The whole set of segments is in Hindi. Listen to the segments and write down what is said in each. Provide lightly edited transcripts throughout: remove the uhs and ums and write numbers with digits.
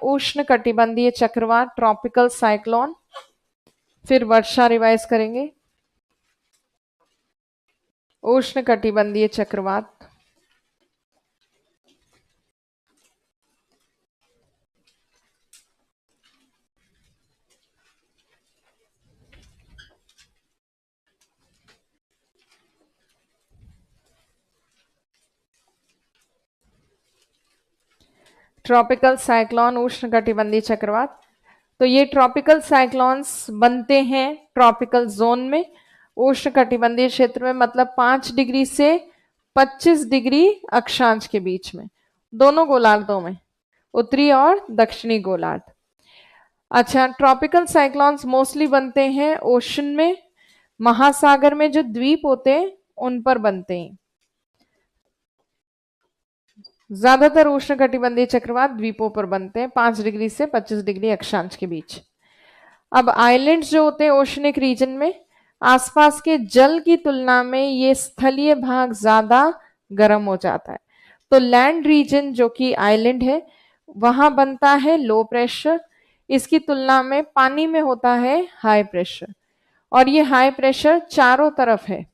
उष्ण कटिबंधीय चक्रवात, ट्रॉपिकल साइक्लोन, फिर वर्षा रिवाइज करेंगे। उष्ण कटिबंधीय चक्रवात, ट्रॉपिकल साइक्लोन, उष्ण कटिबंधीय चक्रवात। तो ये ट्रॉपिकल साइक्लोन्स बनते हैं ट्रॉपिकल जोन में, उष्ण कटिबंधीय क्षेत्र में, मतलब 5 डिग्री से 25 डिग्री अक्षांश के बीच में, दोनों गोलार्धों में, उत्तरी और दक्षिणी गोलार्ध। अच्छा, ट्रॉपिकल साइक्लोन्स मोस्टली बनते हैं ओशन में, महासागर में जो द्वीप होते हैं उन पर बनते हैं। ज्यादातर उष्ण कटिबंधीय चक्रवात द्वीपों पर बनते हैं 5 डिग्री से 25 डिग्री अक्षांश के बीच। अब आइलैंड्स जो होते हैं ओशनिक रीजन में, आसपास के जल की तुलना में ये स्थलीय भाग ज्यादा गर्म हो जाता है। तो लैंड रीजन जो कि आइलैंड है वहां बनता है लो प्रेशर, इसकी तुलना में पानी में होता है हाई प्रेशर। और ये हाई प्रेशर चारों तरफ है,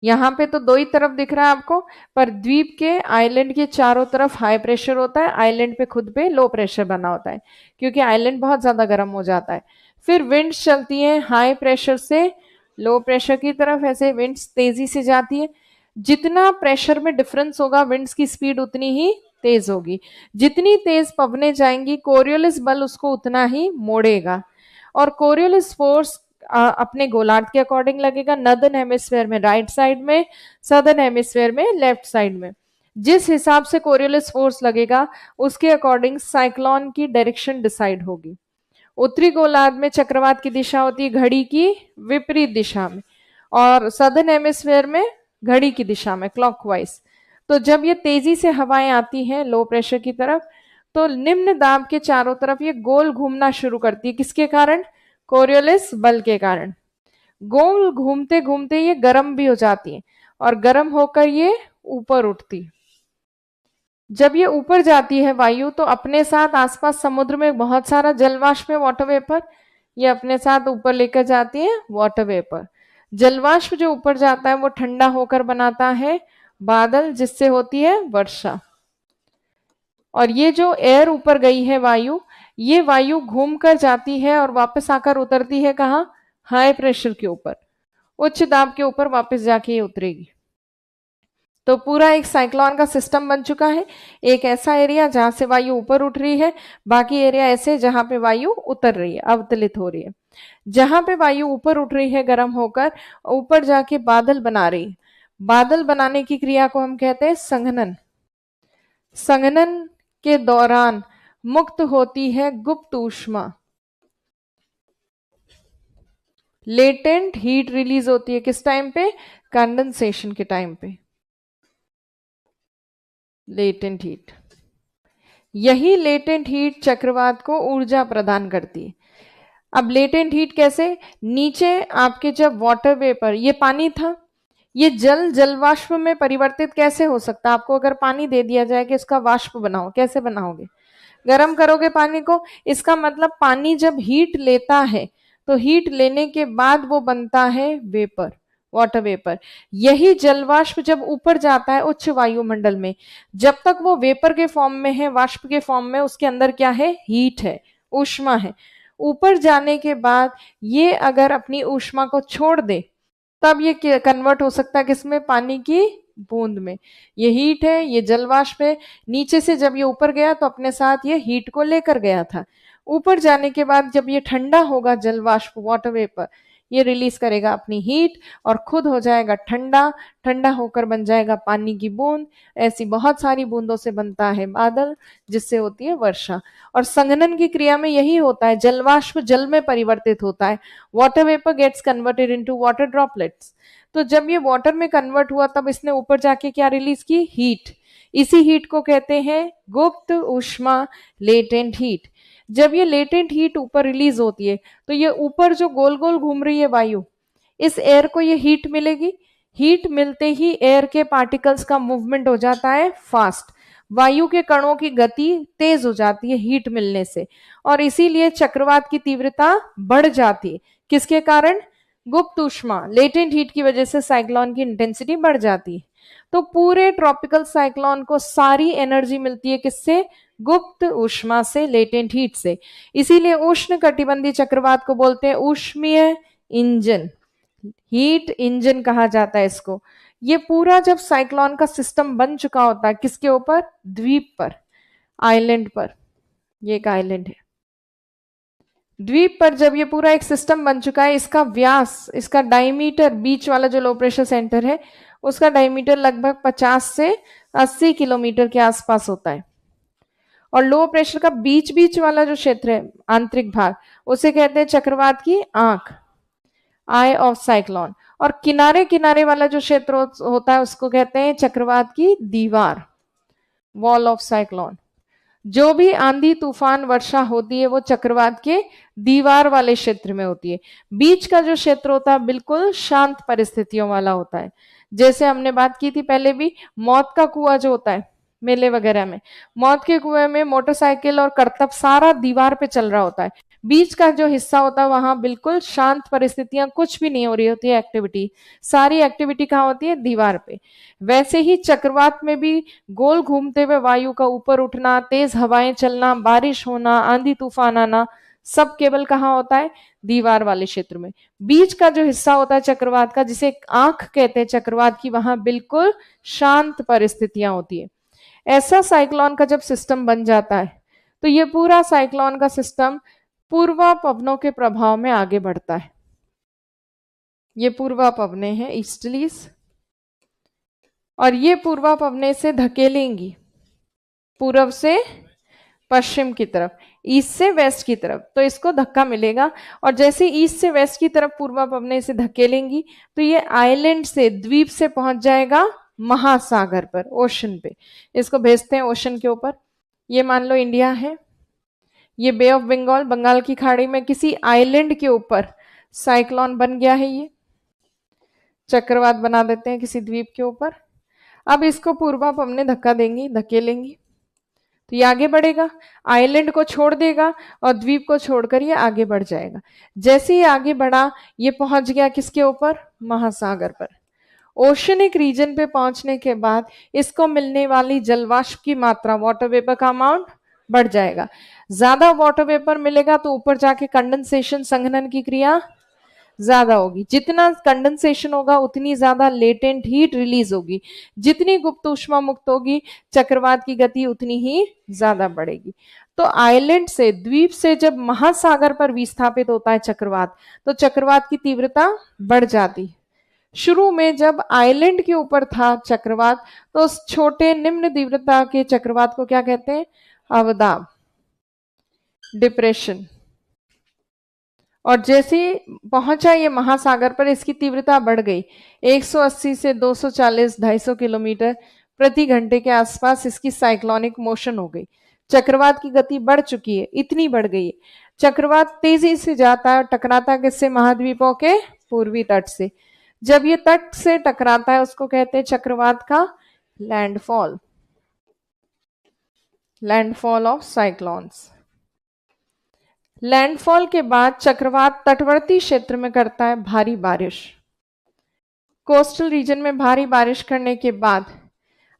यहाँ पे तो दो ही तरफ दिख रहा है आपको, पर द्वीप के आइलैंड के चारों तरफ हाई प्रेशर होता है, आइलैंड पे खुद पे लो प्रेशर बना होता है, क्योंकि आइलैंड बहुत ज्यादा गर्म हो जाता है। फिर विंड्स चलती हैं हाई प्रेशर से लो प्रेशर की तरफ, ऐसे विंड्स तेजी से जाती है। जितना प्रेशर में डिफरेंस होगा विंड्स की स्पीड उतनी ही तेज होगी, जितनी तेज पवने जाएंगी कोरियोलिस बल उसको उतना ही मोड़ेगा। और कोरियोलिस फोर्स अपने गोलार्ध के अकॉर्डिंग लगेगा, नॉर्दर्न हेमिस्फेयर में राइट साइड में, सदर्न हेमिस्फेयर में लेफ्ट साइड में। जिस हिसाब से कोरियोलिस फोर्स लगेगा उसके अकॉर्डिंग साइक्लोन की डायरेक्शन डिसाइड होगी। उत्तरी गोलार्ध में चक्रवात की दिशा होती है घड़ी की विपरीत दिशा में, और सदर्न हेमिस्फेयर में घड़ी की दिशा में क्लॉकवाइज। तो जब ये तेजी से हवाएं आती हैं लो प्रेशर की तरफ, तो निम्न दाब के चारों तरफ ये गोल घूमना शुरू करती है, किसके कारण? कोरियोलिस बल के कारण। गोल घूमते घूमते ये गर्म भी हो जाती है, और गर्म होकर ये ऊपर उठती। जब ये ऊपर जाती है वायु, तो अपने साथ आसपास समुद्र में बहुत सारा जलवाष्प है, वाटर वेपर, ये अपने साथ ऊपर लेकर जाती है वाटर वेपर। जलवाष्प जो ऊपर जाता है वो ठंडा होकर बनाता है बादल, जिससे होती है वर्षा। और ये जो एयर ऊपर गई है वायु, ये वायु घूम कर जाती है और वापस आकर उतरती है कहाँ? हाई प्रेशर के ऊपर, उच्च दाब के ऊपर वापस जाके ये उतरेगी। तो पूरा एक साइक्लोन का सिस्टम बन चुका है। एक ऐसा एरिया जहां से वायु ऊपर उठ रही है, बाकी एरिया ऐसे जहां पे वायु उतर रही है, अवतलित हो रही है। जहां पे वायु ऊपर उठ रही है गर्म होकर, ऊपर जाके बादल बना रही है, बादल बनाने की क्रिया को हम कहते हैं संघनन। संघनन के दौरान मुक्त होती है गुप्त ऊष्मा, लेटेंट हीट रिलीज होती है। किस टाइम पे? कंडेंसेशन के टाइम पे लेटेंट हीट। यही लेटेंट हीट चक्रवात को ऊर्जा प्रदान करती है। अब लेटेंट हीट कैसे? नीचे आपके जब वाटर वेपर, ये पानी था, ये जलवाष्प में परिवर्तित कैसे हो सकता है? आपको अगर पानी दे दिया जाए कि इसका वाष्प बनाओ, कैसे बनाओगे? गर्म करोगे पानी को। इसका मतलब पानी जब हीट लेता है तो हीट लेने के बाद वो बनता है वेपर, वाटर वेपर। यही जलवाष्प जब ऊपर जाता है उच्च वायुमंडल में, जब तक वो वेपर के फॉर्म में है, वाष्प के फॉर्म में, उसके अंदर क्या है? हीट है, ऊष्मा है। ऊपर जाने के बाद ये अगर अपनी ऊष्मा को छोड़ दे, तब ये कन्वर्ट हो सकता है किसमें? पानी की बूंद में। ये हीट है, ये जलवाष्प है। नीचे से जब ये ऊपर गया तो अपने साथ ये हीट को लेकर गया था। ऊपर जाने के बाद जब ये ठंडा होगा, जलवाष्प, वाटर वेपर, ये रिलीज करेगा अपनी हीट और खुद हो जाएगा ठंडा। ठंडा होकर बन जाएगा पानी की बूंद। ऐसी बहुत सारी बूंदों से बनता है बादल, जिससे होती है वर्षा। और संघनन की क्रिया में यही होता है, जलवाष्प जल में परिवर्तित होता है। Water vapour gets converted into water droplets. तो जब ये वाटर में कन्वर्ट हुआ तब इसने ऊपर जाके क्या रिलीज की? हीट। इसी हीट को कहते हैं गुप्त ऊष्मा, लेटेंट हीट। जब ये लेटेंट हीट ऊपर रिलीज होती है तो ये ऊपर जो गोल गोल घूम रही है वायु, इस एयर को ये हीट मिलेगी। हीट मिलते ही एयर के पार्टिकल्स का मूवमेंट हो जाता है फास्ट। वायु के कणों की गति तेज हो जाती है हीट मिलने से, और इसीलिए चक्रवात की तीव्रता बढ़ जाती है। किसके कारण? गुप्त ऊष्मा, लेटेंट हीट की वजह से साइक्लोन की इंटेंसिटी बढ़ जाती है। तो पूरे ट्रॉपिकल साइक्लोन को सारी एनर्जी मिलती है किससे? गुप्त ऊष्मा से, लेटेंट हीट से। इसीलिए उष्ण कटिबंधीय चक्रवात को बोलते हैं ऊष्मीय इंजन, हीट इंजन कहा जाता है इसको। ये पूरा जब साइक्लोन का सिस्टम बन चुका होता है, किसके ऊपर? द्वीप पर, आइलैंड पर। ये एक आइलैंड है। द्वीप पर जब ये पूरा एक सिस्टम बन चुका है, इसका व्यास, इसका डायमीटर, बीच वाला जो लो प्रेशर सेंटर है उसका डायमीटर लगभग 50 से 80 किलोमीटर के आसपास होता है। और लो प्रेशर का बीच बीच वाला जो क्षेत्र है, आंतरिक भाग, उसे कहते हैं चक्रवात की आंख, आई ऑफ साइक्लोन। और किनारे किनारे वाला जो क्षेत्र होता है उसको कहते हैं चक्रवात की दीवार, वॉल ऑफ साइक्लोन। जो भी आंधी तूफान वर्षा होती है वो चक्रवात के दीवार वाले क्षेत्र में होती है। बीच का जो क्षेत्र होता है बिल्कुल शांत परिस्थितियों वाला होता है। जैसे हमने बात की थी पहले भी, मौत का कुआं जो होता है मेले वगैरह में, मौत के कुएं में मोटरसाइकिल और करतब सारा दीवार पे चल रहा होता है। बीच का जो हिस्सा होता है वहां बिल्कुल शांत परिस्थितियां, कुछ भी नहीं हो रही होती है एक्टिविटी, सारी एक्टिविटी कहाँ होती है? दीवार पे। वैसे ही चक्रवात में भी गोल घूमते हुए वायु का ऊपर उठना, तेज हवाएं चलना, बारिश होना, आंधी तूफान आना, सब केवल कहाँ होता है? दीवार वाले क्षेत्र में। बीच का जो हिस्सा होता है चक्रवात का, जिसे आंख कहते हैं चक्रवात की, वहां बिल्कुल शांत परिस्थितियां होती है। ऐसा साइक्लोन का जब सिस्टम बन जाता है तो ये पूरा साइक्लोन का सिस्टम पूर्वा पवनों के प्रभाव में आगे बढ़ता है। ये पूर्वा पवने हैं, ईस्टलीज, और ये पूर्वा पवने से धकेलेंगी पूर्व से पश्चिम की तरफ, ईस्ट से वेस्ट की तरफ, तो इसको धक्का मिलेगा। और जैसे ईस्ट से वेस्ट की तरफ पूर्वा पवने से धकेलेंगी तो ये आइलैंड से, द्वीप से पहुंच जाएगा महासागर पर, ओशन पे। इसको भेजते हैं ओशन के ऊपर। ये मान लो इंडिया है, ये बे ऑफ बंगाल, बंगाल की खाड़ी में किसी आइलैंड के ऊपर साइक्लोन बन गया है, ये चक्रवात बना देते हैं किसी द्वीप के ऊपर। अब इसको पूर्वा पवने धक्का देंगी, धकेलेंगी, तो ये आगे बढ़ेगा, आइलैंड को छोड़ देगा और द्वीप को छोड़कर ये आगे बढ़ जाएगा। जैसे ये आगे बढ़ा, ये पहुंच गया किसके ऊपर? महासागर पर। ओशनिक रीजन पे पहुंचने के बाद इसको मिलने वाली जलवाष्प की मात्रा, वाटर वेपर का अमाउंट बढ़ जाएगा। ज्यादा वाटर वेपर मिलेगा तो ऊपर जाके कंडेंसेशन, संघनन की क्रिया ज्यादा होगी। जितना कंडेंसेशन होगा उतनी ज्यादा लेटेंट हीट रिलीज होगी। जितनी गुप्त ऊष्मा मुक्त होगी, चक्रवात की गति उतनी ही ज्यादा बढ़ेगी। तो आइलैंड से, द्वीप से जब महासागर पर विस्थापित होता है चक्रवात, तो चक्रवात की तीव्रता बढ़ जाती। शुरू में जब आइलैंड के ऊपर था चक्रवात, तो उस छोटे निम्न तीव्रता के चक्रवात को क्या कहते हैं? अवदाब, डिप्रेशन। और जैसे पहुंचा ये महासागर पर, इसकी तीव्रता बढ़ गई 180 से 240, 250 किलोमीटर प्रति घंटे के आसपास इसकी साइक्लोनिक मोशन हो गई। चक्रवात की गति बढ़ चुकी है, इतनी बढ़ गई है। चक्रवात तेजी से जाता है और टकराता है किससे? महाद्वीपों के पूर्वी तट से। जब ये तट से टकराता है उसको कहते हैं चक्रवात का landfall, landfall of cyclones. Landfall के बाद चक्रवात तटवर्ती क्षेत्र में करता है भारी बारिश। कोस्टल रीजन में भारी बारिश करने के बाद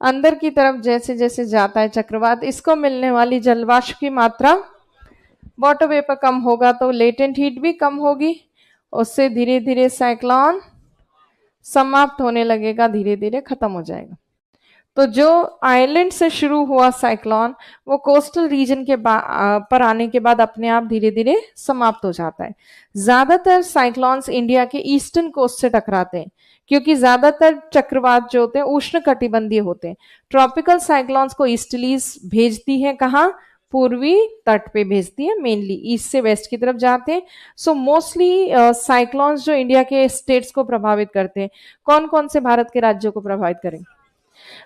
अंदर की तरफ जैसे जैसे जाता है चक्रवात, इसको मिलने वाली जलवाष्प की मात्रा, वाटर वेपर कम होगा तो लेटेंट हीट भी कम होगी, उससे धीरे धीरे साइक्लोन समाप्त होने लगेगा, धीरे धीरे खत्म हो जाएगा। तो जो आइलैंड से शुरू हुआ साइक्लोन, वो कोस्टल रीजन के पर आने के बाद अपने आप धीरे धीरे समाप्त हो जाता है। ज्यादातर साइक्लोन्स इंडिया के ईस्टर्न कोस्ट से टकराते हैं, क्योंकि ज्यादातर चक्रवात जो होते हैं उष्ण कटिबंधीय होते हैं। ट्रॉपिकल साइक्लोन्स को ईस्टलीज भेजती है, कहाँ? पूर्वी तट पे भेजती है, मेनली ईस्ट से वेस्ट की तरफ जाते हैं। सो मोस्टली साइक्लोन्स जो इंडिया के स्टेट्स को प्रभावित करते हैं, कौन कौन से भारत के राज्यों को प्रभावित करेंगे?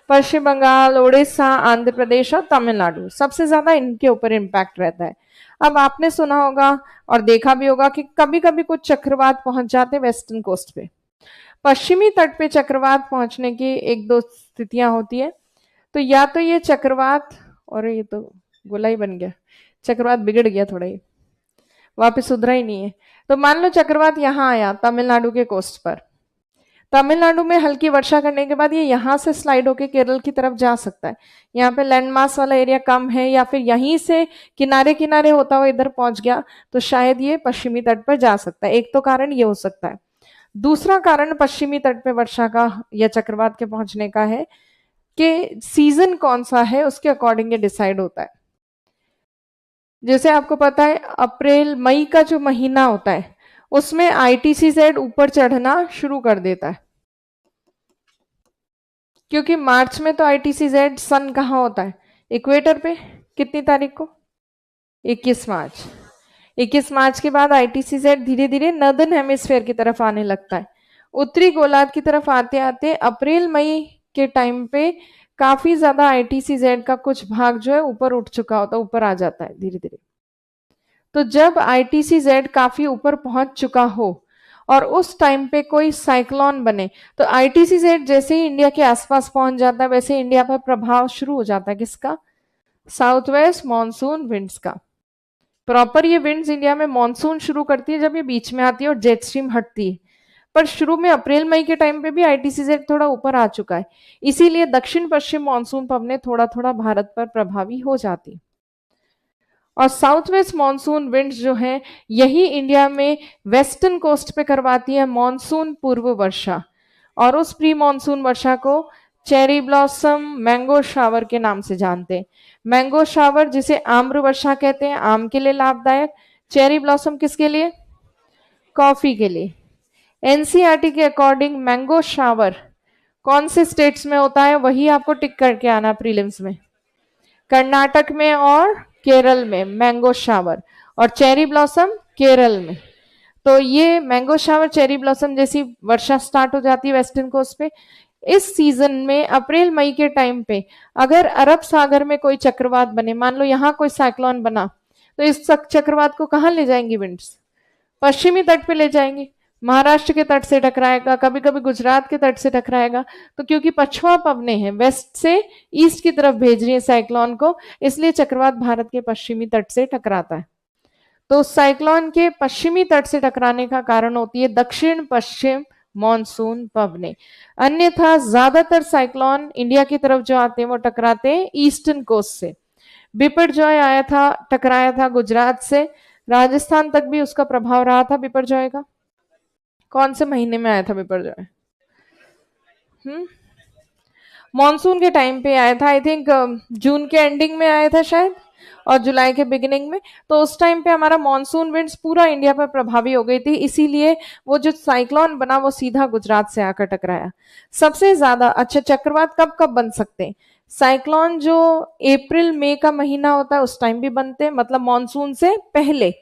पश्चिम बंगाल, उड़ीसा, आंध्र प्रदेश और तमिलनाडु, सबसे ज्यादा इनके ऊपर इम्पैक्ट रहता है। अब आपने सुना होगा और देखा भी होगा कि कभी कभी कुछ चक्रवात पहुंच जाते वेस्टर्न कोस्ट पे। पश्चिमी तट पे चक्रवात पहुंचने की एक दो स्थितियां होती है। तो या तो ये चक्रवात, और ये तो गोला ही बन गया, चक्रवात बिगड़ गया थोड़ा ही, वापस सुधरा ही नहीं है। तो मान लो चक्रवात यहाँ आया तमिलनाडु के कोस्ट पर, तमिलनाडु में हल्की वर्षा करने के बाद ये यहाँ से स्लाइड होके केरल की तरफ जा सकता है। यहाँ पे लैंड मास वाला एरिया कम है, या फिर यहीं से किनारे किनारे होता हुआ इधर पहुंच गया, तो शायद ये पश्चिमी तट पर जा सकता है। एक तो कारण ये हो सकता है। दूसरा कारण पश्चिमी तट पे वर्षा का या चक्रवात के पहुंचने का है कि सीजन कौन सा है उसके अकॉर्डिंग ये डिसाइड होता है। जैसे आपको पता है अप्रैल मई का जो महीना होता है उसमें ITCZ ऊपर चढ़ना शुरू कर देता है, क्योंकि मार्च में तो ITCZ सन कहाँ होता है, इक्वेटर पे। कितनी तारीख को? 21 मार्च। 21 मार्च के बाद ITCZ धीरे धीरे नॉर्दर्न हेमिस्फेयर की तरफ आने लगता है। उत्तरी गोलार्ध की तरफ आते आते अप्रैल मई के टाइम पे काफी ज्यादा ITCZ का कुछ भाग जो है ऊपर उठ चुका होता है, ऊपर आ जाता है धीरे धीरे। तो जब ITCZ काफी ऊपर पहुंच चुका हो और उस टाइम पे कोई साइक्लोन बने, तो ITCZ जैसे ही इंडिया के आसपास पहुंच जाता है वैसे इंडिया पर प्रभाव शुरू हो जाता है। किसका? साउथ वेस्ट मॉनसून विंड्स का। प्रॉपर ये विंड्स इंडिया में मॉनसून शुरू करती है जब ये बीच में आती है और जेट स्ट्रीम हटती है, पर शुरू में अप्रैल मई के टाइम पे भी ITCZ थोड़ा ऊपर आ चुका है, इसीलिए दक्षिण पश्चिम मानसून पवनें थोड़ा थोड़ा भारत पर प्रभावी हो जाती। और साउथ वेस्ट मानसून विंड्स जो है यही इंडिया में वेस्टर्न कोस्ट पे करवाती है मानसून पूर्व वर्षा, और उस प्री मानसून वर्षा को चेरी ब्लॉसम मैंगो शावर के नाम से जानते हैं। मैंगो शावर जिसे आम्र वर्षा कहते हैं, आम के लिए लाभदायक। चेरी ब्लॉसम किसके लिए? कॉफी के लिए। एनसीईआरटी के अकॉर्डिंग मैंगो शावर कौन से स्टेट्स में होता है वही आपको टिक करके आना प्रीलिम्स में। कर्नाटक में और केरल में मैंगो शावर, और चेरी ब्लॉसम केरल में। तो ये मैंगो शावर चेरी ब्लॉसम जैसी वर्षा स्टार्ट हो जाती है वेस्टर्न कोस्ट पे। इस सीजन में अप्रैल मई के टाइम पे अगर अरब सागर में कोई चक्रवात बने, मान लो यहाँ कोई साइक्लोन बना, तो इस चक्रवात को कहाँ ले जाएंगी विंड्स? पश्चिमी तट पे ले जाएंगे, महाराष्ट्र के तट से टकराएगा, कभी कभी गुजरात के तट से टकराएगा। तो क्योंकि पछुआ पवने हैं वेस्ट से ईस्ट की तरफ भेज रही है साइक्लोन को, इसलिए चक्रवात भारत के पश्चिमी तट से टकराता है। तो साइक्लोन के पश्चिमी तट से टकराने का कारण होती है दक्षिण पश्चिम मॉनसून पवने। अन्यथा ज्यादातर साइक्लोन इंडिया की तरफ जो आते हैं वो टकराते हैं ईस्टर्न कोस्ट से। बिपरजॉय आया था, टकराया था गुजरात से, राजस्थान तक भी उसका प्रभाव रहा था बिपरजॉय का। कौन से महीने में आया था बिपरजॉय? मॉनसून के टाइम पे आया था, आई थिंक जून के एंडिंग में आया था शायद, और जुलाई के बिगिनिंग में। तो उस टाइम पे हमारा मॉनसून विंड्स पूरा इंडिया पर प्रभावी हो गई थी, इसीलिए वो जो साइक्लोन बना वो सीधा गुजरात से आकर टकराया सबसे ज्यादा। अच्छा, चक्रवात कब कब बन सकते हैं? साइक्लोन जो अप्रैल मई का महीना होता है उस टाइम भी बनते हैं, मतलब मॉनसून से पहले।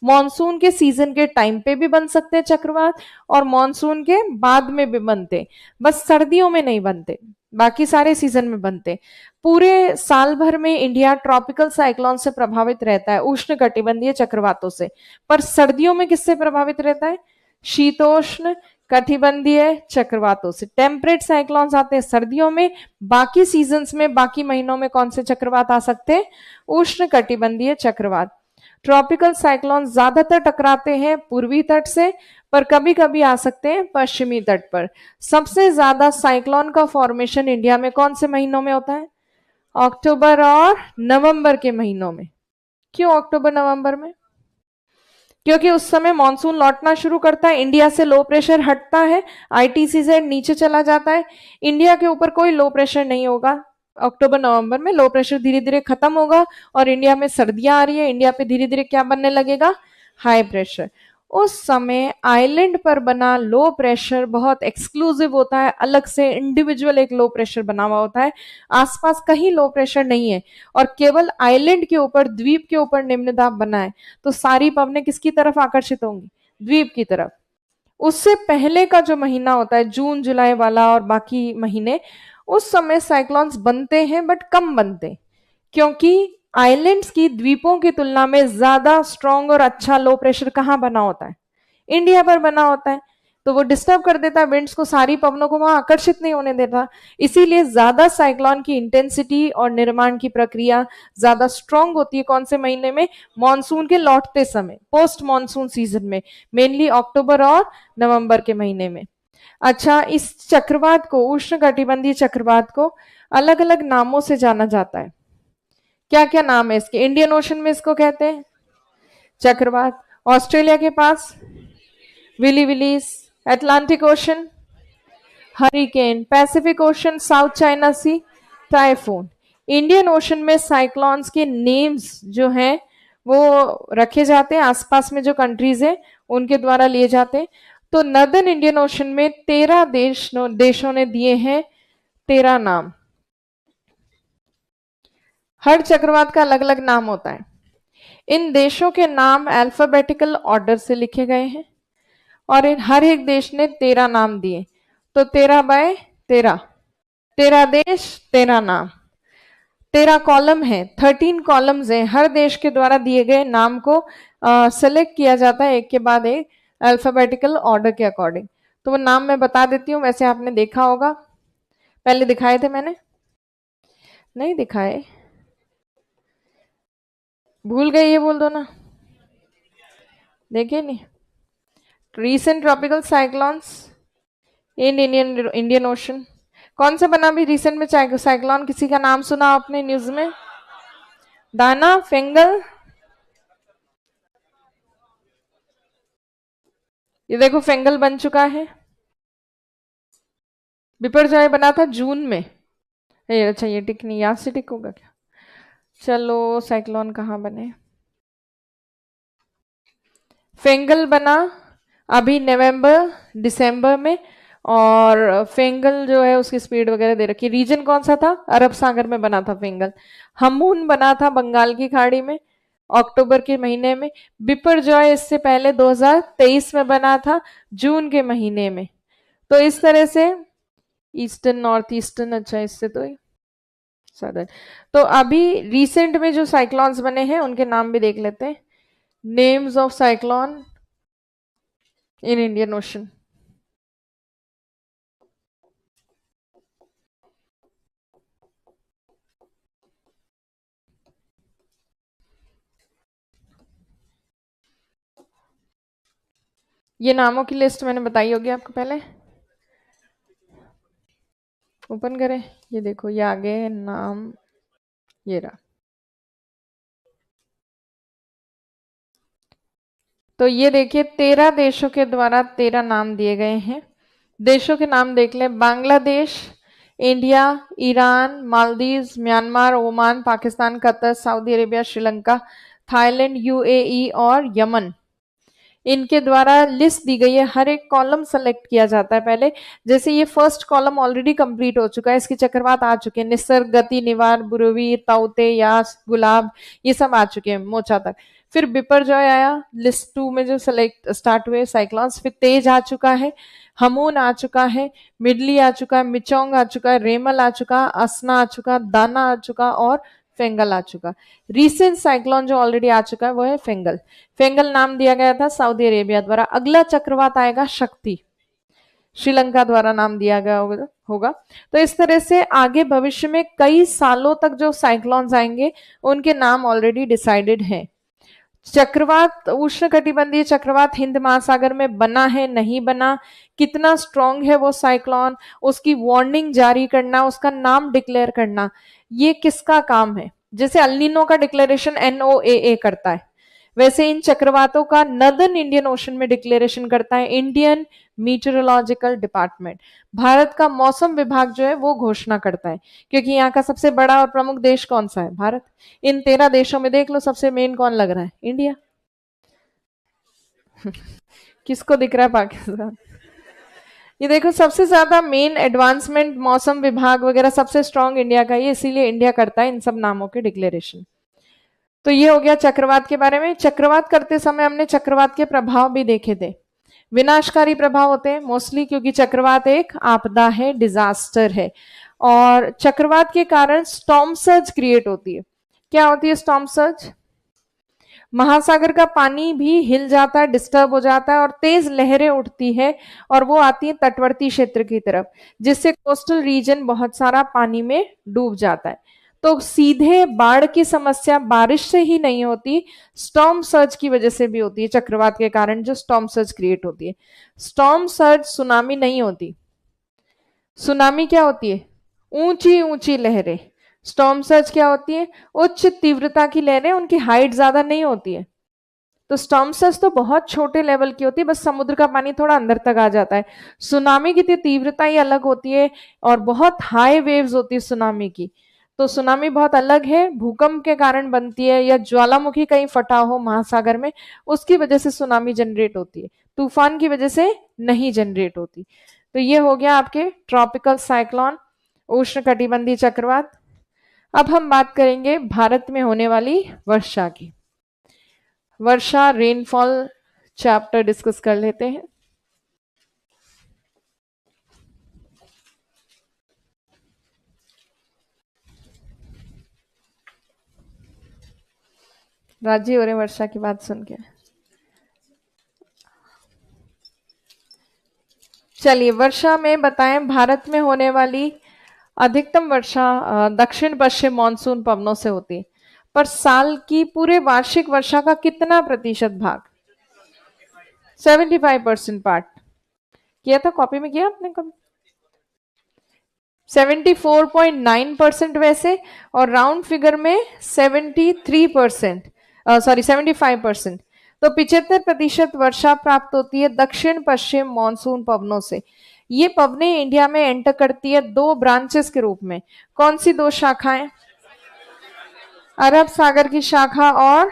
मॉनसून के सीजन के टाइम पे भी बन सकते हैं चक्रवात, और मॉनसून के बाद में भी बनते, बस सर्दियों में नहीं बनते, बाकी सारे सीजन में बनते। पूरे साल भर में इंडिया ट्रॉपिकल साइक्लोन से प्रभावित रहता है, उष्ण कटिबंधीय चक्रवातों से। पर सर्दियों में किससे प्रभावित रहता है? शीतोष्ण कटिबंधीय चक्रवातों से। टेम्परेट साइक्लोन्स आते हैं सर्दियों में, बाकी सीजन्स में बाकी महीनों में कौन से चक्रवात आ सकते हैं? उष्ण कटिबंधीय चक्रवात। ट्रॉपिकल साइक्लोन ज्यादातर टकराते हैं पूर्वी तट से, पर कभी कभी आ सकते हैं पश्चिमी तट पर। सबसे ज्यादा साइक्लोन का फॉर्मेशन इंडिया में कौन से महीनों में होता है? अक्टूबर और नवंबर के महीनों में। क्यों अक्टूबर नवंबर में? क्योंकि उस समय मानसून लौटना शुरू करता है, इंडिया से लो प्रेशर हटता है, ITCZ नीचे चला जाता है, इंडिया के ऊपर कोई लो प्रेशर नहीं होगा। अक्टूबर नवंबर में लो प्रेशर धीरे धीरे खत्म होगा और इंडिया में सर्दियां आ रही है, इंडिया पे धीरे धीरे क्या बनने लगेगा? High pressure. उस समय आइलैंड पर बना लो प्रेशर बहुत एक्सक्लूसिव होता है, अलग से इंडिविजुअल एक लो प्रेशर बना हुआ होता है, आसपास कहीं लो प्रेशर नहीं है, और केवल आइलैंड के ऊपर, द्वीप के ऊपर निम्न दाब बना है। तो सारी पवनें किसकी तरफ आकर्षित होंगी? द्वीप की तरफ। उससे पहले का जो महीना होता है जून जुलाई वाला और बाकी महीने, उस समय साइक्लोन्स बनते हैं बट कम बनते, क्योंकि आइलैंड्स की, द्वीपों की तुलना में ज्यादा स्ट्रॉन्ग और अच्छा लो प्रेशर कहाँ बना होता है? इंडिया पर बना होता है। तो वो डिस्टर्ब कर देता है विंड्स को, सारी पवनों को वहां आकर्षित नहीं होने देता। इसीलिए ज्यादा साइक्लोन की इंटेंसिटी और निर्माण की प्रक्रिया ज्यादा स्ट्रांग होती है कौन से महीने में? मानसून के लौटते समय, पोस्ट मानसून सीजन में, मेनली अक्टूबर और नवंबर के महीने में। अच्छा, इस चक्रवात को, उष्णकटिबंधीय चक्रवात को अलग अलग नामों से जाना जाता है। क्या क्या नाम है इसके? इंडियन ओशन में इसको कहते हैं चक्रवात, ऑस्ट्रेलिया के पास willy willies, Atlantic Ocean hurricane, Pacific Ocean South China Sea typhoon. Indian Ocean में साइक्लोन्स के नेम्स जो हैं वो रखे जाते हैं, आसपास में जो कंट्रीज है उनके द्वारा लिए जाते हैं। तो नॉर्दर्न इंडियन ओशन में 13 देशों ने दिए हैं 13 नाम। हर चक्रवात का अलग अलग नाम होता है। इन देशों के नाम अल्फाबेटिकल ऑर्डर से लिखे गए हैं और इन हर एक देश ने 13 नाम दिए। तो 13/13, 13 देश 13 नाम, 13 कॉलम है, 13 कॉलम्स हैं। हर देश के द्वारा दिए गए नाम को सेलेक्ट किया जाता है एक के बाद एक अल्फाबेटिकल ऑर्डर के अकॉर्डिंग। तो वो नाम मैं बता देती हूँ, वैसे आपने देखा होगा, पहले दिखाए थे मैंने, नहीं दिखाए, भूल गए ये बोल दो ना, देखे नहीं। Recent tropical cyclones in Indian ocean, कौन सा बना भी रिसेंट में साइक्लोन? किसी का नाम सुना आपने न्यूज में? दाना, फेंगल, ये देखो फेंगल बन चुका है। बिपरजॉय बना था जून में। अच्छा ये टिक नहीं, यहाँ से टिक होगा क्या? चलो साइक्लोन कहाँ बने? फेंगल बना अभी नवंबर दिसंबर में, और फेंगल जो है उसकी स्पीड वगैरह दे रखी। रीजन कौन सा था? अरब सागर में बना था फेंगल। हमून बना था बंगाल की खाड़ी में अक्टूबर के महीने में। बिपरजॉय इससे पहले 2023 में बना था जून के महीने में। तो इस तरह से ईस्टर्न, नॉर्थ ईस्टर्न, अच्छा इससे तो सदर्न। तो अभी रिसेंट में जो साइक्लोन्स बने हैं उनके नाम भी देख लेते हैं। Names of cyclone in Indian ocean. ये नामों की लिस्ट मैंने बताई होगी आपको पहले, ओपन करें, ये देखो ये आगे नाम, ये रहा। तो ये देखिए 13 देशों के द्वारा 13 नाम दिए गए हैं। देशों के नाम देख लें, Bangladesh, India, Iran, Maldives, Myanmar, Oman, Pakistan, Qatar, Saudi Arabia, Sri Lanka, Thailand, UAE और यमन। इनके द्वारा लिस्ट दी गई है। हर एक कॉलम सेलेक्ट किया जाता है पहले। जैसे ये फर्स्ट कॉलम ऑलरेडी कंप्लीट हो चुका है, इसके चक्रवात आ चुके हैं, निसर्ग, गति, निवार, बुरवी, ताउते, यास, गुलाब, ये सब आ चुके हैं मोचा तक। फिर बिपरजॉय आया लिस्ट 2 में जो सेलेक्ट स्टार्ट हुए साइक्लोन्स। फिर तेज आ चुका है, हमून आ चुका है, मिडली आ चुका है, मिचोंग आ चुका है, रेमल आ चुका, असना आ चुका, दाना आ चुका और फेंगल आ चुका। रिसेंट साइक्लोन जो ऑलरेडी आ चुका है वो है फेंगल। फेंगल नाम दिया गया था सऊदी अरेबिया द्वारा। अगला चक्रवात आएगा शक्ति, श्रीलंका द्वारा नाम दिया गया होगा। तो इस तरह से आगे भविष्य में कई सालों तक जो साइक्लोन्स आएंगे उनके नाम ऑलरेडी डिसाइडेड हैं। चक्रवात, उष्णकटिबंधीय चक्रवात हिंद महासागर में बना है नहीं बना, कितना स्ट्रांग है वो साइक्लोन, उसकी वार्निंग जारी करना, उसका नाम डिक्लेयर करना, ये किसका काम है? जैसे अल्नीनो का डिक्लेरेशन एनओएए करता है, वैसे इन चक्रवातों का नॉर्दर्न इंडियन ओशन में डिक्लेरेशन करता है इंडियन मीटरोलॉजिकल डिपार्टमेंट। भारत का मौसम विभाग जो है वो घोषणा करता है, क्योंकि यहाँ का सबसे बड़ा और प्रमुख देश कौन सा है? भारत। इन 13 देशों में देख लो सबसे मेन कौन लग रहा है? इंडिया। किसको दिख रहा है पाकिस्तान? ये देखो सबसे ज्यादा मेन एडवांसमेंट मौसम विभाग वगैरह सबसे स्ट्रांग इंडिया का ही, इसीलिए इंडिया करता है इन सब नामों के डिक्लेरेशन। तो ये हो गया चक्रवात के बारे में। चक्रवात करते समय हमने चक्रवात के प्रभाव भी देखे थे। विनाशकारी प्रभाव होते हैं मोस्टली, क्योंकि चक्रवात एक आपदा है, डिजास्टर है। और चक्रवात के कारण स्टॉर्म सर्ज क्रिएट होती है। क्या होती है स्टॉर्म सर्ज? महासागर का पानी भी हिल जाता है, डिस्टर्ब हो जाता है और तेज लहरें उठती है और वो आती है तटवर्ती क्षेत्र की तरफ, जिससे कोस्टल रीजन बहुत सारा पानी में डूब जाता है। तो सीधे बाढ़ की समस्या बारिश से ही नहीं होती, स्टॉर्म सर्ज की वजह से भी होती है। चक्रवात के कारण जो स्टॉर्म सर्ज क्रिएट होती है, स्टॉर्म सर्ज सुनामी नहीं होती। सुनामी क्या होती है? ऊंची ऊंची लहरें। स्टॉर्म सर्ज क्या होती है? उच्च तीव्रता की लहरें, उनकी हाइट ज्यादा नहीं होती है। तो स्टॉर्म सर्ज तो बहुत छोटे लेवल की होती है, बस समुद्र का पानी थोड़ा अंदर तक आ जाता है। सुनामी की तीव्रता ही अलग होती है और बहुत हाई वेव्स होती है सुनामी की। तो सुनामी बहुत अलग है, भूकंप के कारण बनती है या ज्वालामुखी कहीं फटा हो महासागर में, उसकी वजह से सुनामी जनरेट होती है, तूफान की वजह से नहीं जनरेट होती। तो ये हो गया आपके ट्रॉपिकल साइक्लोन, उष्ण कटिबंधीय चक्रवात। अब हम बात करेंगे भारत में होने वाली वर्षा की। वर्षा, रेनफॉल चैप्टर डिस्कस कर लेते हैं। राजी हो रहे वर्षा की बात सुन के? चलिए, वर्षा में बताएं भारत में होने वाली अधिकतम वर्षा दक्षिण पश्चिम मानसून पवनों से होती है, पर साल की पूरे वार्षिक वर्षा का कितना प्रतिशत भाग? 75% पार्ट। किया था, कॉपी में किया आपने कभी? 74.9% वैसे, और राउंड फिगर में 73%, सॉरी 75%। तो 75% वर्षा प्राप्त होती है दक्षिण पश्चिम मानसून पवनों से। ये पवनें इंडिया में एंटर करती है दो ब्रांचेस के रूप में। कौन सी दो शाखाएं? अरब सागर की शाखा और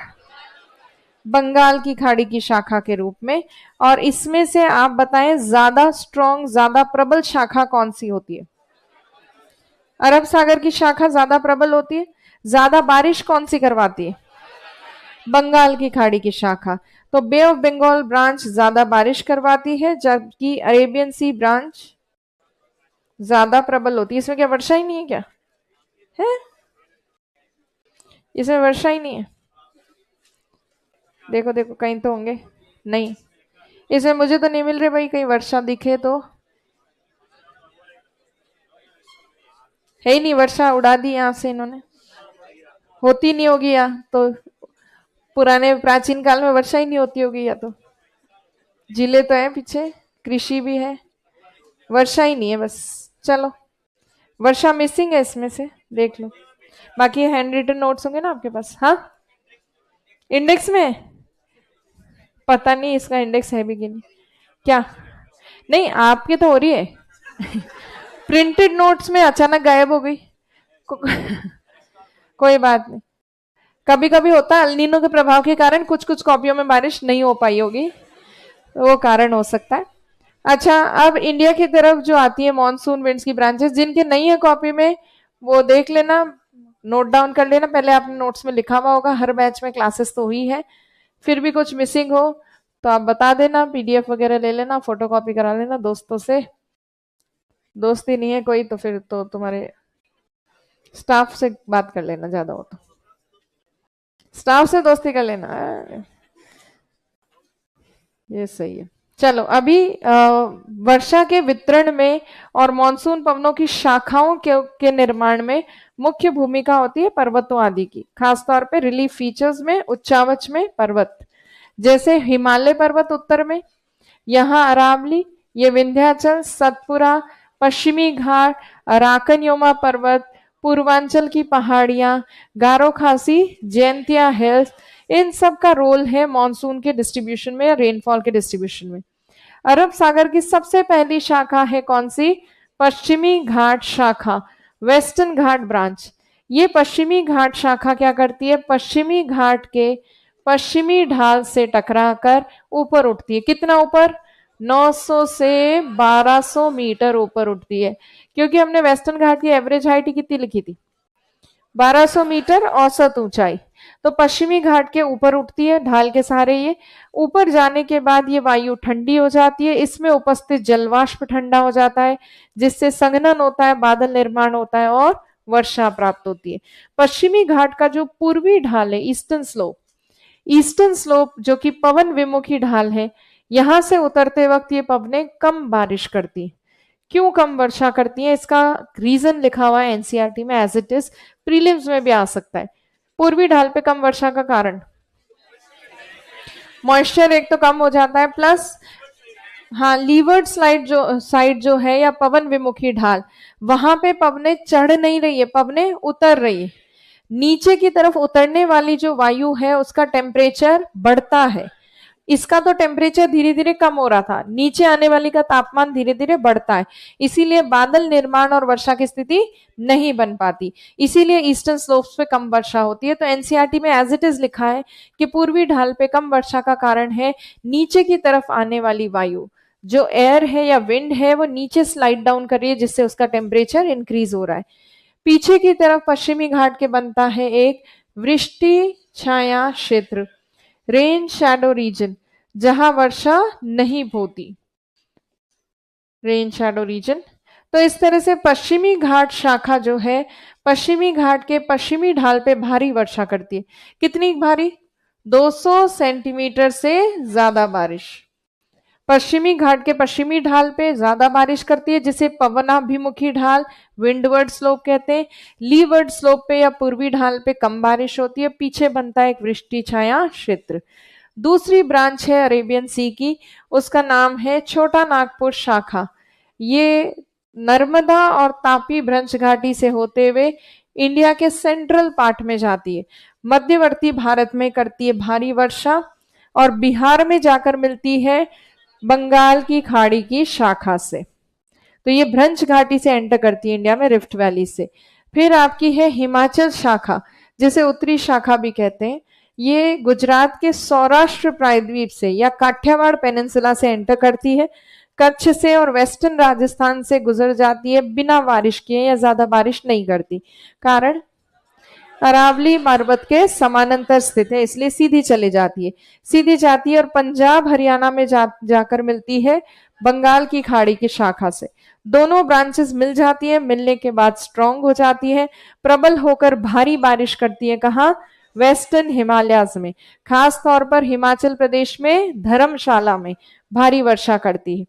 बंगाल की खाड़ी की शाखा के रूप में। और इसमें से आप बताएं ज्यादा स्ट्रॉन्ग, ज्यादा प्रबल शाखा कौन सी होती है? अरब सागर की शाखा ज्यादा प्रबल होती है। ज्यादा बारिश कौन सी करवाती है? बंगाल की खाड़ी की शाखा। तो बे ऑफ बंगाल ब्रांच ज्यादा बारिश करवाती है, जबकि अरेबियन सी ब्रांच ज्यादा प्रबल होती है। इसमें क्या वर्षा ही नहीं है क्या? है, इसमें वर्षा ही नहीं है। देखो देखो, कहीं तो होंगे। नहीं, इसमें मुझे तो नहीं मिल रही भाई, कहीं वर्षा दिखे तो। है ही नहीं, वर्षा उड़ा दी यहां से इन्होंने। होती नहीं होगी, या तो पुराने प्राचीन काल में वर्षा ही नहीं होती होगी, या तो जिले तो है पीछे, कृषि भी है, वर्षा ही नहीं है बस। चलो, वर्षा मिसिंग है इसमें से, देख लो। बाकी हैंड रिटन नोट्स होंगे ना आपके पास? हाँ, इंडेक्स में पता नहीं इसका इंडेक्स है भी कि नहीं। क्या? नहीं, आपके तो हो रही है। प्रिंटेड नोट्स में अचानक गायब हो गई। को, कोई बात नहीं, कभी कभी होता है अल्नीनो के प्रभाव के कारण कुछ कुछ कॉपियों में बारिश नहीं हो पाई होगी, वो कारण हो सकता है। अच्छा, अब इंडिया की तरफ जो आती है मॉनसून विंड्स की ब्रांचेस, जिनके नहीं है कॉपी में वो देख लेना, नोट डाउन कर लेना। पहले आपने नोट्स में लिखा हुआ होगा, हर बैच में क्लासेस तो हुई है। फिर भी कुछ मिसिंग हो तो आप बता देना, पीडीएफ वगैरह ले लेना, फोटो कॉपी करा लेना दोस्तों से। दोस्ती नहीं है कोई तो फिर तो तुम्हारे स्टाफ से बात कर लेना, ज्यादा हो तो स्टाफ से दोस्ती कर लेना। ये सही है। चलो, अभी वर्षा के वितरण में और मानसून पवनों की शाखाओं के निर्माण में मुख्य भूमिका होती है पर्वतों आदि की, खासतौर पे रिलीफ फीचर्स में, उच्चावच में पर्वत, जैसे हिमालय पर्वत उत्तर में, यहाँ अरावली, ये विंध्याचल, सतपुरा, पश्चिमी घाट, अराकनयोमा पर्वत, पूर्वांचल की पहाड़ियां, गारो खासी, जैंतिया हिल्स, इन सब का रोल है मॉनसून के डिस्ट्रीब्यूशन में या रेनफॉल के डिस्ट्रीब्यूशन में। अरब सागर की सबसे पहली शाखा है कौन सी? पश्चिमी घाट शाखा, वेस्टर्न घाट ब्रांच। ये पश्चिमी घाट शाखा क्या करती है? पश्चिमी घाट के पश्चिमी ढाल से टकराकर ऊपर उठती है। कितना ऊपर? 900 से 1200 मीटर ऊपर उठती है, क्योंकि हमने वेस्टर्न घाट की एवरेज हाइट कितनी लिखी थी? 1200 मीटर औसत ऊंचाई। तो पश्चिमी घाट के ऊपर उठती है ढाल के सहारे। ये ऊपर जाने के बाद ये वायु ठंडी हो जाती है, इसमें उपस्थित जलवाष्प ठंडा हो जाता है, जिससे संघनन होता है, बादल निर्माण होता है और वर्षा प्राप्त होती है। पश्चिमी घाट का जो पूर्वी ढाल है, ईस्टर्न स्लोप, ईस्टर्न स्लोप जो कि पवन विमुखी ढाल है, यहां से उतरते वक्त ये पवनें कम बारिश करती। क्यों कम वर्षा करती हैं, इसका रीजन लिखा हुआ है एनसीईआरटी में एज इट इज, प्रीलिम्स में भी आ सकता है। पूर्वी ढाल पे कम वर्षा का कारण मॉइस्चर एक तो कम हो जाता है, प्लस हाँ लीवर्ड साइड जो है या पवन विमुखी ढाल, वहां पे पवने चढ़ नहीं रही है, पवने उतर रही है। नीचे की तरफ उतरने वाली जो वायु है उसका टेम्परेचर बढ़ता है, इसका तो टेम्परेचर धीरे धीरे कम हो रहा था, नीचे आने वाली का तापमान धीरे धीरे बढ़ता है, इसीलिए बादल निर्माण और वर्षा की स्थिति नहीं बन पाती, इसीलिए ईस्टर्न स्लोप्स पे कम वर्षा होती है। तो एनसीईआरटी में एज इट इज लिखा है कि पूर्वी ढाल पे कम वर्षा का कारण है नीचे की तरफ आने वाली वायु, जो एयर है या विंड है वो नीचे स्लाइड डाउन कर रही है, जिससे उसका टेम्परेचर इंक्रीज हो रहा है। पीछे की तरफ पश्चिमी घाट के बनता है एक वृष्टि छाया क्षेत्र, रेन शैडो रीजन, जहां वर्षा नहीं होती, रेन शैडो रीजन। तो इस तरह से पश्चिमी घाट शाखा जो है, पश्चिमी घाट के पश्चिमी ढाल पे भारी वर्षा करती है। कितनी भारी? 200 सेंटीमीटर से ज्यादा बारिश पश्चिमी घाट के पश्चिमी ढाल पे ज्यादा बारिश करती है, जिसे पवनाभिमुखी ढाल, विंडवर्ड स्लोप कहते हैं। लीवर्ड स्लोप पे या पूर्वी ढाल पे कम बारिश होती है, पीछे बनता है एक वृष्टि छाया क्षेत्र। दूसरी ब्रांच है अरेबियन सी की, उसका नाम है छोटा नागपुर शाखा। ये नर्मदा और तापी भ्रंश घाटी से होते हुए इंडिया के सेंट्रल पार्ट में जाती है, मध्यवर्ती भारत में करती है भारी वर्षा और बिहार में जाकर मिलती है बंगाल की खाड़ी की शाखा से। तो ये भ्रंश घाटी से एंटर करती है इंडिया में, रिफ्ट वैली से। फिर आपकी है हिमाचल शाखा, जिसे उत्तरी शाखा भी कहते हैं। ये गुजरात के सौराष्ट्र प्रायद्वीप से या काठियावाड़ पेनिनसुला से एंटर करती है, कच्छ से और वेस्टर्न राजस्थान से गुजर जाती है, बिना बारिश किए या ज्यादा बारिश नहीं करती। कारण अरावली पर्वत के समानांतर स्थित है, इसलिए सीधी चली जाती है, सीधी जाती है और पंजाब हरियाणा में जाकर मिलती है बंगाल की खाड़ी की शाखा से। दोनों ब्रांचेस मिल जाती है, मिलने के बाद स्ट्रांग हो जाती है, प्रबल होकर भारी बारिश करती है। कहाँ? वेस्टर्न हिमालयाज में, खास तौर पर हिमाचल प्रदेश में धर्मशाला में भारी वर्षा करती है।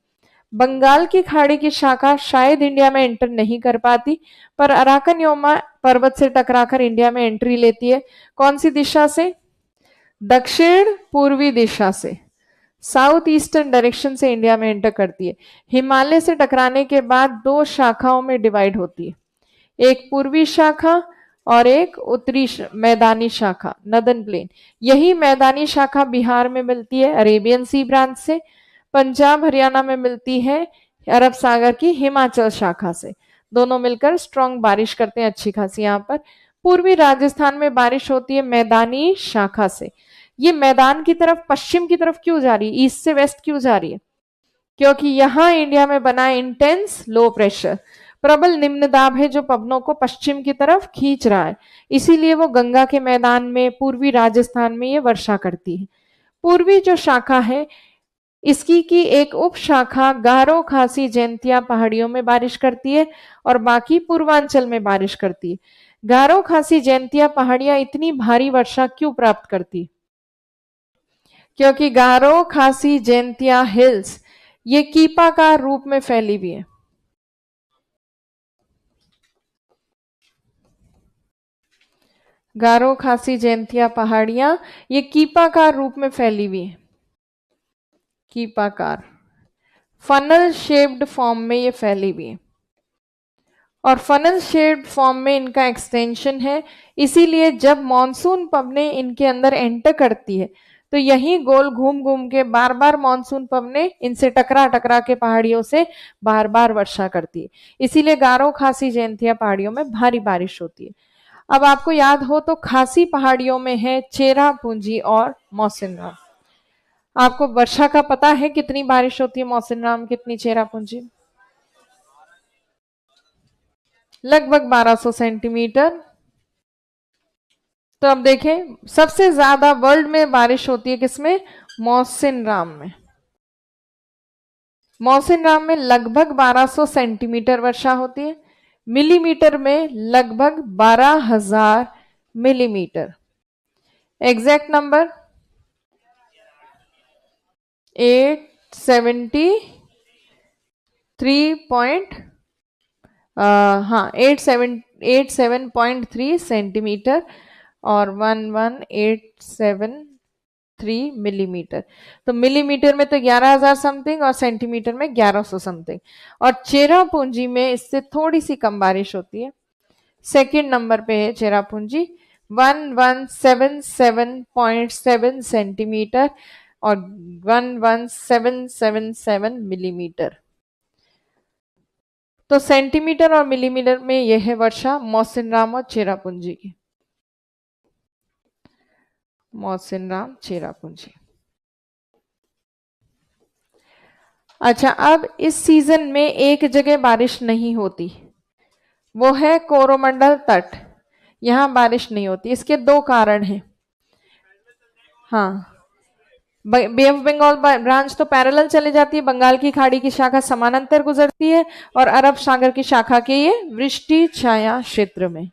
बंगाल की खाड़ी की शाखा शायद इंडिया में एंटर नहीं कर पाती, पर अराकन योमा पर्वत से टकराकर इंडिया में एंट्री लेती है। कौन सी दिशा से? दक्षिण पूर्वी दिशा से, साउथ ईस्टर्न डायरेक्शन से इंडिया में एंटर करती है। हिमालय से टकराने के बाद दो शाखाओं में डिवाइड होती है, एक पूर्वी शाखा और एक उत्तरी मैदानी शाखा, नदन प्लेन। यही मैदानी शाखा बिहार में मिलती है अरेबियन सी ब्रांच से, पंजाब हरियाणा में मिलती है अरब सागर की हिमाचल शाखा से। दोनों मिलकर स्ट्रॉन्ग बारिश करते हैं अच्छी खासी। यहाँ पर पूर्वी राजस्थान में बारिश होती है मैदानी शाखा से। ये मैदान की तरफ, पश्चिम की तरफ क्यों जा रही है, ईस्ट से वेस्ट क्यों जा रही है? क्योंकि यहां इंडिया में बना इंटेंस लो प्रेशर, प्रबल निम्न दाब है जो पवनों को पश्चिम की तरफ खींच रहा है, इसीलिए वो गंगा के मैदान में पूर्वी राजस्थान में ये वर्षा करती है। पूर्वी जो शाखा है, इसकी की एक उप शाखा गारो खासी जैंतिया पहाड़ियों में बारिश करती है और बाकी पूर्वांचल में बारिश करती है। गारो खासी जैंतिया पहाड़ियां इतनी भारी वर्षा क्यों प्राप्त करती? क्योंकि गारो खासी जैंतिया हिल्स ये कीपाकार रूप में फैली हुई है। गारो खासी जैंतिया पहाड़ियां ये कीपाकार रूप में फैली हुई है, कीपाकार फनल शेप्ड फॉर्म में ये फैली हुई है और फनल शेप्ड फॉर्म में इनका एक्सटेंशन है। इसीलिए जब मॉनसून पवने इनके अंदर एंटर करती है तो यही गोल घूम घूम के बार बार मॉनसून पवने इनसे टकरा टकरा के पहाड़ियों से बार बार वर्षा करती है। इसीलिए गारो खासी जैंतिया पहाड़ियों में भारी बारिश होती है। अब आपको याद हो तो खासी पहाड़ियों में है चेरापूंजी और मौसिनराम। आपको वर्षा का पता है कितनी बारिश होती है मौसिनराम, कितनी चेरापूंजी? लगभग 1200 सेंटीमीटर। तो अब देखें सबसे ज्यादा वर्ल्ड में बारिश होती है किसमें? मौसिनराम में। मौसिनराम में लगभग 1200 सेंटीमीटर वर्षा होती है, मिलीमीटर में लगभग 12,000 मिलीमीटर। एग्जैक्ट नंबर 873 हाँ 87.3 सेंटीमीटर और 11873 मिलीमीटर। तो मिलीमीटर में तो 11,000 समथिंग और सेंटीमीटर में 1100 समथिंग। और चेरापूंजी में इससे थोड़ी सी कम बारिश होती है। सेकंड नंबर पे है चेरापूंजी 1177.7 सेंटीमीटर और 11777 मिलीमीटर। तो सेंटीमीटर और मिलीमीटर में यह है वर्षा मौसिनराम और चेरापूंजी की। मौसिनराम चेरापूंजी। अच्छा, अब इस सीजन में एक जगह बारिश नहीं होती, वो है कोरोमंडल तट। यहां बारिश नहीं होती। इसके दो कारण हैं। हाँ, बे ऑफ बंगाल ब्रांच तो पैरेलल चले जाती है, बंगाल की खाड़ी की शाखा समानांतर गुजरती है और अरब सागर की शाखा के ये वृष्टि छाया क्षेत्र में।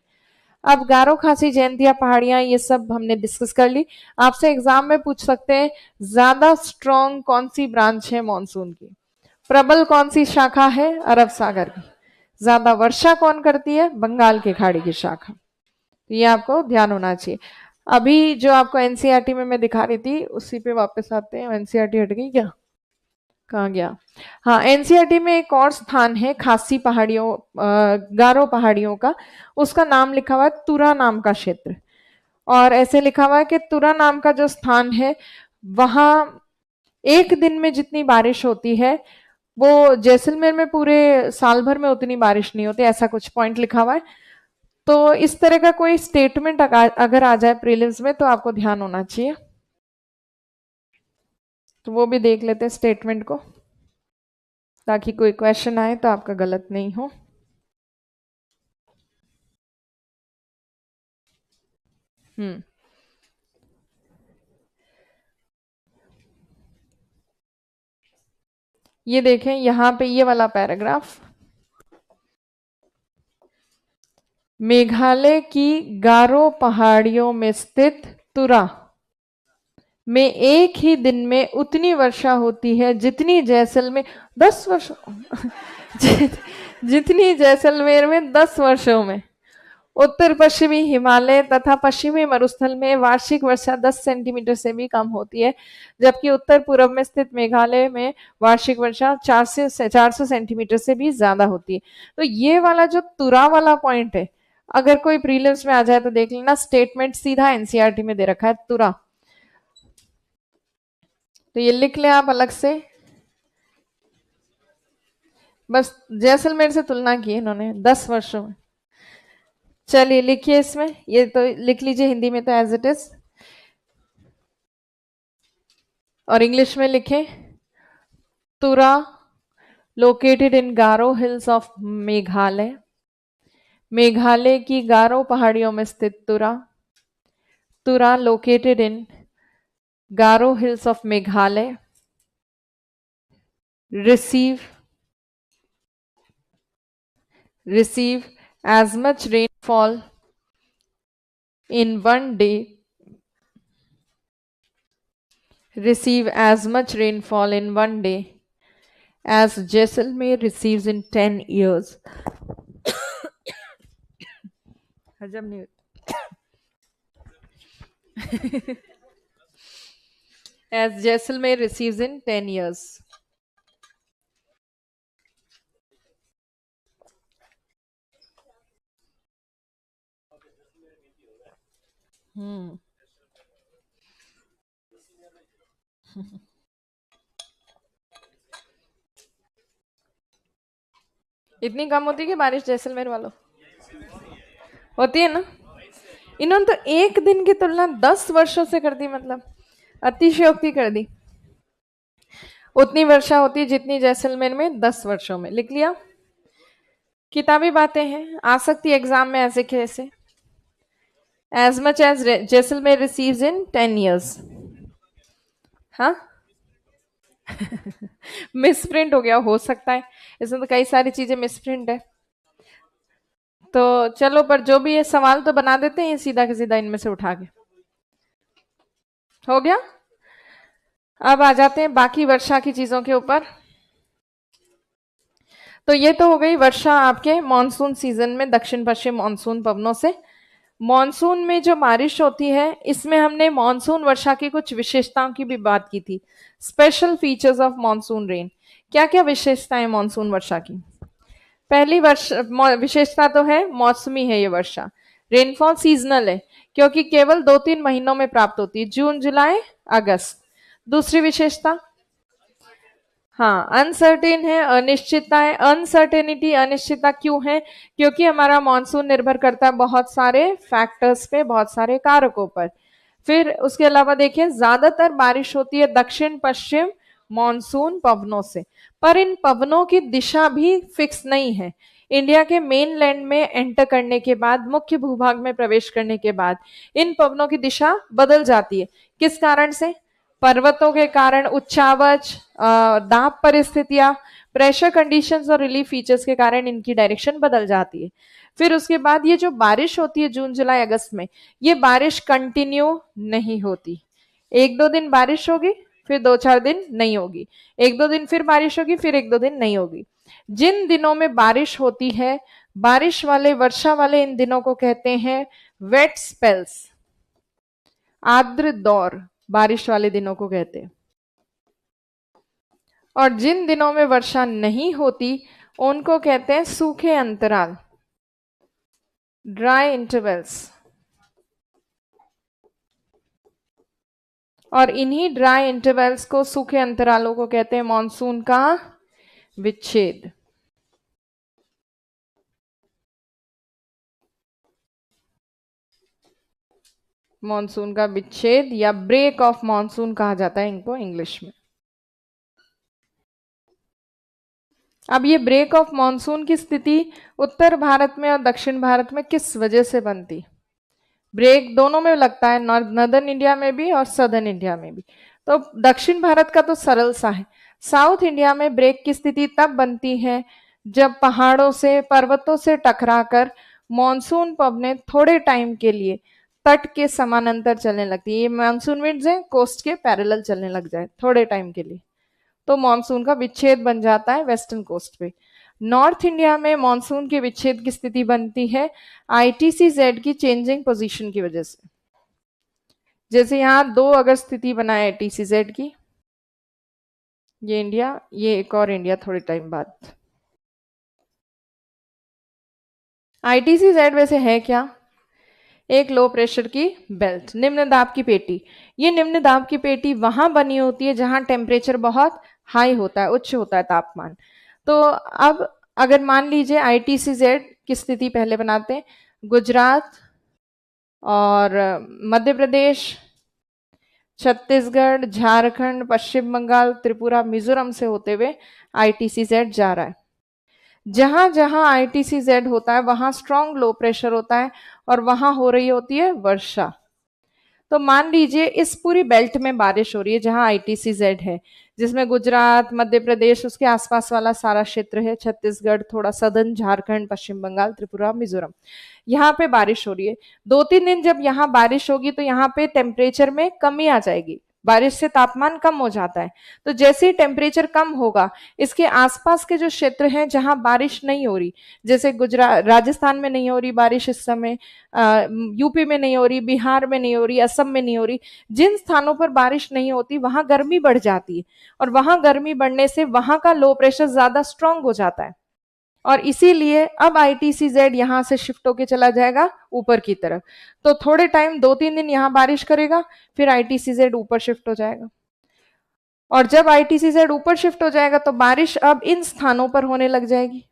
अब गारो खासी जयंतिया पहाड़ियां ये सब हमने डिस्कस कर ली। आपसे एग्जाम में पूछ सकते हैं ज्यादा स्ट्रॉन्ग कौन सी ब्रांच है मॉनसून की, प्रबल कौन सी शाखा है अरब सागर की, ज्यादा वर्षा कौन करती है बंगाल की खाड़ी की शाखा। ये आपको ध्यान होना चाहिए। अभी जो आपको एनसीईआरटी में मैं दिखा रही थी उसी पे वापस आते हैं। एनसीईआरटी हट गई क्या, कहाँ गया? हाँ, एनसीईआरटी में एक और स्थान है खासी पहाड़ियों गारो पहाड़ियों का, उसका नाम लिखा हुआ है तुरा नाम का क्षेत्र। और ऐसे लिखा हुआ है कि तुरा नाम का जो स्थान है वहां एक दिन में जितनी बारिश होती है वो जैसलमेर में पूरे साल भर में उतनी बारिश नहीं होती, ऐसा कुछ पॉइंट लिखा हुआ है। तो इस तरह का कोई स्टेटमेंट अगर आ जाए प्रीलिम्स में तो आपको ध्यान होना चाहिए। तो वो भी देख लेते हैं स्टेटमेंट को, ताकि कोई क्वेश्चन आए तो आपका गलत नहीं हो। ये देखें यहां पे ये वाला पैराग्राफ, मेघालय की गारो पहाड़ियों में स्थित तुरा में एक ही दिन में उतनी वर्षा होती है जितनी जैसलमेर 10 वर्ष जितनी जैसलमेर में 10 वर्षों में। उत्तर पश्चिमी हिमालय तथा पश्चिमी मरुस्थल में वार्षिक वर्षा 10 सेंटीमीटर से भी कम होती है, जबकि उत्तर पूर्व में स्थित मेघालय में वार्षिक वर्षा 400 सेंटीमीटर से भी ज्यादा होती है। तो ये वाला जो तुरा वाला पॉइंट है, अगर कोई प्रीलिम्स में आ जाए तो देख लेना, स्टेटमेंट सीधा एनसीईआरटी में दे रखा है तुरा। तो ये लिख ले आप अलग से, बस जैसलमेर से तुलना की इन्होंने 10 वर्षों में। चलिए लिखिए इसमें, ये तो लिख लीजिए हिंदी में तो एज इट इज, और इंग्लिश में लिखें Tura located in Garo hills of Meghalaya. Meghalaya की गारो पहाड़ियों में स्थित Tura, Tura located in Garo hills of Meghalaya receive as much rainfall in one day as Jaisalmer receives in 10 years. हजम नहीं as Jaisalmer receives in 10 years. इतनी कम होती है कि बारिश जैसलमेर वालों होती है ना। इन्होंने तो एक दिन की तुलना 10 वर्षों से कर दी, मतलब अतिशयोक्ति कर दी। उतनी वर्षा होती है जितनी जैसलमेर में 10 वर्षों में। लिख लिया। किताबी बातें हैं, आ सकती एग्जाम में ऐसे कैसे। As much as Jaisalmer receives in 10 years। हाँ मिसप्रिंट हो गया हो सकता है, इसमें तो कई सारी चीजें मिसप्रिंट है। तो चलो, पर जो भी ये सवाल तो बना देते हैं सीधा के सीधा इनमें से उठा के। हो गया। अब आ जाते हैं बाकी वर्षा की चीजों के ऊपर। तो ये तो हो गई वर्षा आपके मॉनसून सीजन में दक्षिण पश्चिम मॉनसून पवनों से। मॉनसून में जो बारिश होती है इसमें हमने मॉनसून वर्षा की कुछ विशेषताओं की भी बात की थी। Special features of monsoon rain, क्या क्या विशेषताएं मॉनसून वर्षा की। पहली विशेषता तो है मौसमी है ये वर्षा। रेनफॉल सीजनल है क्योंकि केवल 2-3 महीनों में प्राप्त होती है, जून जुलाई अगस्त। दूसरी विशेषता, हाँ अनसर्टेन है, अनिश्चितता है। अनसर्टेनिटी अनिश्चितता क्यों है, क्योंकि हमारा मॉनसून निर्भर करता है बहुत सारे फैक्टर्स पे, बहुत सारे कारकों पर। फिर उसके अलावा देखिए ज्यादातर बारिश होती है दक्षिण पश्चिम मॉनसून पवनों से, पर इन पवनों की दिशा भी फिक्स नहीं है। इंडिया के मेन लैंड में एंटर करने के बाद, मुख्य भूभाग में प्रवेश करने के बाद इन पवनों की दिशा बदल जाती है। किस कारण से, पर्वतों के कारण, उच्चावच, दाब परिस्थितियां, प्रेशर कंडीशंस और रिलीफ फीचर्स के कारण इनकी डायरेक्शन बदल जाती है। फिर उसके बाद ये जो बारिश होती है जून जुलाई अगस्त में, ये बारिश कंटिन्यू नहीं होती। 1-2 दिन बारिश होगी, फिर 2-4 दिन नहीं होगी, 1-2 दिन फिर बारिश होगी, फिर 1-2 दिन नहीं होगी। जिन दिनों में बारिश होती है, बारिश वाले वर्षा वाले इन दिनों को कहते हैं वेट स्पेल्स, आर्द्र दौर बारिश वाले दिनों को कहते हैं। और जिन दिनों में वर्षा नहीं होती उनको कहते हैं सूखे अंतराल, ड्राई इंटरवल्स। और इन्हीं ड्राई इंटरवल्स को, सूखे अंतरालों को कहते हैं मॉनसून का विच्छेद। मॉनसून का विच्छेद या ब्रेक ऑफ मॉनसून कहा जाता है इनको इंग्लिश में। अब ये ब्रेक ऑफ मॉनसून की स्थिति उत्तर भारत में और दक्षिण भारत में किस वजह से बनती, ब्रेक दोनों में लगता है, नॉर्दर्न इंडिया में भी और सदर्न इंडिया में भी। तो दक्षिण भारत का तो सरल सा है। साउथ इंडिया में ब्रेक की स्थिति तब बनती है जब पहाड़ों से, पर्वतों से टकराकर मॉनसून पवनें थोड़े टाइम के लिए तट के समानांतर चलने लगती है। ये मानसून विंड्स हैं, कोस्ट के पैरेलल चलने लग जाए थोड़े टाइम के लिए, तो मॉनसून का विच्छेद बन जाता है वेस्टर्न कोस्ट पे। नॉर्थ इंडिया में मॉनसून के विच्छेद की स्थिति बनती है आईटीसी-जेड की चेंजिंग पोजीशन की वजह से। जैसे यहाँ 2 अगर स्थिति बनाए आईटीसी-जेड की, ये इंडिया, ये एक और इंडिया थोड़े टाइम बाद। आईटीसी-जेड वैसे है क्या, एक लो प्रेशर की बेल्ट, निम्न दाब की पेटी। ये निम्न दाब की पेटी वहां बनी होती है जहां टेम्परेचर बहुत हाई होता है, उच्च होता है तापमान। तो अब अगर मान लीजिए आईटीसी-जेड की स्थिति पहले बनाते हैं, गुजरात और मध्य प्रदेश, छत्तीसगढ़, झारखंड, पश्चिम बंगाल, त्रिपुरा, मिजोरम से होते हुए आईटीसी-जेड जा रहा है। जहां जहां आईटीसी-जेड होता है वहां स्ट्रॉन्ग लो प्रेशर होता है और वहां हो रही होती है वर्षा। तो मान लीजिए इस पूरी बेल्ट में बारिश हो रही है जहां आईटीसी-जेड है, जिसमें गुजरात, मध्य प्रदेश, उसके आसपास वाला सारा क्षेत्र है, छत्तीसगढ़, थोड़ा सदर्न, झारखंड, पश्चिम बंगाल, त्रिपुरा, मिजोरम, यहाँ पे बारिश हो रही है। 2-3 दिन जब यहाँ बारिश होगी तो यहाँ पे टेम्परेचर में कमी आ जाएगी, बारिश से तापमान कम हो जाता है। तो जैसे ही टेम्परेचर कम होगा, इसके आसपास के जो क्षेत्र हैं जहां बारिश नहीं हो रही, जैसे गुजरात, राजस्थान में नहीं हो रही बारिश इस समय, यूपी में नहीं हो रही, बिहार में नहीं हो रही, असम में नहीं हो रही, जिन स्थानों पर बारिश नहीं होती वहां गर्मी बढ़ जाती है। और वहां गर्मी बढ़ने से वहां का लो प्रेशर ज्यादा स्ट्रांग हो जाता है और इसीलिए अब आईटीसी-जेड यहां से शिफ्ट होके चला जाएगा ऊपर की तरफ। तो थोड़े टाइम 2-3 दिन यहां बारिश करेगा, फिर आईटीसी-जेड ऊपर शिफ्ट हो जाएगा। और जब आईटीसी-जेड ऊपर शिफ्ट हो जाएगा तो बारिश अब इन स्थानों पर होने लग जाएगी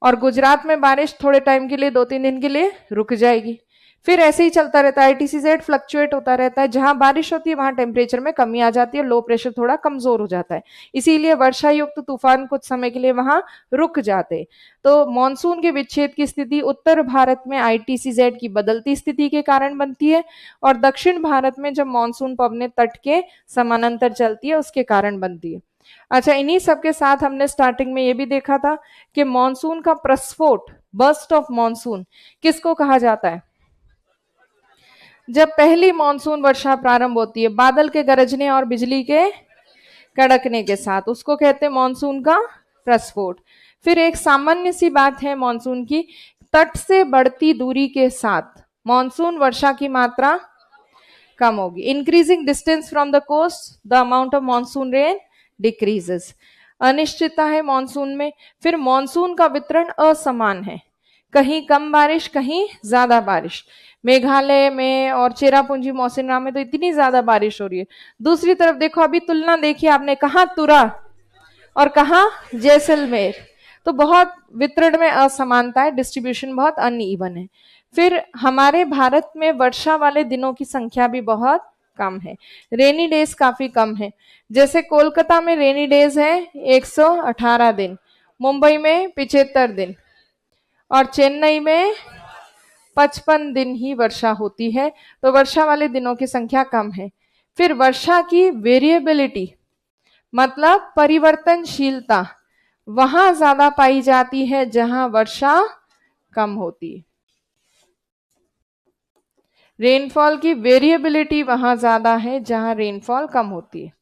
और गुजरात में बारिश थोड़े टाइम के लिए, 2-3 दिन के लिए रुक जाएगी। फिर ऐसे ही चलता रहता है, आईटीसी-जेड फ्लक्चुएट होता रहता है। जहां बारिश होती है वहां टेम्परेचर में कमी आ जाती है, लो प्रेशर थोड़ा कमजोर हो जाता है, इसीलिए वर्षा युक्त तूफान कुछ समय के लिए वहां रुक जाते। तो मॉनसून के विच्छेद की स्थिति उत्तर भारत में आईटीसी-जेड की बदलती स्थिति के कारण बनती है और दक्षिण भारत में जब मॉनसून पवनें तट के समानांतर चलती है उसके कारण बनती है। अच्छा, इन्हीं सबके साथ हमने स्टार्टिंग में ये भी देखा था कि मॉनसून का प्रस्फोट, बर्स्ट ऑफ मॉनसून किसको कहा जाता है, जब पहली मानसून वर्षा प्रारंभ होती है बादल के गरजने और बिजली के कड़कने के साथ, उसको कहते हैं मानसून का प्रस्फोट। फिर एक सामान्य सी बात है मानसून की, तट से बढ़ती दूरी के साथ मानसून वर्षा की मात्रा कम होगी। Increasing distance from the coast the amount of monsoon rain decreases. अनिश्चितता है मानसून में। फिर मानसून का वितरण असमान है, कहीं कम बारिश कहीं ज्यादा बारिश। मेघालय में और चेरापूंजी मौसिनराम में तो इतनी ज्यादा बारिश हो रही है। दूसरी तरफ देखो, अभी तुलना देखिए आपने, कहा तुरा और कहा जैसलमेर, तो बहुत वितरण में असमानता है, डिस्ट्रीब्यूशन बहुत अनइवन है। फिर हमारे भारत में वर्षा वाले दिनों की संख्या भी बहुत कम है, रेनी डेज काफी कम है। जैसे कोलकाता में रेनी डेज है 118 दिन, मुंबई में 75 दिन और चेन्नई में 55 दिन ही वर्षा होती है। तो वर्षा वाले दिनों की संख्या कम है। फिर वर्षा की वेरिएबिलिटी मतलब परिवर्तनशीलता वहां ज्यादा पाई जाती है जहां वर्षा कम होती है। रेनफॉल की वेरिएबिलिटी वहां ज्यादा है जहां रेनफॉल कम होती है।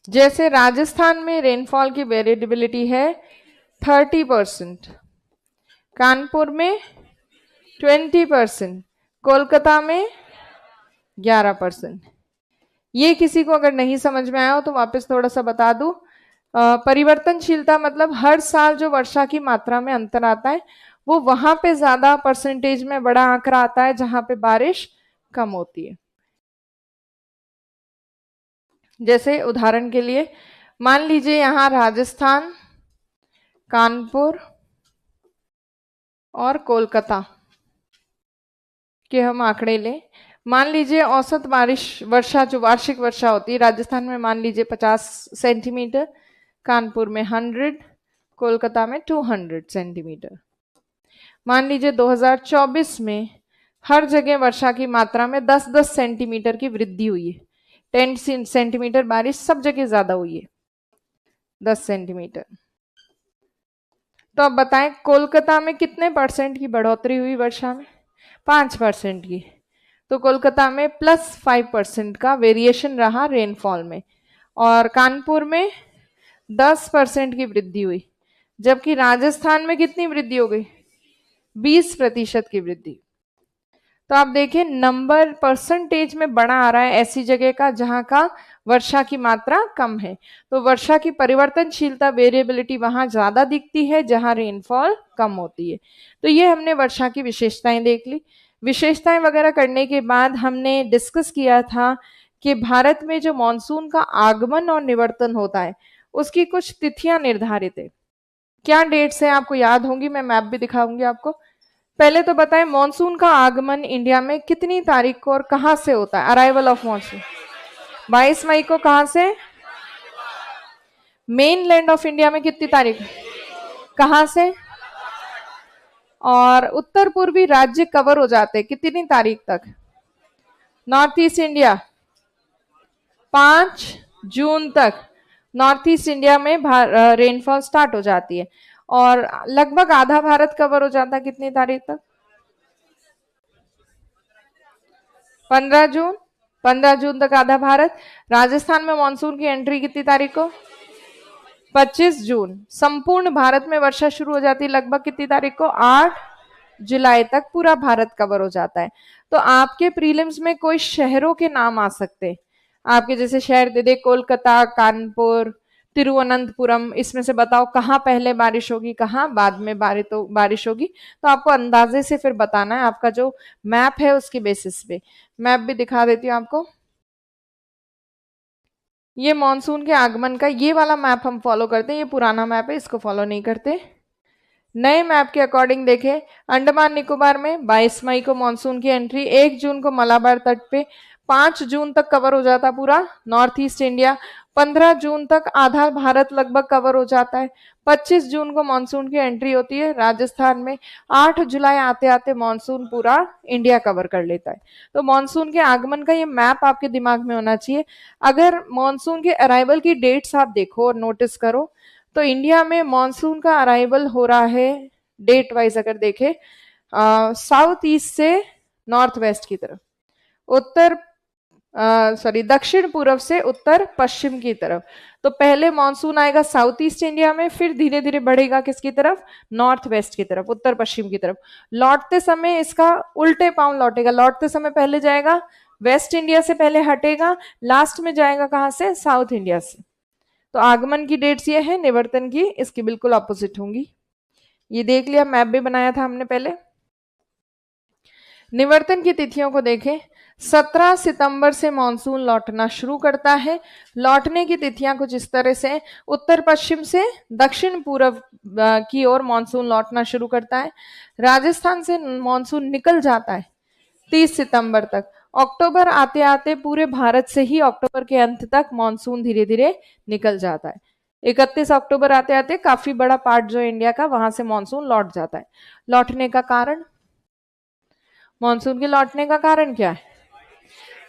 जैसे राजस्थान में रेनफॉल की वेरिएबिलिटी है 30%, कानपुर में 20%, कोलकाता में 11%। ये किसी को अगर नहीं समझ में आया हो तो वापस थोड़ा सा बता दूं। परिवर्तनशीलता मतलब हर साल जो वर्षा की मात्रा में अंतर आता है वो वहां पे ज्यादा परसेंटेज में बड़ा आंकड़ा आता है जहां पे बारिश कम होती है। जैसे उदाहरण के लिए मान लीजिए यहाँ राजस्थान, कानपुर और कोलकाता के हम आंकड़े लें। मान लीजिए औसत बारिश वर्षा जो वार्षिक वर्षा होती है राजस्थान में मान लीजिए 50 सेंटीमीटर, कानपुर में 100, कोलकाता में 200 सेंटीमीटर। मान लीजिए 2024 में हर जगह वर्षा की मात्रा में 10-10 सेंटीमीटर की वृद्धि हुई है। 10 सेंटीमीटर बारिश सब जगह ज्यादा हुई है, 10 सेंटीमीटर। तो अब बताएं कोलकाता में कितने परसेंट की बढ़ोतरी हुई वर्षा में? 5% की। तो कोलकाता में +5% का वेरिएशन रहा रेनफॉल में, और कानपुर में 10% की वृद्धि हुई, जबकि राजस्थान में कितनी वृद्धि हो गई? 20% की वृद्धि। तो आप देखिए नंबर परसेंटेज में बड़ा आ रहा है ऐसी जगह का जहां का वर्षा की मात्रा कम है। तो वर्षा की परिवर्तनशीलता वेरिएबिलिटी वहां ज्यादा दिखती है जहां रेनफॉल कम होती है। तो ये हमने वर्षा की विशेषताएं देख ली। विशेषताएं वगैरह करने के बाद हमने डिस्कस किया था कि भारत में जो मानसून का आगमन और निवर्तन होता है उसकी कुछ तिथियां निर्धारित है। क्या डेट्स है आपको याद होंगी, मैं मैप भी दिखाऊंगी आपको। पहले तो बताएं मॉनसून का आगमन इंडिया में कितनी तारीख को और कहां से होता है? अराइवल ऑफ मॉनसून 22 मई को। कहां से? मेन लैंड ऑफ इंडिया में कितनी तारीख? कहां से? और उत्तर पूर्वी राज्य कवर हो जाते हैं कितनी तारीख तक? नॉर्थ ईस्ट इंडिया 5 जून तक नॉर्थ ईस्ट इंडिया में रेनफॉल स्टार्ट हो जाती है, और लगभग आधा भारत कवर हो जाता है कितनी तारीख तक? 15 जून। 15 जून तक आधा भारत। राजस्थान में मानसून की एंट्री कितनी तारीख को? 25 जून। संपूर्ण भारत में वर्षा शुरू हो जाती है लगभग कितनी तारीख को? 8 जुलाई तक पूरा भारत कवर हो जाता है। तो आपके प्रीलिम्स में कोई शहरों के नाम आ सकते हैं, आपके जैसे शहर दे दे कोलकाता, कानपुर, तिरुवनंतपुरम, इसमें से बताओ कहाँ पहले बारिश होगी कहाँ बाद में बारिश होगी। तो आपको अंदाजे से फिर बताना है, आपका जो मैप है उसके बेसिस पे। मैप भी दिखा देती हूँ आपको। ये मॉनसून के आगमन का ये वाला मैप हम फॉलो करते हैं, ये पुराना मैप है, इसको फॉलो नहीं करते। नए मैप के अकॉर्डिंग देखें, अंडमान निकोबार में 22 मई को मानसून की एंट्री, 1 जून को मलाबार तट पे, 5 जून तक कवर हो जाता पूरा नॉर्थ ईस्ट इंडिया, 15 जून तक आधा भारत लगभग कवर हो जाता है, 25 जून को मानसून की एंट्री होती है राजस्थान में, 8 जुलाई आते आते मानसून पूरा इंडिया कवर कर लेता है। तो मानसून के आगमन का ये मैप आपके दिमाग में होना चाहिए। अगर मानसून के अराइवल की डेट्स आप देखो और नोटिस करो तो इंडिया में मानसून का अराइवल हो रहा है डेट वाइज अगर देखें साउथ ईस्ट से नॉर्थ वेस्ट की तरफ, उत्तर दक्षिण पूर्व से उत्तर पश्चिम की तरफ। तो पहले मानसून आएगा साउथ ईस्ट इंडिया में, फिर धीरे धीरे बढ़ेगा किसकी तरफ, नॉर्थ वेस्ट की तरफ, उत्तर पश्चिम की तरफ। लौटते समय इसका उल्टे पांव लौटेगा, लौटते समय पहले जाएगा वेस्ट इंडिया से, पहले हटेगा, लास्ट में जाएगा कहां से, साउथ इंडिया से। तो आगमन की डेट्स ये है, निवर्तन की इसकी बिल्कुल ऑपोजिट होंगी। ये देख लिया, मैप भी बनाया था हमने पहले। निवर्तन की तिथियों को देखें, 17 सितंबर से मानसून लौटना शुरू करता है। लौटने की तिथियां कुछ इस तरह से, उत्तर पश्चिम से दक्षिण पूर्व की ओर मानसून लौटना शुरू करता है। राजस्थान से मानसून निकल जाता है 30 सितंबर तक। अक्टूबर आते आते पूरे भारत से ही अक्टूबर के अंत तक मानसून धीरे धीरे निकल जाता है। 31 अक्टूबर आते आते काफी बड़ा पार्ट जो इंडिया का, वहां से मानसून लौट जाता है। लौटने का कारण, मानसून के लौटने का कारण क्या है,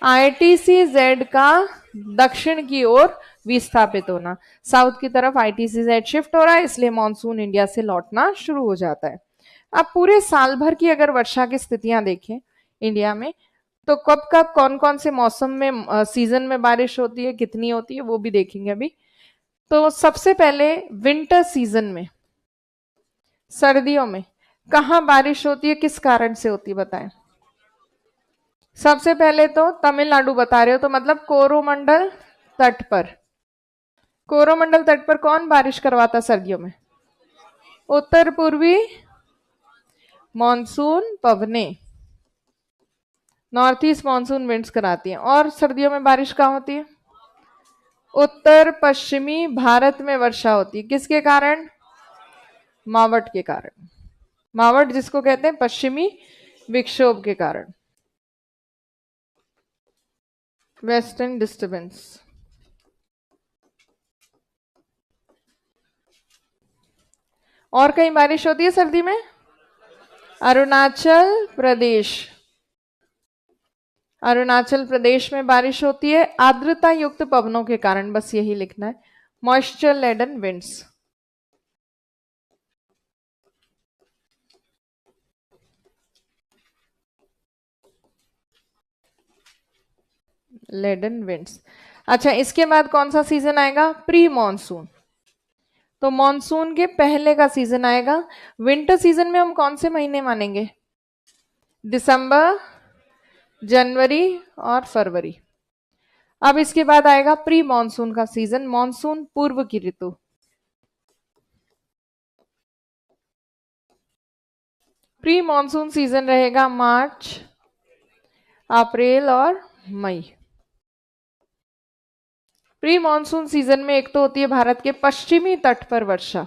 आईटीसी-जेड का दक्षिण की ओर विस्थापित होना। साउथ की तरफ आईटीसी-जेड शिफ्ट हो रहा है, इसलिए मानसून इंडिया से लौटना शुरू हो जाता है। अब पूरे साल भर की अगर वर्षा की स्थितियां देखें इंडिया में, तो कब कब कौन कौन से मौसम में सीजन में बारिश होती है, कितनी होती है, वो भी देखेंगे अभी। तो सबसे पहले विंटर सीजन में, सर्दियों में कहाँ बारिश होती है, किस कारण से होती है बताएं। सबसे पहले तो तमिलनाडु बता रहे हो, तो मतलब कोरोमंडल तट पर। कोरोमंडल तट पर कौन बारिश करवाता सर्दियों में, उत्तर पूर्वी मॉनसून पवने, नॉर्थ ईस्ट मॉनसून विंड्स कराती हैं। और सर्दियों में बारिश कहाँ होती है, उत्तर पश्चिमी भारत में वर्षा होती है। किसके कारण, मावट के कारण। मावट जिसको कहते हैं पश्चिमी विक्षोभ के कारण, वेस्टर्न डिस्टर्बेंस। और कहीं बारिश होती है सर्दी में, अरुणाचल प्रदेश, अरुणाचल प्रदेश में बारिश होती है आर्द्रता युक्त पवनों के कारण, बस यही लिखना है, moisture laden winds. Laden winds. अच्छा, इसके बाद कौन सा सीजन आएगा, प्री मॉनसून। तो मॉनसून के पहले का सीजन आएगा। विंटर सीजन में हम कौन से महीने मानेंगे, दिसंबर, जनवरी और फरवरी। अब इसके बाद आएगा प्री मॉनसून का सीजन, मॉनसून पूर्व की ऋतु। प्री मॉनसून सीजन रहेगा मार्च, अप्रैल और मई। प्री मॉनसून सीजन में एक तो होती है भारत के पश्चिमी तट पर वर्षा,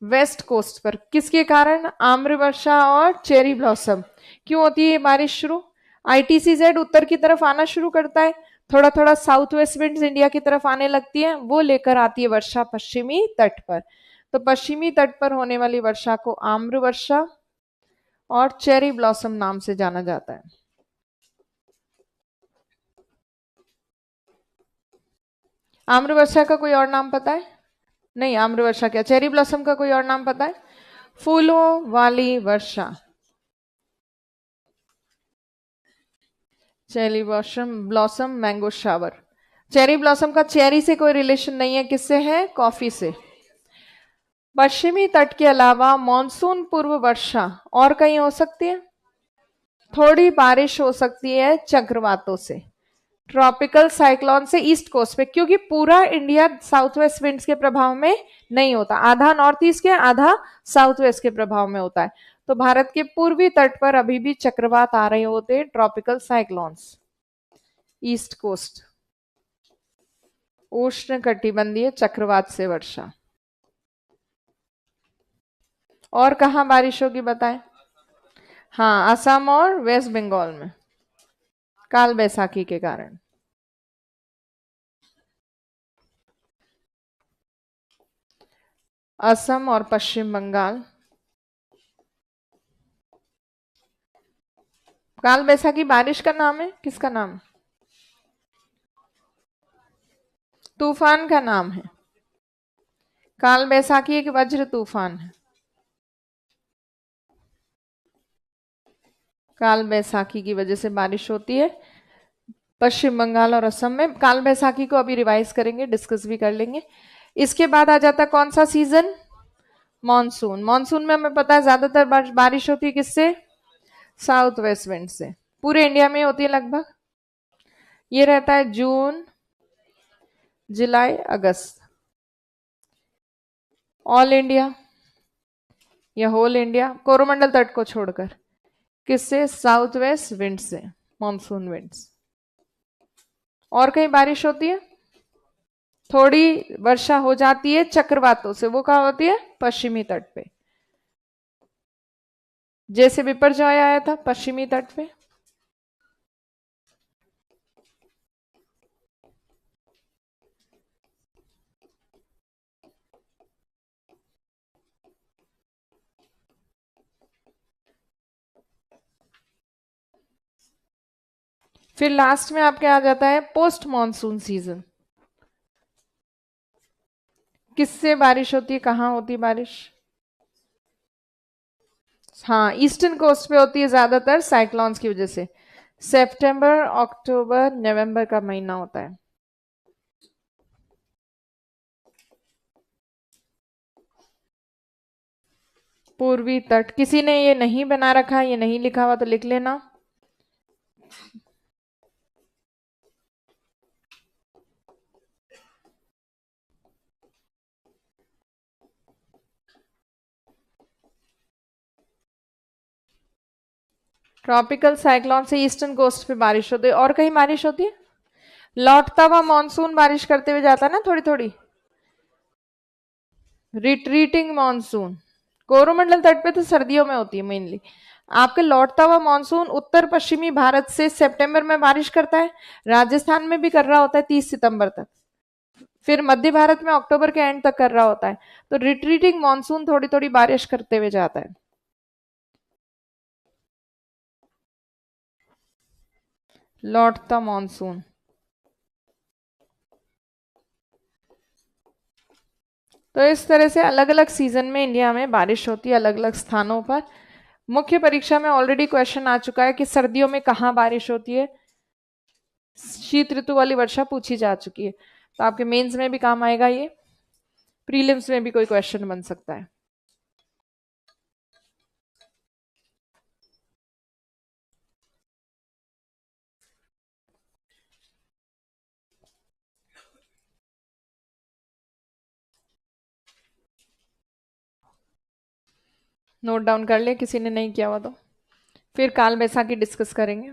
वेस्ट कोस्ट पर, किसके कारण, आम्र वर्षा और चेरी ब्लॉसम। क्यों होती है ये बारिश शुरू, आईटीसी-जेड उत्तर की तरफ आना शुरू करता है, थोड़ा थोड़ा साउथ वेस्ट विंड्स इंडिया की तरफ आने लगती है, वो लेकर आती है वर्षा पश्चिमी तट पर। तो पश्चिमी तट पर होने वाली वर्षा को आम्र वर्षा और चेरी ब्लॉसम नाम से जाना जाता है। आम्र वर्षा का कोई और नाम पता है, नहीं, आम्र वर्षा क्या, चेरी ब्लॉसम का कोई और नाम पता है, फूलों वाली वर्षा, cherry blossom mango shower. Cherry blossom का चेरी से कोई रिलेशन नहीं है, किससे है, कॉफी से। पश्चिमी तट के अलावा मॉनसून पूर्व वर्षा और कहीं हो सकती है, थोड़ी बारिश हो सकती है चक्रवातों से, ट्रॉपिकल साइक्लोन से ईस्ट कोस्ट पे, क्योंकि पूरा इंडिया साउथ वेस्ट विंड्स के प्रभाव में नहीं होता, आधा नॉर्थ ईस्ट के, आधा साउथ वेस्ट के प्रभाव में होता है। तो भारत के पूर्वी तट पर अभी भी चक्रवात आ रहे होते हैं, ट्रॉपिकल साइक्लोन्स, ईस्ट कोस्ट, उष्ण कटिबंधीय चक्रवात से वर्षा। और कहां बारिश होगी बताएं, हाँ, असम और वेस्ट बंगाल में, काल बैसाखी के कारण। असम और पश्चिम बंगाल, काल बैसाखी बारिश का नाम है, किसका नाम, तूफान का नाम है। काल बैसाखी एक वज्र तूफान है। काल बैसाखी की वजह से बारिश होती है पश्चिम बंगाल और असम में। काल बैसाखी को अभी रिवाइज करेंगे, डिस्कस भी कर लेंगे। इसके बाद आ जाता है कौन सा सीजन? मॉनसून। मॉनसून में हमें पता है ज्यादातर बारिश होती है किससे? साउथ वेस्ट विंड से। पूरे इंडिया में होती है लगभग। ये रहता है जून, जुलाई, अगस्त। ऑल इंडिया या होल इंडिया, कोरोमंडल तट को छोड़कर। किससे? साउथ वेस्ट विंड से, मॉनसून विंड्स। और कहीं बारिश होती है? थोड़ी वर्षा हो जाती है चक्रवातों से, वो कहाँ होती है? पश्चिमी तट पे। जैसे बिपरजॉय आया था पश्चिमी तट पे। फिर लास्ट में आपके आ जाता है पोस्ट मॉनसून सीजन। किससे बारिश होती है? कहाँ होती है बारिश? हाँ, ईस्टर्न कोस्ट पे होती है ज्यादातर साइक्लोन्स की वजह से। सितंबर, अक्टूबर, नवंबर का महीना होता है। पूर्वी तट, किसी ने ये नहीं बना रखा, ये नहीं लिखा हुआ तो लिख लेना। ट्रॉपिकल साइक्लोन से ईस्टर्न कोस्ट पे बारिश होती है। और कहीं बारिश होती है? लौटता हुआ मानसून बारिश करते हुए जाता है ना थोड़ी थोड़ी। रिट्रीटिंग मानसून कोरोमंडल तट पे तो सर्दियों में होती है मेनली। आपके लौटता हुआ मानसून उत्तर पश्चिमी भारत से सितंबर में बारिश करता है, राजस्थान में भी कर रहा होता है 30 सितंबर तक, फिर मध्य भारत में अक्टूबर के एंड तक कर रहा होता है। तो रिट्रीटिंग मानसून थोड़ी थोड़ी बारिश करते हुए जाता है। लौटता मानसून। तो इस तरह से अलग अलग सीजन में इंडिया में बारिश होती है, अलग अलग स्थानों पर। मुख्य परीक्षा में ऑलरेडी क्वेश्चन आ चुका है कि सर्दियों में कहाँ बारिश होती है। शीत ऋतु वाली वर्षा पूछी जा चुकी है, तो आपके मेंस में भी काम आएगा ये, प्रीलिम्स में भी कोई क्वेश्चन बन सकता है। नोट डाउन कर ले किसी ने नहीं किया हुआ तो। फिर काल बैसाखी डिस्कस करेंगे।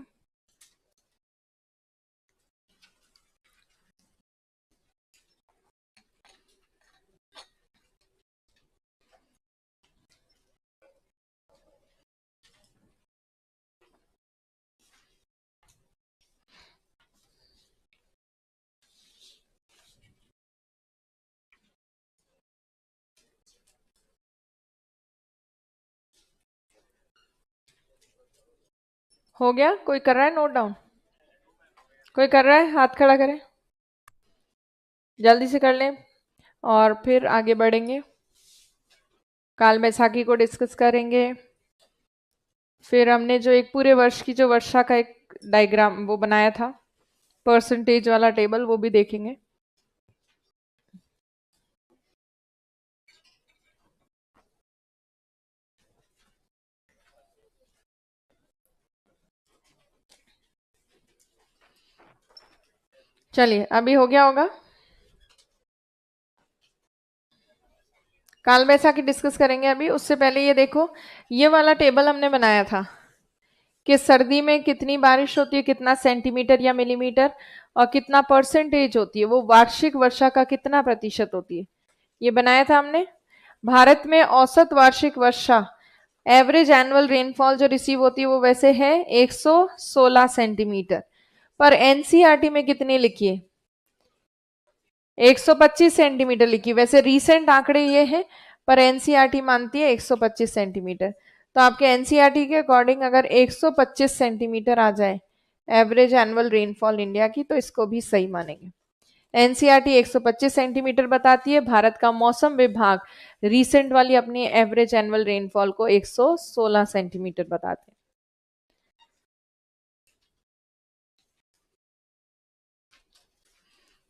हो गया? कोई कर रहा है नोट डाउन? कोई कर रहा है? हाथ खड़ा करें, जल्दी से कर लें और फिर आगे बढ़ेंगे। काल बैसाखी को डिस्कस करेंगे। फिर हमने जो एक पूरे वर्ष की जो वर्षा का एक डायग्राम वो बनाया था, परसेंटेज वाला टेबल, वो भी देखेंगे। चलिए, अभी हो गया होगा। काल बैसाखी डिस्कस करेंगे अभी। उससे पहले ये देखो, ये वाला टेबल हमने बनाया था कि सर्दी में कितनी बारिश होती है, कितना सेंटीमीटर या मिलीमीटर, और कितना परसेंटेज होती है, वो वार्षिक वर्षा का कितना प्रतिशत होती है, ये बनाया था हमने। भारत में औसत वार्षिक वर्षा, एवरेज एनुअल रेनफॉल जो रिसीव होती है वो वैसे है 116 सेंटीमीटर, पर एनसीईआरटी में कितनी लिखी है? 125 सेंटीमीटर लिखी। वैसे रीसेंट आंकड़े ये हैं, पर एनसीईआरटी मानती है 125 सेंटीमीटर। तो आपके एनसीईआरटी के अकॉर्डिंग अगर 125 सेंटीमीटर आ जाए एवरेज एनुअल रेनफॉल इंडिया की, तो इसको भी सही मानेंगे। एनसीईआरटी 125 सेंटीमीटर बताती है, भारत का मौसम विभाग रीसेंट वाली अपनी एवरेज एनुअल रेनफॉल को 116 सेंटीमीटर बताते हैं।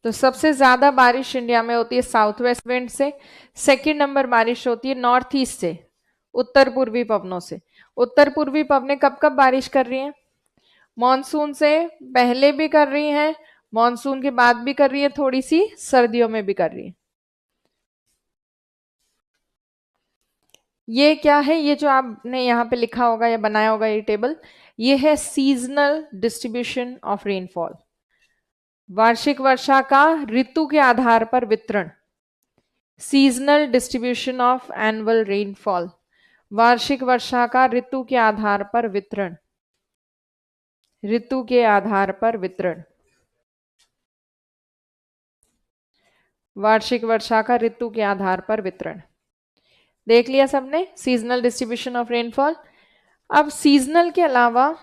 तो सबसे ज्यादा बारिश इंडिया में होती है साउथ वेस्ट विंड से। सेकंड नंबर बारिश होती है नॉर्थ ईस्ट से, उत्तर पूर्वी पवनों से। उत्तर पूर्वी पवनें कब कब बारिश कर रही हैं? मॉनसून से पहले भी कर रही हैं, मॉनसून के बाद भी कर रही है, थोड़ी सी सर्दियों में भी कर रही है। ये क्या है, ये जो आपने यहाँ पे लिखा होगा या बनाया होगा ये टेबल, ये है सीजनल डिस्ट्रीब्यूशन ऑफ रेनफॉल, वार्षिक वर्षा का ऋतु के आधार पर वितरण। Seasonal distribution of annual rainfall, वार्षिक वर्षा का ऋतु के आधार पर वितरण, ऋतु के आधार पर वितरण, वार्षिक वर्षा का ऋतु के आधार पर वितरण। देख लिया सबने सीजनल डिस्ट्रीब्यूशन ऑफ रेनफॉल। अब सीजनल के अलावा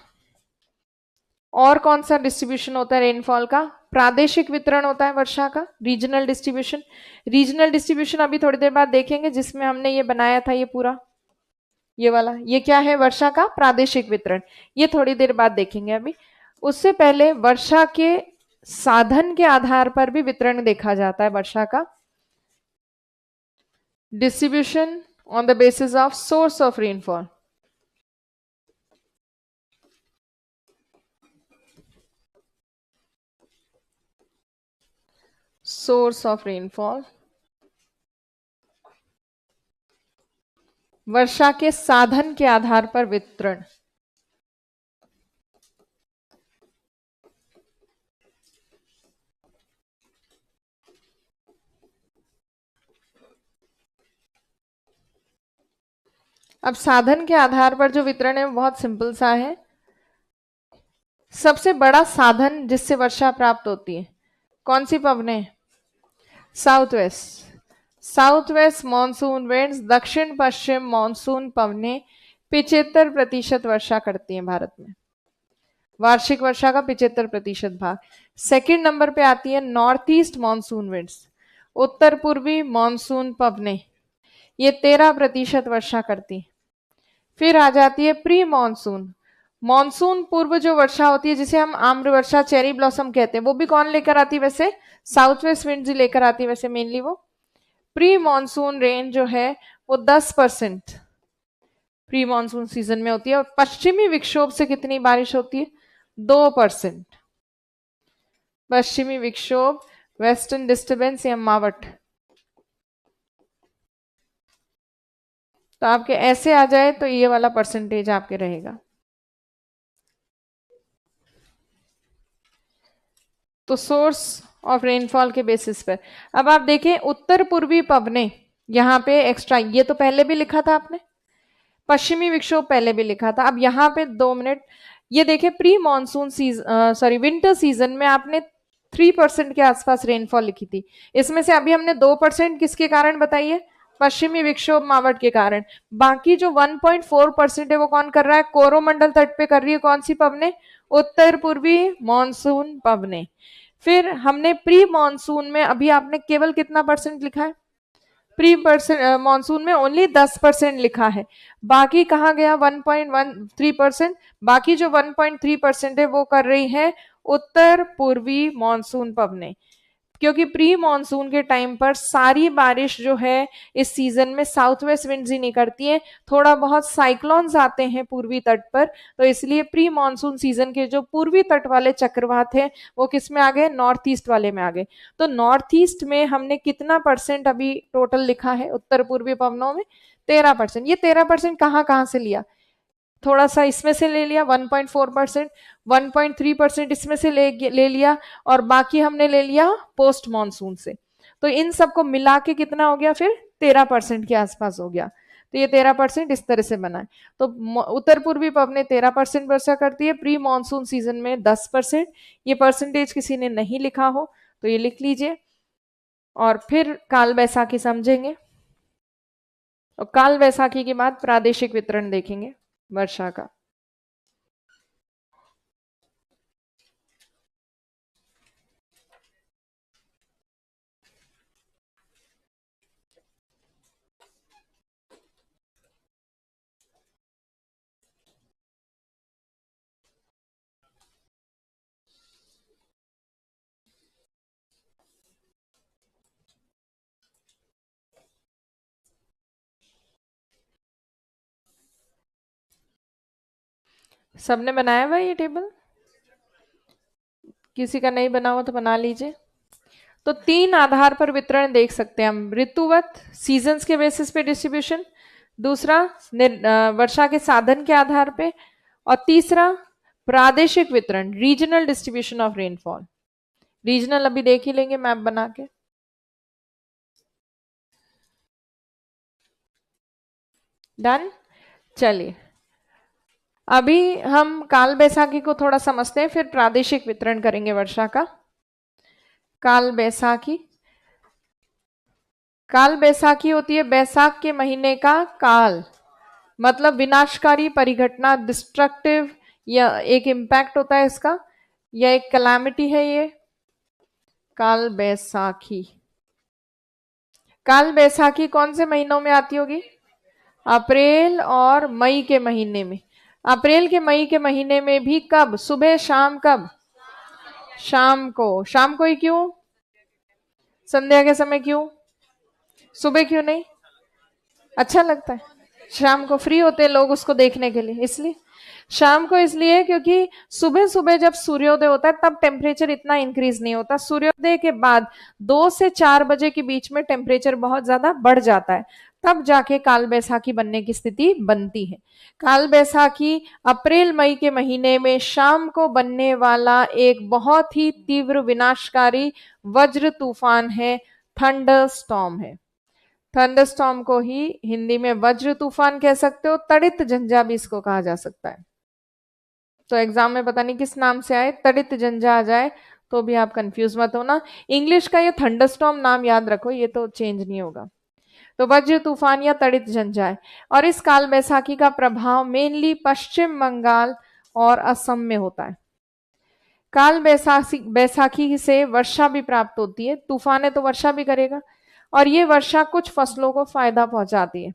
और कौन सा डिस्ट्रीब्यूशन होता है रेनफॉल का? प्रादेशिक वितरण होता है वर्षा का, रीजनल डिस्ट्रीब्यूशन। रीजनल डिस्ट्रीब्यूशन अभी थोड़ी देर बाद देखेंगे, जिसमें हमने ये बनाया था ये पूरा, ये वाला, ये क्या है? वर्षा का प्रादेशिक वितरण। ये थोड़ी देर बाद देखेंगे। अभी उससे पहले वर्षा के साधन के आधार पर भी वितरण देखा जाता है वर्षा का। Distribution on the basis of source of rainfall, source of rainfall, वर्षा के साधन के आधार पर वितरण। अब साधन के आधार पर जो वितरण है वो बहुत सिंपल सा है। सबसे बड़ा साधन जिससे वर्षा प्राप्त होती है कौन सी पवनें? South west, south west monsoon winds, दक्षिण पश्चिम मॉनसून पवनें 75% वर्षा करती हैं भारत में, वार्षिक वर्षा का 75% भाग। सेकंड नंबर पे आती है नॉर्थ ईस्ट मॉनसून विंड्स, उत्तर पूर्वी मॉनसून पवनें, ये 13% वर्षा करती हैं। फिर आ जाती है प्री मानसून, मानसून पूर्व जो वर्षा होती है जिसे हम आम्र वर्षा, चेरी ब्लॉसम कहते हैं, वो भी कौन लेकर आती है वैसे? साउथ वेस्ट विंड जी लेकर आती है वैसे मेनली वो। प्री मानसून रेन जो है वो 10% प्री मानसून सीजन में होती है। और पश्चिमी विक्षोभ से कितनी बारिश होती है? 2%। पश्चिमी विक्षोभ, वेस्टर्न डिस्टर्बेंस या मावट, तो आपके ऐसे आ जाए तो ये वाला परसेंटेज आपके रहेगा। तो सोर्स ऑफ रेनफॉल के बेसिस पर अब आप देखें उत्तर पूर्वी पवनें, यहां पे एक्स्ट्रा, ये तो पहले भी लिखा था आपने, पश्चिमी विक्षोभ पहले भी लिखा था। अब यहाँ पे 2 मिनट, ये देखें pre monsoon season, sorry winter season में आपने 3% के आसपास रेनफॉल लिखी थी। इसमें से अभी हमने 2% किसके कारण बताई है? पश्चिमी विक्षोभ मावट के कारण। बाकी जो 1.4% है वो कौन कर रहा है? कोरोमंडल तट पे कर रही है कौन सी पवनें? उत्तर पूर्वी मानसून पवनें। फिर हमने प्री मानसून में अभी आपने केवल कितना परसेंट लिखा है? प्री परसेंट मानसून में ओनली 10% लिखा है। बाकी कहाँ गया 1.13%? बाकी जो 1.3% है वो कर रही है उत्तर पूर्वी मानसून पवनें, क्योंकि प्री मानसून के टाइम पर सारी बारिश जो है इस सीजन में साउथ वेस्ट विंड्स ही नहीं करती है, थोड़ा बहुत साइक्लोन्स आते हैं पूर्वी तट पर, तो इसलिए प्री मानसून सीजन के जो पूर्वी तट वाले चक्रवात है वो किस में आ गए? नॉर्थ ईस्ट वाले में आ गए। तो नॉर्थ ईस्ट में हमने कितना परसेंट अभी टोटल लिखा है उत्तर पूर्वी पवनों में? 13%। ये 13% कहाँ कहाँ से लिया? थोड़ा सा इसमें से ले लिया 1.4%, 1.3% इसमें से ले लिया, और बाकी हमने ले लिया पोस्ट मानसून से। तो इन सबको मिला के कितना हो गया फिर? 13% के आसपास हो गया। तो ये 13% इस तरह से बना है। तो उत्तर पूर्वी पवनें 13% वर्षा करती है, प्री मानसून सीजन में 10%। ये परसेंटेज किसी ने नहीं लिखा हो तो ये लिख लीजिए, और फिर काल बैसाखी समझेंगे, और काल बैसाखी के बाद प्रादेशिक वितरण देखेंगे वर्षा का। सबने बनाया हुआ है ये टेबल? किसी का नहीं बना हुआ तो बना लीजिए। तो 3 आधार पर वितरण देख सकते हैं हम, ऋतुवत सीजन्स के बेसिस पे डिस्ट्रीब्यूशन, दूसरा वर्षा के साधन के आधार पे, और तीसरा प्रादेशिक वितरण, regional distribution of rainfall. Regional अभी देख ही लेंगे मैप बना के। डन। चलिए अभी हम काल बैसाखी को थोड़ा समझते हैं, फिर प्रादेशिक वितरण करेंगे वर्षा का। काल बैसाखी, काल बैसाखी होती है बैसाख के महीने का काल, मतलब विनाशकारी परिघटना, डिस्ट्रक्टिव, या एक इम्पैक्ट होता है इसका, या एक कैलामिटी है ये काल बैसाखी। काल बैसाखी कौन से महीनों में आती होगी? अप्रैल और मई के महीने में। अप्रैल के मई के महीने में भी कब? सुबह शाम, कब? शाम को। शाम को ही क्यों? संध्या के समय क्यों? सुबह क्यों नहीं? अच्छा लगता है, शाम को फ्री होते हैं लोग उसको देखने के लिए, इसलिए शाम को। इसलिए क्योंकि सुबह सुबह जब सूर्योदय होता है तब टेम्परेचर इतना इंक्रीज नहीं होता, सूर्योदय के बाद 2 से 4 बजे के बीच में टेम्परेचर बहुत ज्यादा बढ़ जाता है, तब जाके काल बैसाखी बनने की स्थिति बनती है। काल बैसाखी अप्रैल मई के महीने में शाम को बनने वाला एक बहुत ही तीव्र विनाशकारी वज्र तूफान है, थंडर स्टॉर्म है। थंडरस्टॉर्म को ही हिंदी में वज्र तूफान कह सकते हो, तड़ित झंझा भी इसको कहा जा सकता है। तो एग्जाम में पता नहीं किस नाम से आए, तड़ित झंझा आ जाए तो भी आप कंफ्यूज मत होना। इंग्लिश का ये थंडरस्टॉर्म नाम याद रखो, ये तो चेंज नहीं होगा। तो वज्र तूफान या तड़ित झंझा है। और इस काल बैसाखी का प्रभाव मेनली पश्चिम बंगाल और असम में होता है। काल बैसाखी से वर्षा भी प्राप्त होती है, तूफान है तो वर्षा भी करेगा, और ये वर्षा कुछ फसलों को फायदा पहुंचाती है।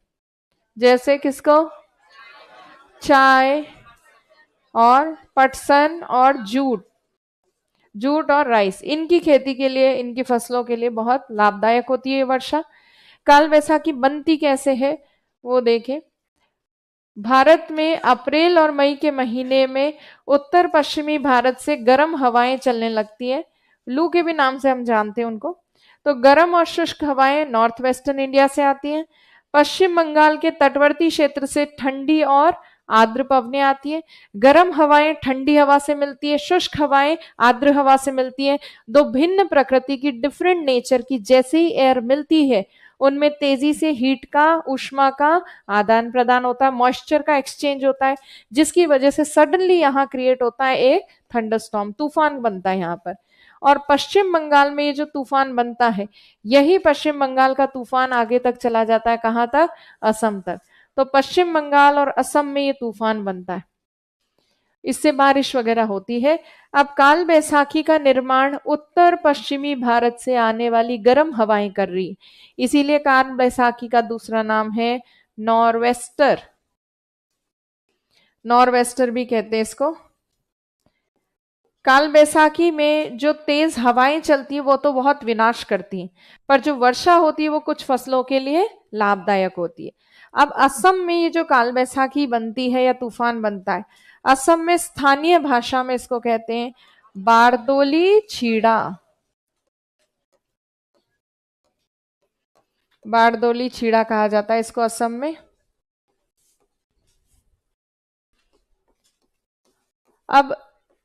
जैसे किसको? चाय और पटसन और जूट, जूट और राइस, इनकी खेती के लिए, इनकी फसलों के लिए बहुत लाभदायक होती है वर्षा। काल बैसाखी बनती कैसे है वो देखें। भारत में अप्रैल और मई के महीने में उत्तर पश्चिमी भारत से गर्म हवाएं चलने लगती है, लू के भी नाम से हम जानते हैं उनको। तो गर्म और शुष्क हवाएं नॉर्थ वेस्टर्न इंडिया से आती हैं। पश्चिम बंगाल के तटवर्ती क्षेत्र से ठंडी और आर्द्र पवनें आती है। गर्म हवाएं ठंडी हवा से मिलती है, शुष्क हवाएं आर्द्र हवा से मिलती है। दो भिन्न प्रकृति की, डिफरेंट नेचर की जैसे ही एयर मिलती है, उनमें तेजी से हीट का, ऊष्मा का आदान प्रदान होता है, मॉइस्चर का एक्सचेंज होता है, जिसकी वजह से सडनली यहाँ क्रिएट होता है एक थंडरस्टॉर्म, तूफान बनता है यहाँ पर। और पश्चिम बंगाल में ये जो तूफान बनता है, यही पश्चिम बंगाल का तूफान आगे तक चला जाता है, कहाँ तक? असम तक। तो पश्चिम बंगाल और असम में ये तूफान बनता है, इससे बारिश वगैरह होती है। अब काल बैसाखी का निर्माण उत्तर पश्चिमी भारत से आने वाली गर्म हवाएं कर रही, इसीलिए काल बैसाखी का दूसरा नाम है नॉरवेस्टर। नॉरवेस्टर भी कहते हैं इसको। काल बैसाखी में जो तेज हवाएं चलती है वो तो बहुत विनाश करती हैं, पर जो वर्षा होती है वो कुछ फसलों के लिए लाभदायक होती है। अब असम में ये जो काल बैसाखी बनती है या तूफान बनता है, असम में स्थानीय भाषा में इसको कहते हैं बारदोली छीड़ा। बारदोली छीड़ा कहा जाता है इसको असम में। अब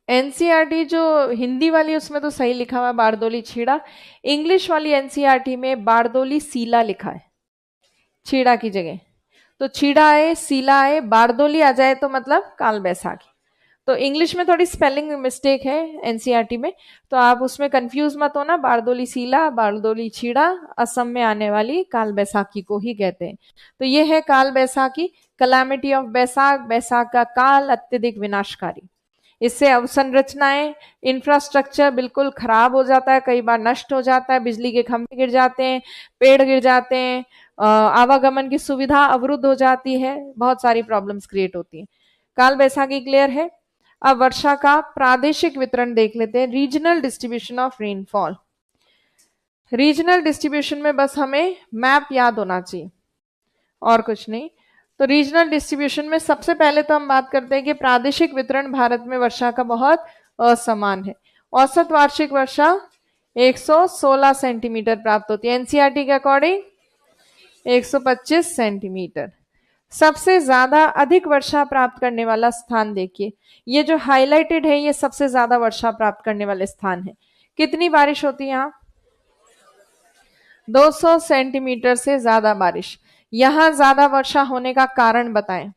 एनसीईआरटी जो हिंदी वाली उसमें तो सही लिखा हुआ है बारदोली छीड़ा, इंग्लिश वाली एनसीईआरटी में बारदोली सीला लिखा है, छीड़ा की जगह। तो छीड़ा आए, सीला आए, बारदोली आ जाए तो मतलब काल बैसाखी। तो इंग्लिश में थोड़ी स्पेलिंग मिस्टेक है एनसीईआरटी में, तो आप उसमें कंफ्यूज मत होना। बारदोली सीला, बारदोली छीड़ा असम में आने वाली काल बैसाखी को ही कहते हैं। तो ये है काल बैसाखी, कलामिटी ऑफ बैसाख, बैसाख का काल अत्यधिक विनाशकारी। इससे अवसंरचनाएं, इंफ्रास्ट्रक्चर बिल्कुल खराब हो जाता है, कई बार नष्ट हो जाता है, बिजली के खंभे गिर जाते हैं, पेड़ गिर जाते हैं, आवागमन की सुविधा अवरुद्ध हो जाती है, बहुत सारी प्रॉब्लम्स क्रिएट होती हैं। काल बैसाखी क्लियर है। अब वर्षा का प्रादेशिक वितरण देख लेते हैं, regional distribution of rainfall. Regional distribution में बस हमें मैप याद होना चाहिए और कुछ नहीं। तो रीजनल डिस्ट्रीब्यूशन में सबसे पहले तो हम बात करते हैं कि प्रादेशिक वितरण भारत में वर्षा का बहुत असमान है। औसत वार्षिक वर्षा 116 सेंटीमीटर प्राप्त होती है, एनसीईआरटी के अकॉर्डिंग 125 सेंटीमीटर। सबसे ज्यादा अधिक वर्षा प्राप्त करने वाला स्थान देखिए, ये जो हाईलाइटेड है ये सबसे ज्यादा वर्षा प्राप्त करने वाले स्थान है। कितनी बारिश होती है यहाँ? 200 सेंटीमीटर से ज्यादा बारिश। यहां ज्यादा वर्षा होने का कारण बताएं,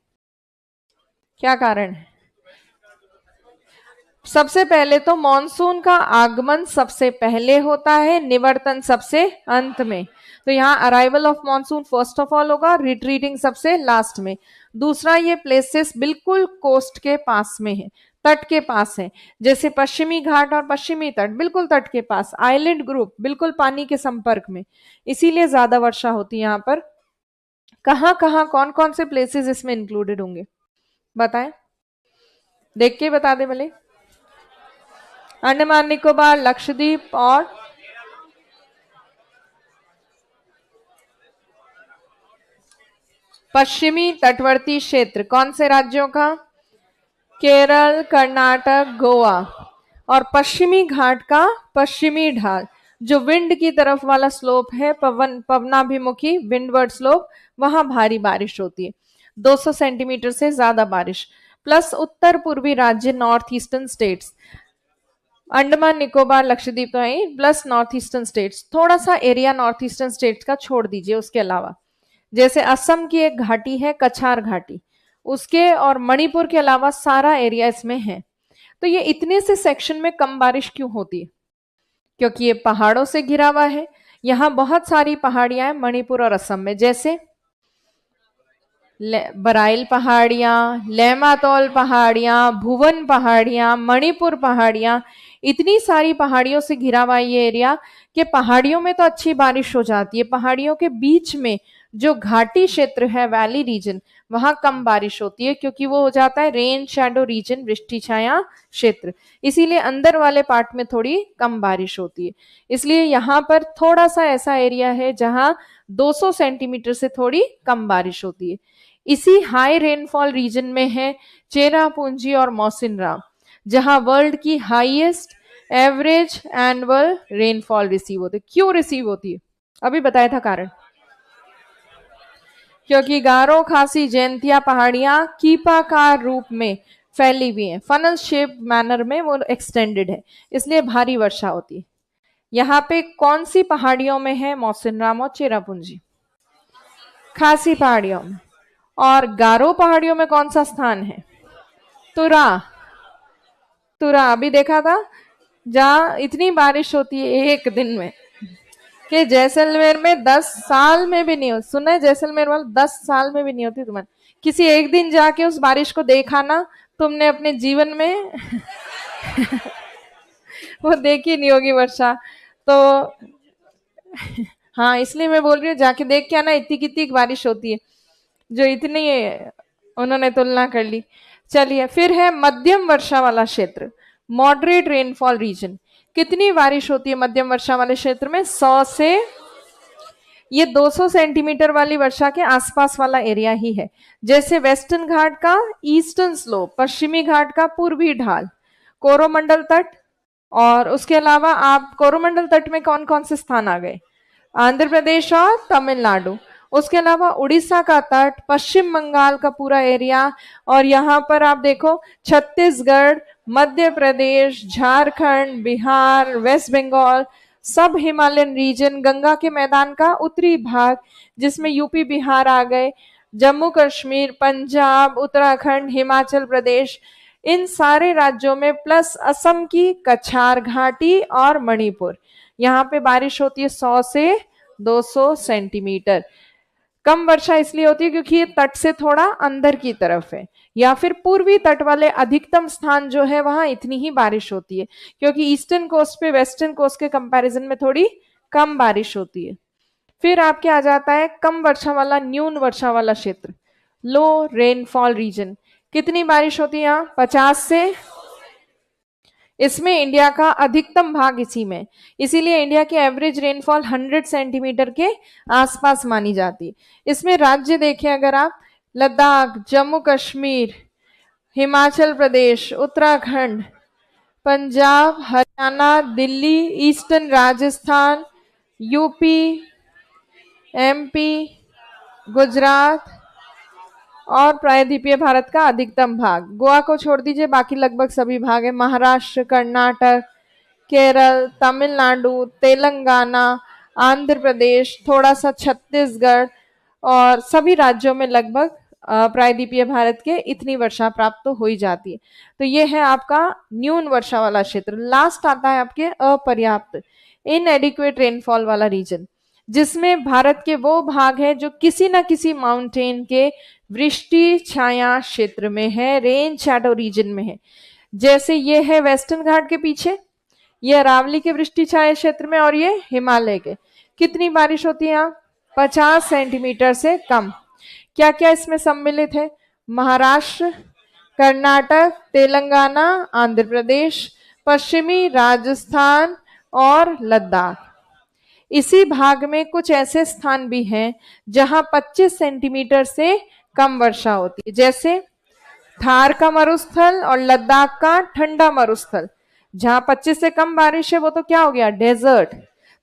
क्या कारण है? सबसे पहले तो मॉनसून का आगमन सबसे पहले होता है, निवर्तन सबसे अंत में। तो यहाँ arrival of monsoon first of all होगा, रिट्रीटिंग सबसे लास्ट में। दूसरा, ये प्लेसेस बिल्कुल कोस्ट के पास में है, तट के पास है, जैसे पश्चिमी घाट और पश्चिमी तट बिल्कुल तट के पास, आइलैंड ग्रुप बिल्कुल पानी के संपर्क में, इसीलिए ज्यादा वर्षा होती है यहाँ पर। कहाँ कहाँ कौन कौन से प्लेसेस इसमें इंक्लूडेड होंगे बताएं, देख के बता दे भले। अंडमान निकोबार, लक्षद्वीप और पश्चिमी तटवर्ती क्षेत्र कौन से राज्यों का? केरल, कर्नाटक, गोवा। और पश्चिमी घाट का पश्चिमी ढाल, जो विंड की तरफ वाला स्लोप है, पवनाभिमुखी विंडवर्ड स्लोप, वहां भारी बारिश होती है, 200 सेंटीमीटर से ज्यादा बारिश। प्लस उत्तर पूर्वी राज्य, north eastern states, Andaman Nicobar Lakshadweep तो है, प्लस नॉर्थ ईस्टर्न स्टेट्स, थोड़ा सा एरिया नॉर्थ ईस्टर्न स्टेट्स का छोड़ दीजिए उसके अलावा, जैसे असम की एक घाटी है कछार घाटी, उसके और मणिपुर के अलावा सारा एरिया इसमें है। तो ये इतने से सेक्शन में कम बारिश क्यों होती है? क्योंकि ये पहाड़ों से घिरा हुआ है, यहाँ बहुत सारी पहाड़ियां हैं मणिपुर और असम में, जैसे बराइल पहाड़ियां, लेमातौल पहाड़ियां, भुवन पहाड़ियां, मणिपुर पहाड़ियां, इतनी सारी पहाड़ियों से घिरा हुआ ये एरिया कि पहाड़ियों में तो अच्छी बारिश हो जाती है, पहाड़ियों के बीच में जो घाटी क्षेत्र है, वैली रीजन, वहां कम बारिश होती है, क्योंकि वो हो जाता है रेन शैडो रीजन, वृष्टि छाया क्षेत्र, इसीलिए अंदर वाले पार्ट में थोड़ी कम बारिश होती है। इसलिए यहाँ पर थोड़ा सा ऐसा एरिया है जहां 200 सेंटीमीटर से थोड़ी कम बारिश होती है। इसी हाई रेनफॉल रीजन में है चेरापूंजी और मौसिनराम, जहां वर्ल्ड की highest average annual rainfall receive होती है। क्यों रिसीव होती है? अभी बताया था कारण, क्योंकि गारो खासी जयंतिया पहाड़ियां कीपाकार रूप में फैली हुई हैं, फनल शेप मैनर में वो एक्सटेंडेड है, इसलिए भारी वर्षा होती है। यहाँ पे कौन सी पहाड़ियों में है मौसिनराम और चेरापूंजी? खासी पहाड़ियों में। और गारो पहाड़ियों में कौन सा स्थान है? तुरा। तुरा अभी देखा था, जहां इतनी बारिश होती है एक दिन में कि जैसलमेर में 10 साल में भी नहीं हो, सुना है जैसलमेर वाला 10 साल में भी नहीं होती। तुम्हारे किसी एक दिन जाके उस बारिश को देखा ना तुमने अपने जीवन में वो देखी नहीं होगी वर्षा। तो हाँ, इसलिए मैं बोल रही हूँ, जाके देख के आना, इतनी कितनी बारिश होती है, जो इतनी उन्होंने तुलना कर ली। चलिए, फिर है मध्यम वर्षा वाला क्षेत्र, मॉडरेट रेनफॉल रीजन। कितनी बारिश होती है मध्यम वर्षा वाले क्षेत्र में? 100 से, ये 200 सेंटीमीटर वाली वर्षा के आसपास वाला एरिया ही है, जैसे वेस्टर्न घाट का ईस्टर्न स्लोप, पश्चिमी घाट का पूर्वी ढाल, कोरोमंडल तट, और उसके अलावा आप कोरोमंडल तट में कौन कौन से स्थान आ गए? आंध्र प्रदेश और तमिलनाडु। उसके अलावा उड़ीसा का तट, पश्चिम बंगाल का पूरा एरिया, और यहाँ पर आप देखो छत्तीसगढ़, मध्य प्रदेश, झारखंड, बिहार, वेस्ट बंगाल, सब हिमालयन रीजन, गंगा के मैदान का उत्तरी भाग जिसमें यूपी बिहार आ गए, जम्मू कश्मीर, पंजाब, उत्तराखंड, हिमाचल प्रदेश, इन सारे राज्यों में, प्लस असम की कछार घाटी और मणिपुर, यहाँ पे बारिश होती है 100 से 200 सेंटीमीटर। कम वर्षा इसलिए होती है क्योंकि ये तट से थोड़ा अंदर की तरफ है, या फिर पूर्वी तट वाले अधिकतम स्थान जो है वहां इतनी ही बारिश होती है, क्योंकि ईस्टर्न कोस्ट पे वेस्टर्न कोस्ट के कंपैरिजन में थोड़ी कम बारिश होती है। फिर आपके आ जाता है कम वर्षा वाला, न्यून वर्षा वाला क्षेत्र, लो रेनफॉल रीजन। कितनी बारिश होती है यहाँ? 50 से, इसमें इंडिया का अधिकतम भाग इसी में, इसीलिए इंडिया की एवरेज रेनफॉल 100 सेंटीमीटर के आसपास मानी जाती है। इसमें राज्य देखें अगर आप, Ladakh, Jammu Kashmir, Himachal Pradesh, Uttarakhand, Punjab, Haryana, Delhi, eastern Rajasthan, UP, MP, Gujarat और प्रायद्वीपीय भारत का अधिकतम भाग। गोवा को छोड़ दीजिए, बाकी लगभग सभी भाग है। महाराष्ट्र, कर्नाटक, केरल, तमिलनाडु, तेलंगाना, आंध्र प्रदेश, थोड़ा सा छत्तीसगढ़ और सभी राज्यों में लगभग प्रायद्वीपीय भारत के इतनी वर्षा प्राप्त तो हो ही जाती है। तो ये है आपका न्यून वर्षा वाला क्षेत्र। लास्ट आता है आपके अपर्याप्त, इनएडिक्वेट रेनफॉल वाला रीजन, जिसमें भारत के वो भाग है जो किसी न किसी माउंटेन के वृष्टि छाया क्षेत्र में है, रेन शैडो रीजन में है। जैसे ये है वेस्टर्न घाट के पीछे, ये अरावली के वृष्टि छाया क्षेत्र में, और ये हिमालय के। कितनी बारिश होती है यहाँ? 50 सेंटीमीटर से कम। क्या क्या इसमें सम्मिलित है? महाराष्ट्र, कर्नाटक, तेलंगाना, आंध्र प्रदेश, पश्चिमी राजस्थान और लद्दाख। इसी भाग में कुछ ऐसे स्थान भी हैं जहां 25 सेंटीमीटर से कम वर्षा होती है, जैसे थार का मरुस्थल और लद्दाख का ठंडा मरुस्थल। जहां 25 से कम बारिश है वो तो क्या हो गया? डेजर्ट।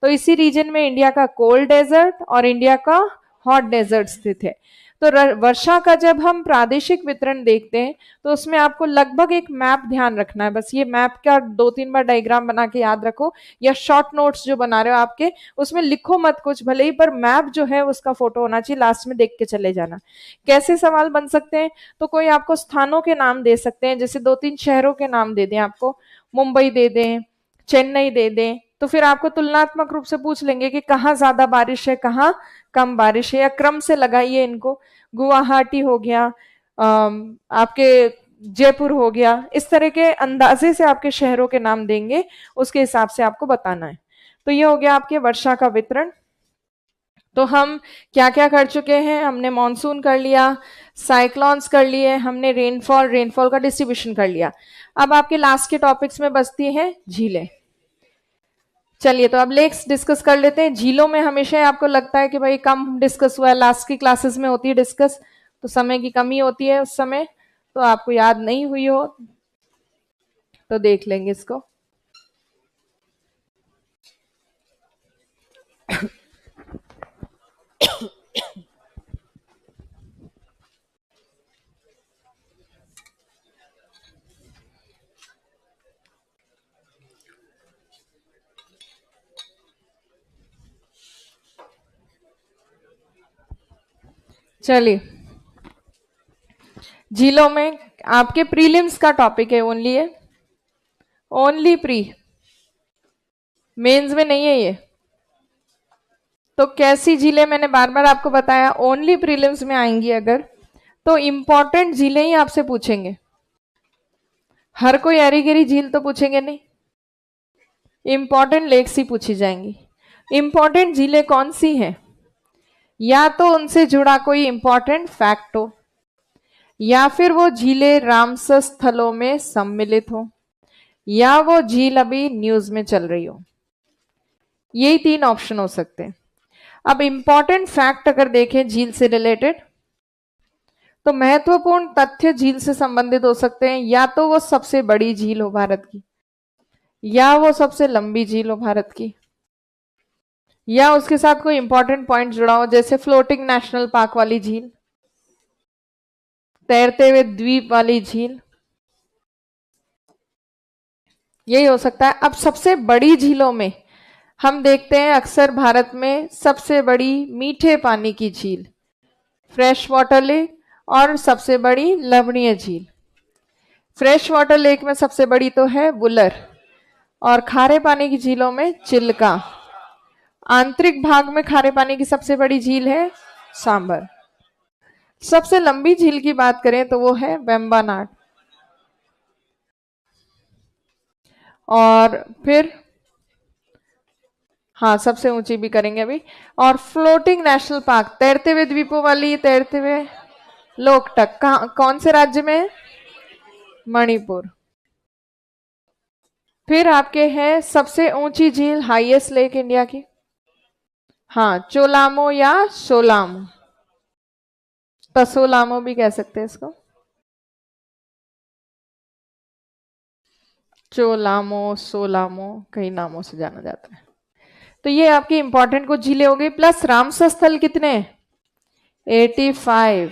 तो इसी रीजन में इंडिया का कोल्ड डेजर्ट और इंडिया का हॉट डेजर्ट स्थित है। तो वर्षा का जब हम प्रादेशिक वितरण देखते हैं तो उसमें आपको लगभग एक मैप ध्यान रखना है। बस ये मैप का 2-3 बार डायग्राम बना के याद रखो, या शॉर्ट नोट्स जो बना रहे हो आपके उसमें लिखो मत कुछ भले ही, पर मैप जो है उसका फोटो होना चाहिए, लास्ट में देख के चले जाना। कैसे सवाल बन सकते हैं? तो कोई आपको स्थानों के नाम दे सकते हैं, जैसे 2-3 शहरों के नाम दे दें, आपको मुंबई दे दें, चेन्नई दे दें, तो फिर आपको तुलनात्मक रूप से पूछ लेंगे कि कहाँ ज्यादा बारिश है, कहाँ कम बारिश है, या क्रम से लगाइए इनको। गुवाहाटी हो गया, आपके जयपुर हो गया, इस तरह के अंदाजे से आपके शहरों के नाम देंगे, उसके हिसाब से आपको बताना है। तो ये हो गया आपके वर्षा का वितरण। तो हम क्या क्या कर चुके हैं? हमने मॉनसून कर लिया, साइक्लोन्स कर लिए, हमने रेनफॉल का डिस्ट्रीब्यूशन कर लिया। अब आपके लास्ट के टॉपिक्स में बचती है झीलें। चलिए तो अब लेक्स डिस्कस कर लेते हैं। झीलों में हमेशा आपको लगता है कि भाई कम डिस्कस हुआ है, लास्ट की क्लासेस में होती है डिस्कस, तो समय की कमी होती है उस समय, तो आपको याद नहीं हुई हो तो देख लेंगे इसको। चलिए, झीलों में आपके प्रीलिम्स का टॉपिक है, ओनली प्री, मेंस में नहीं है ये। तो कैसी झीलें, मैंने बार बार आपको बताया ओनली प्रीलिम्स में आएंगी अगर, तो इंपॉर्टेंट झीलें ही आपसे पूछेंगे। हर कोई एरी गिरी झील तो पूछेंगे नहीं, इंपॉर्टेंट लेक्स ही पूछी जाएंगी। इंपॉर्टेंट झीलें कौन सी हैं? या तो उनसे जुड़ा कोई इंपॉर्टेंट फैक्ट हो, या फिर वो झीलें रामसर स्थलों में सम्मिलित हो, या वो झील अभी न्यूज में चल रही हो। यही 3 ऑप्शन हो सकते हैं। अब इंपॉर्टेंट फैक्ट अगर देखें झील से रिलेटेड, तो महत्वपूर्ण तथ्य झील से संबंधित हो सकते हैं, या तो वो सबसे बड़ी झील हो भारत की, या वो सबसे लंबी झील हो भारत की, या उसके साथ कोई इंपॉर्टेंट पॉइंट जुड़ा हो, जैसे फ्लोटिंग नेशनल पार्क वाली झील, तैरते हुए द्वीप वाली झील, यही हो सकता है। अब सबसे बड़ी झीलों में हम देखते हैं अक्सर भारत में सबसे बड़ी मीठे पानी की झील फ्रेश वाटर लेक, और सबसे बड़ी लवणीय झील। फ्रेश वाटर लेक में सबसे बड़ी तो है वुलर, और खारे पानी की झीलों में चिल्का। आंतरिक भाग में खारे पानी की सबसे बड़ी झील है सांबर। सबसे लंबी झील की बात करें तो वो है वेम्बनाड। और फिर हाँ, सबसे ऊंची भी करेंगे अभी। और फ्लोटिंग नेशनल पार्क, तैरते हुए द्वीपों वाली, तैरते हुए लोकटक, कौन से राज्य में है? मणिपुर। फिर आपके है सबसे ऊंची झील, हाईएस्ट लेक इंडिया की, हाँ, चोलामो या सोलामो। तसोलामो भी कह सकते हैं इसको, चोलामो, सोलामो, कई नामों से जाना जाता है। तो ये आपकी इंपॉर्टेंट कुछ झीलें हो गई, प्लस रामसर स्थल कितने, 85।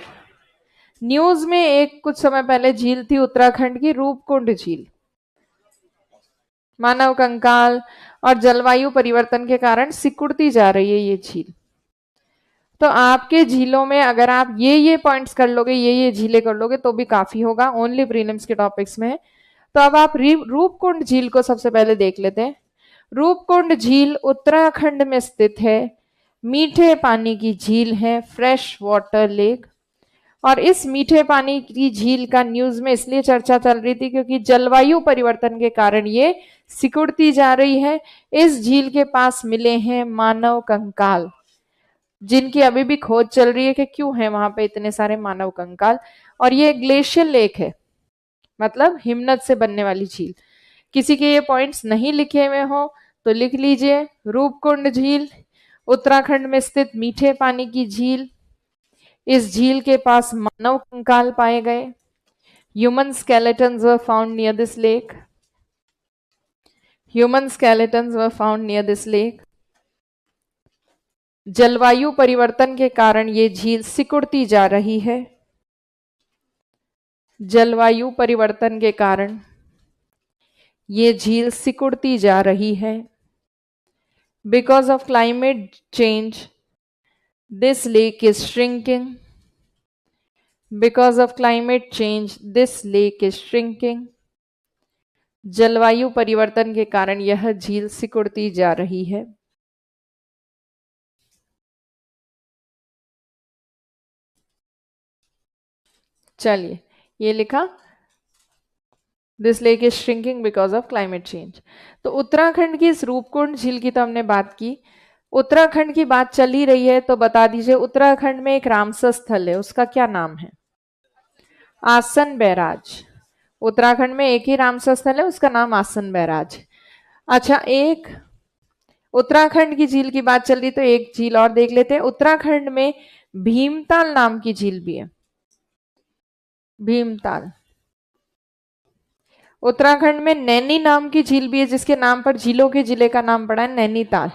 न्यूज में एक कुछ समय पहले झील थी उत्तराखंड की रूपकुंड झील, मानव कंकाल और जलवायु परिवर्तन के कारण सिकुड़ती जा रही है ये झील। तो आपके झीलों में अगर आप ये पॉइंट्स कर लोगे, ये झीलें कर लोगे तो भी काफी होगा, ओनली प्रीलिम्स के टॉपिक्स में है। तो अब आप रूपकुंड झील को सबसे पहले देख लेते हैं। रूपकुंड झील उत्तराखंड में स्थित है, मीठे पानी की झील है, फ्रेश वाटर लेक। और इस मीठे पानी की झील का न्यूज में इसलिए चर्चा चल रही थी क्योंकि जलवायु परिवर्तन के कारण ये सिकुड़ती जा रही है। इस झील के पास मिले हैं मानव कंकाल, जिनकी अभी भी खोज चल रही है कि क्यों है वहां पे इतने सारे मानव कंकाल। और ये ग्लेशियल लेक है, मतलब हिमनद से बनने वाली झील। किसी के ये पॉइंट्स नहीं लिखे हुए हो तो लिख लीजिए। रूपकुंड झील उत्तराखंड में स्थित मीठे पानी की झील, इस झील के पास मानव कंकाल पाए गए। Human skeletons were found near this lake, human skeletons were found near this lake. जलवायु परिवर्तन के कारण ये झील सिकुड़ती जा रही है, जलवायु परिवर्तन के कारण ये झील सिकुड़ती जा रही है। Because of climate change this lake is shrinking, because of climate change this lake is shrinking. जलवायु परिवर्तन के कारण यह झील सिकुड़ती जा रही है। चलिए, ये लिखा, this lake is shrinking because of climate change. तो उत्तराखंड की इस रूपकुंड झील की तो हमने बात की। उत्तराखंड की बात चल ही रही है तो बता दीजिए, उत्तराखंड में एक रामसर स्थल है, उसका क्या नाम है, आसन बैराज। उत्तराखंड में एक ही रामसर स्थल है, उसका नाम आसन बैराज। अच्छा, एक उत्तराखंड की झील की बात चल रही तो एक झील और देख लेते हैं। उत्तराखंड में भीमताल नाम की झील भी है, भीमताल। उत्तराखंड में नैनी नाम की झील भी है, जिसके नाम पर झीलों के जिले का नाम पड़ा है नैनीताल।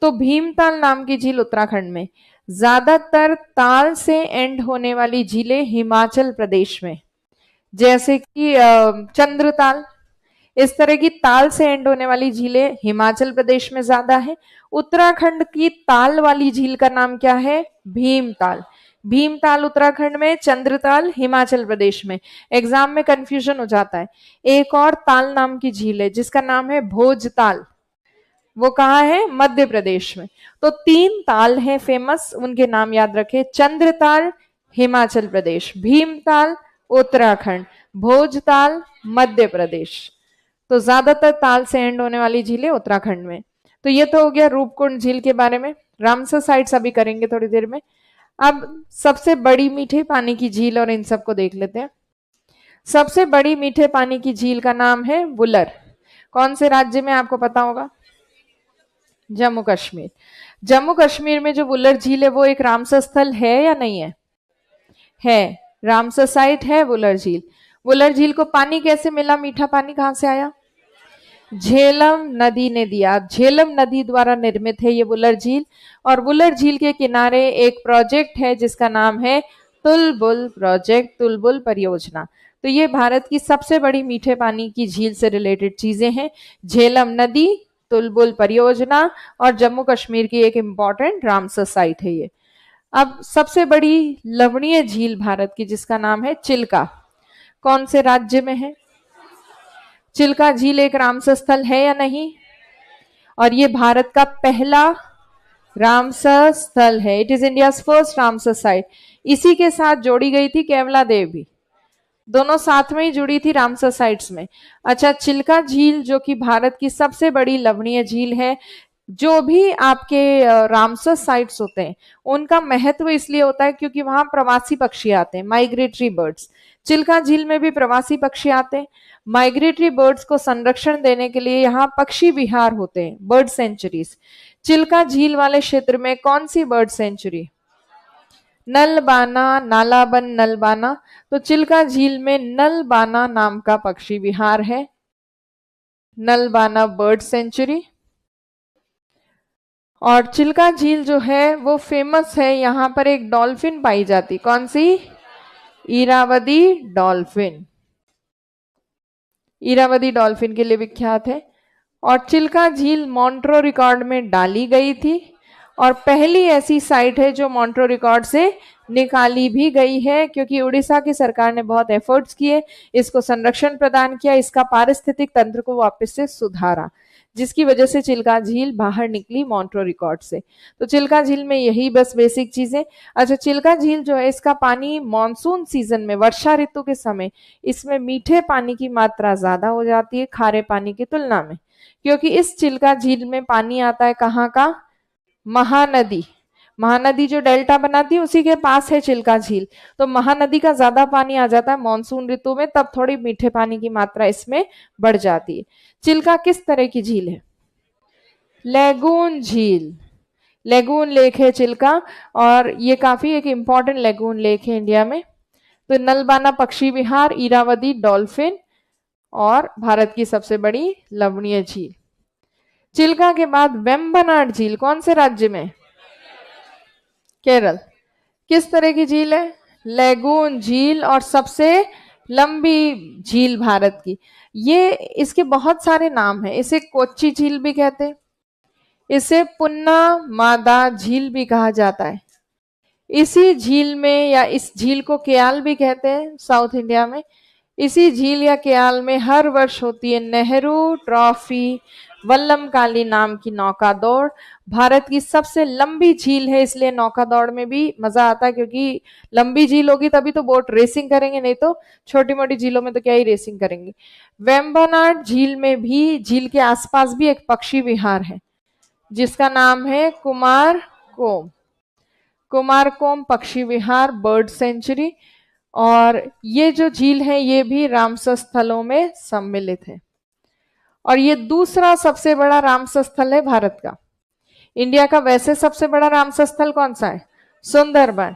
तो भीमताल नाम की झील उत्तराखंड में। ज्यादातर ताल से एंड होने वाली झीलें हिमाचल प्रदेश में, जैसे कि चंद्रताल, इस तरह की ताल से एंड होने वाली झीलें हिमाचल प्रदेश में ज्यादा है। उत्तराखंड की ताल वाली झील का नाम क्या है, भीमताल। भीमताल उत्तराखंड में, चंद्रताल हिमाचल प्रदेश में। एग्जाम में कंफ्यूजन हो जाता है। एक और ताल नाम की झील है जिसका नाम है भोजताल, वो कहाँ है, मध्य प्रदेश में। तो 3 ताल हैं फेमस, उनके नाम याद रखें। चंद्रताल हिमाचल प्रदेश, भीमताल उत्तराखंड, भोजताल मध्य प्रदेश। तो ज्यादातर ताल से एंड होने वाली झीलें उत्तराखंड में। तो ये तो हो गया रूपकुंड झील के बारे में। रामसर साइट्स अभी करेंगे थोड़ी देर में। अब सबसे बड़ी मीठे पानी की झील और इन सबको देख लेते हैं। सबसे बड़ी मीठे पानी की झील का नाम है वुलर। कौन से राज्य में, आपको पता होगा, जम्मू कश्मीर। जम्मू कश्मीर में जो वुलर झील है वो एक रामसर स्थल है या नहीं है, है, रामसर साइट है वुलर झील। वुलर झील को पानी कैसे मिला, मीठा पानी कहां से आया, झेलम नदी ने दिया। झेलम नदी द्वारा निर्मित है ये वुलर झील। और वुलर झील के किनारे एक प्रोजेक्ट है जिसका नाम है तुलबुल प्रोजेक्ट, तुलबुल परियोजना। तो ये भारत की सबसे बड़ी मीठे पानी की झील से रिलेटेड चीजें हैं। झेलम नदी, तुलबुल परियोजना और जम्मू कश्मीर की एक इंपॉर्टेंट रामसर साइट है ये। अब सबसे बड़ी लवणीय झील भारत की जिसका नाम है चिल्का, कौन से राज्य में है, चिल्का झील एक रामसर स्थल है या नहीं, और ये भारत का पहला रामसर स्थल है। It is India's first Ramsar site. इसी के साथ जोड़ी गई थी कैवला देव भी, दोनों साथ में ही जुड़ी थी रामसर साइट्स में। अच्छा, चिल्का झील जो कि भारत की सबसे बड़ी लवणीय झील है। जो भी आपके रामसर साइट्स होते हैं उनका महत्व इसलिए होता है क्योंकि वहां प्रवासी पक्षी आते हैं, माइग्रेटरी बर्ड्स। चिल्का झील में भी प्रवासी पक्षी आते हैं। माइग्रेटरी बर्ड्स को संरक्षण देने के लिए यहाँ पक्षी विहार होते हैं, बर्ड सेंचुरीज। चिल्का झील वाले क्षेत्र में कौन सी बर्ड सेंचुरी, नलबाना, नालाबन, नलबाना। तो चिल्का झील में नलबाना नाम का पक्षी विहार है, नलबाना बर्ड सेंचुरी। और चिल्का झील जो है वो फेमस है, यहां पर एक डॉल्फिन पाई जाती, कौन सी? इरावदी डॉल्फिन। इरावदी डॉल्फिन के लिए विख्यात है। और चिल्का झील मॉन्ट्रो रिकॉर्ड में डाली गई थी और पहली ऐसी साइट है जो मॉन्ट्रो रिकॉर्ड से निकाली भी गई है, क्योंकि उड़ीसा की सरकार ने बहुत एफर्ट्स किए, इसको संरक्षण प्रदान किया, इसका पारिस्थितिक तंत्र को वापस से सुधारा, जिसकी वजह से चिल्का झील बाहर निकली मॉन्ट्रो रिकॉर्ड से। तो चिल्का झील में यही बस बेसिक चीजें। अच्छा, चिल्का झील जो है इसका पानी मॉनसून सीजन में, वर्षा ऋतु के समय, इसमें मीठे पानी की मात्रा ज्यादा हो जाती है खारे पानी की तुलना में, क्योंकि इस चिल्का झील में पानी आता है कहाँ का? महानदी। महानदी जो डेल्टा बनाती है उसी के पास है चिल्का झील, तो महानदी का ज्यादा पानी आ जाता है मॉनसून ऋतु में, तब थोड़ी मीठे पानी की मात्रा इसमें बढ़ जाती है। चिल्का किस तरह की झील है? लेगून झील, लेगून लेक है चिल्का, और ये काफी एक इंपॉर्टेंट लेगून लेक है इंडिया में। तो नलबाना पक्षी विहार, इरावदी डॉल्फिन और भारत की सबसे बड़ी लवणीय झील। चिल्का के बाद वेम्बनाड झील कौन से राज्य में? केरल। किस तरह की झील है? लेगून झील, और सबसे लंबी झील भारत की। ये इसके बहुत सारे नाम हैं, इसे कोच्चि झील भी कहते हैं, इसे पुन्ना मादा झील भी कहा जाता है। इसी झील में, या इस झील को क्याल भी कहते हैं साउथ इंडिया में, इसी झील या क्याल में हर वर्ष होती है नेहरू ट्रॉफी वल्लमकाली नाम की नौका दौड़। भारत की सबसे लंबी झील है, इसलिए नौका दौड़ में भी मजा आता है, क्योंकि लंबी झील होगी तभी तो बोट रेसिंग करेंगे, नहीं तो छोटी मोटी झीलों में तो क्या ही रेसिंग करेंगे। वेम्बनाड झील में भी, झील के आसपास भी एक पक्षी विहार है जिसका नाम है कुमारकोम। कुमारकोम पक्षी विहार बर्ड सेंचुरी। और ये जो झील है ये भी रामसर स्थलों में सम्मिलित है, और ये दूसरा सबसे बड़ा रामसर स्थल है भारत का। इंडिया का वैसे सबसे बड़ा रामसर स्थल कौन सा है? सुंदरबन।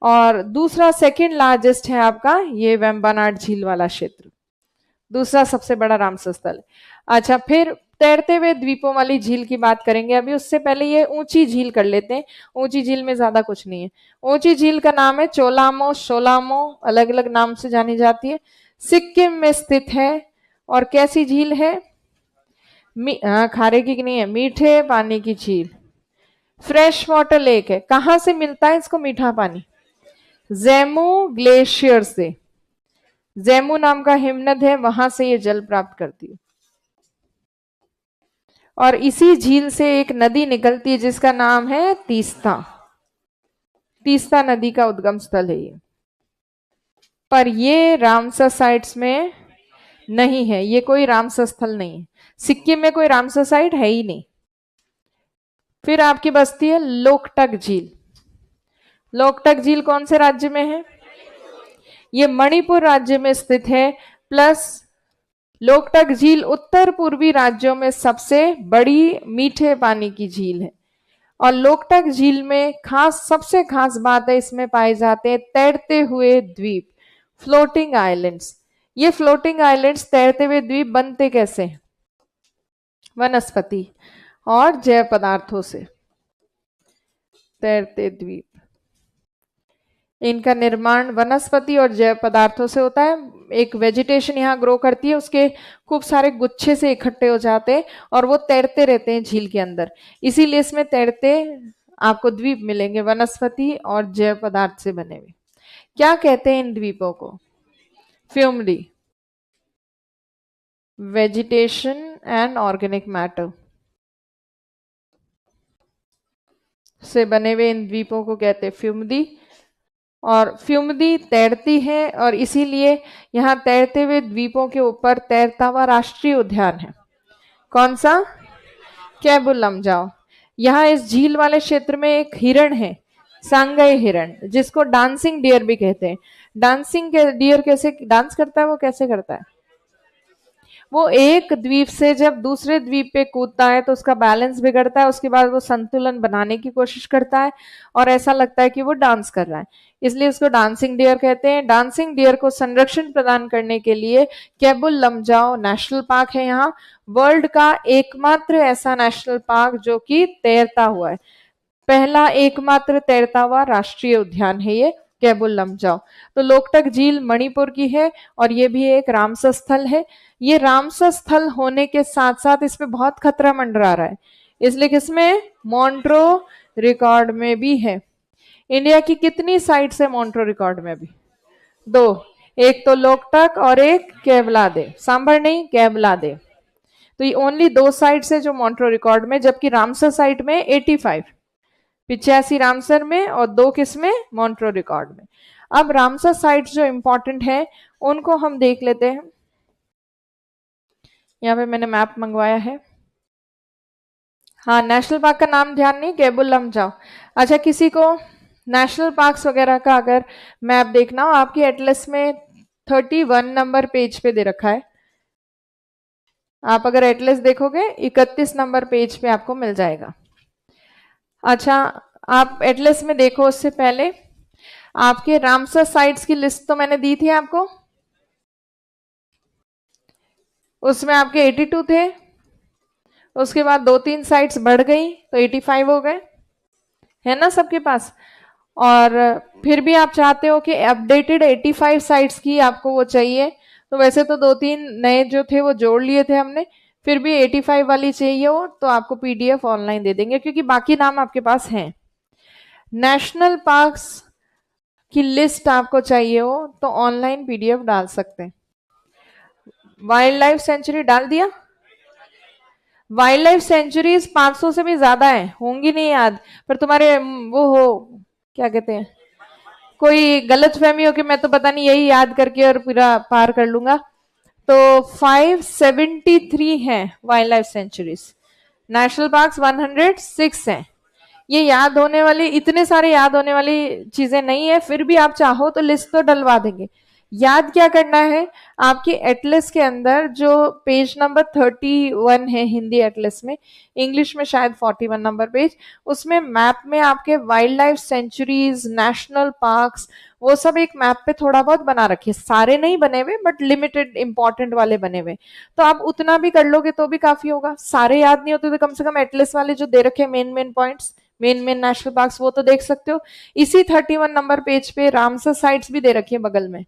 और दूसरा सेकंड लार्जेस्ट है आपका ये वेम्बनाड झील वाला क्षेत्र, दूसरा सबसे बड़ा रामसर स्थल। अच्छा, फिर तैरते हुए द्वीपों वाली झील की बात करेंगे अभी, उससे पहले ये ऊंची झील कर लेते हैं। ऊंची झील में ज्यादा कुछ नहीं है। ऊंची झील का नाम है चोलामो, शोलामो, अलग अलग नाम से जानी जाती है, सिक्किम में स्थित है। और कैसी झील है? खारे की नहीं है, मीठे पानी की झील, फ्रेश वाटर लेक है। कहां से मिलता है इसको मीठा पानी? जैमू ग्लेशियर से, जैमू नाम का हिमनद है, वहां से ये जल प्राप्त करती है। और इसी झील से एक नदी निकलती है जिसका नाम है तीस्ता। तीस्ता नदी का उद्गम स्थल है ये, पर ये रामसर साइट्स में नहीं है, ये कोई रामसर स्थल नहीं है। सिक्किम में कोई रामसर साइट है ही नहीं। फिर आपकी बसती है लोकटक झील। लोकटक झील कौन से राज्य में है? ये मणिपुर राज्य में स्थित है। प्लस लोकटक झील उत्तर पूर्वी राज्यों में सबसे बड़ी मीठे पानी की झील है। और लोकटक झील में सबसे खास बात है, इसमें पाए जाते हैं तैरते हुए द्वीप, फ्लोटिंग आइलैंड्स। ये फ्लोटिंग आइलैंड्स, तैरते हुए द्वीप बनते कैसे? वनस्पति और जैव पदार्थों से। तैरते द्वीप, इनका निर्माण वनस्पति और जैव पदार्थों से होता है। एक वेजिटेशन यहाँ ग्रो करती है, उसके खूब सारे गुच्छे से इकट्ठे हो जाते हैं और वो तैरते रहते हैं झील के अंदर, इसीलिए इसमें तैरते आपको द्वीप मिलेंगे, वनस्पति और जैव पदार्थ से बने हुए। क्या कहते हैं इन द्वीपों को? फ्यूमडी, वेजिटेशन एंड ऑर्गेनिक मैटर से बने हुए इन द्वीपों को कहते हैं फ्यूमदी। और फ्यूमदी तैरती है, और इसीलिए यहाँ तैरते हुए द्वीपों के ऊपर तैरता हुआ राष्ट्रीय उद्यान है। कौन सा? कैबुल लमजाओ। यहाँ इस झील वाले क्षेत्र में एक हिरण है, सांगाई हिरण, जिसको डांसिंग डियर भी कहते हैं। डांसिंग डियर कैसे डांस करता है? वो कैसे करता है? वो एक द्वीप से जब दूसरे द्वीप पे कूदता है तो उसका बैलेंस बिगड़ता है, उसके बाद वो संतुलन बनाने की कोशिश करता है और ऐसा लगता है कि वो डांस कर रहा है, इसलिए उसको डांसिंग डियर कहते हैं। डांसिंग डियर को संरक्षण प्रदान करने के लिए केबुल लमजाओ नेशनल पार्क है यहाँ, वर्ल्ड का एकमात्र ऐसा नेशनल पार्क जो कि तैरता हुआ है, पहला एकमात्र तैरता हुआ राष्ट्रीय उद्यान है ये केबुल लमजाओ। तो लोकटक झील मणिपुर की है और ये भी एक रामसर स्थल है। ये रामसर स्थल होने के साथ साथ इसमें बहुत खतरा मंडरा रहा है, इसलिए किसमें, मॉन्ट्रो रिकॉर्ड में भी है। इंडिया की कितनी साइट्स है मॉन्ट्रो रिकॉर्ड में भी? दो, एक तो लोकटक और एक केवलादेव, सांभर नहीं केवलादेव। तो ये ओनली दो साइट्स है जो मॉन्ट्रो रिकॉर्ड में, जबकि रामसर साइट में 85, 85 रामसर में और 2 किस में, मॉन्ट्रो रिकॉर्ड में। अब रामसर साइट्स जो इंपॉर्टेंट है उनको हम देख लेते हैं। यहाँ पे मैंने मैप मंगवाया है। हाँ, नेशनल पार्क का नाम ध्यान नहीं, केबुल लमजाओ। अच्छा, किसी को नेशनल पार्क्स वगैरह का अगर मैप देखना हो, आपकी एटलस में 31 नंबर पेज पे दे रखा है। आप अगर एटलस देखोगे 31 नंबर पेज पे आपको मिल जाएगा। अच्छा, आप एटलस में देखो उससे पहले आपके रामसर साइट्स की लिस्ट तो मैंने दी थी आपको, उसमें आपके 82 थे, उसके बाद 2-3 साइट्स बढ़ गई तो 85 हो गए, है ना सबके पास। और फिर भी आप चाहते हो कि अपडेटेड 85 साइट्स की आपको वो चाहिए, तो वैसे तो 2-3 नए जो थे वो जोड़ लिए थे हमने, फिर भी 85 वाली चाहिए हो तो आपको पीडीएफ ऑनलाइन दे देंगे, क्योंकि बाकी नाम आपके पास हैं। नेशनल पार्क्स की लिस्ट आपको चाहिए हो तो ऑनलाइन पीडीएफ डाल सकते हैं। वाइल्ड लाइफ सेंचुरी डाल दिया, वाइल्ड लाइफ सेंचुरीज 500 से भी ज्यादा है, होंगी नहीं याद, पर तुम्हारे वो हो क्या कहते हैं, कोई गलत फहमी हो कि मैं तो पता नहीं यही याद करके और पूरा पार कर लूंगा, तो 573 है wild life sanctuaries, national parks 106 है। ये याद होने वाली, इतने सारे याद होने वाली चीजें नहीं है, फिर भी आप चाहो तो लिस्ट तो डलवा देंगे। याद क्या करना है, आपके एटलस के अंदर जो पेज नंबर 31 है हिंदी एटलस में, इंग्लिश में शायद 41 नंबर पेज, उसमें मैप में आपके wild life sanctuaries, national parks, वो सब एक मैप पे थोड़ा बहुत बना रखे, सारे नहीं बने हुए बट लिमिटेड इंपॉर्टेंट वाले बने हुए, तो आप उतना भी कर लोगे तो भी काफी होगा। सारे याद नहीं होते तो कम से कम एटलस वाले जो दे रखे main points, main national parks, वो तो देख सकते हो। इसी 31 नंबर पेज पे रामसर साइट्स भी दे रखी है बगल में,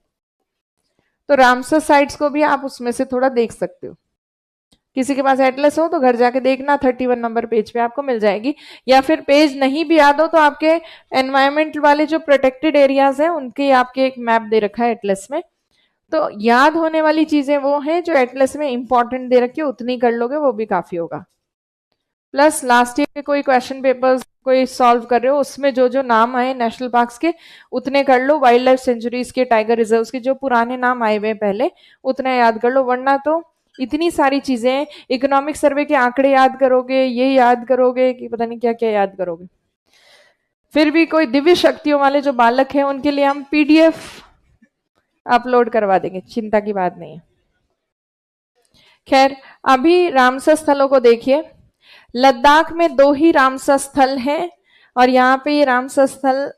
तो रामसर साइट्स को भी आप उसमें से थोड़ा देख सकते हो। किसी के पास एटलस हो तो घर जाके देखना, 31 नंबर पेज पे आपको मिल जाएगी, या फिर पेज नहीं भी याद हो तो आपके एनवायरमेंट वाले जो प्रोटेक्टेड एरियाज हैं उनके आपके एक मैप दे रखा है एटलस में। तो याद होने वाली चीजें वो हैं जो एटलस में इंपॉर्टेंट दे रखी है, उतनी कर लोगे वो भी काफी होगा। प्लस लास्ट ईयर के कोई क्वेश्चन पेपर्स कोई सॉल्व कर रहे हो, उसमें जो जो नाम आए नेशनल पार्क्स के उतने कर लो, वाइल्ड लाइफ सेंचुरीज के, टाइगर रिजर्व्स के जो पुराने नाम आए हुए पहले उतने याद कर लो, वरना तो इतनी सारी चीजें, इकोनॉमिक सर्वे के आंकड़े याद करोगे, ये याद करोगे कि पता नहीं क्या क्या याद करोगे। फिर भी कोई दिव्य शक्तियों वाले जो बालक हैं उनके लिए हम पीडीएफ अपलोड करवा देंगे, चिंता की बात नहीं है। खैर, अभी रामसर स्थलों को देखिए। लद्दाख में 2 ही रामसर स्थल हैं, और यहाँ पे ये रामसर स्थल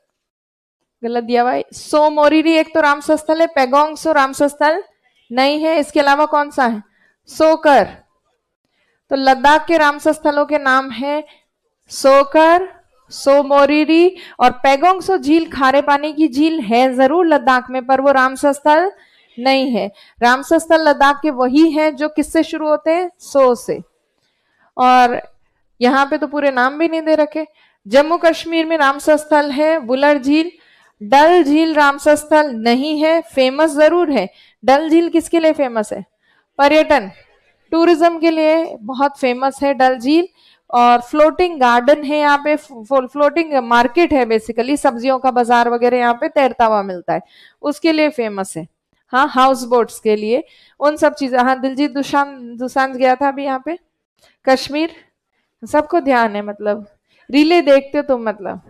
गलत दिया हुआ है, सो मोरिरी एक तो रामसर स्थल है, पेगोंग सो रामसर स्थल नहीं है, इसके अलावा कौन सा है, सोकर। तो लद्दाख के रामसर स्थलों के नाम है सोकर, सो मोरिरी और पेगोंग सो। झील खारे पानी की झील है जरूर लद्दाख में, पर वो रामसर स्थल नहीं है। रामसर स्थल लद्दाख के वही हैं जो किससे शुरू होते हैं, सो से, और यहाँ पे तो पूरे नाम भी नहीं दे रखे। जम्मू कश्मीर में रामसर स्थल है वुलर झील, डल झील रामसर स्थल नहीं है, फेमस जरूर है। डल झील किसके लिए फेमस है, पर्यटन टूरिज्म के लिए बहुत फेमस है डल झील, और फ्लोटिंग गार्डन है यहाँ पे, फ्लोटिंग मार्केट है, बेसिकली सब्जियों का बाजार वगैरह यहाँ पे तैरता हुआ मिलता है, उसके लिए फेमस है। हाँ, हाउस बोट्स के लिए, उन सब चीजें। हाँ, दिलजीत दोसांझ गया था अभी यहाँ पे कश्मीर, सबको ध्यान है, मतलब रिले देखते हो तुम, मतलब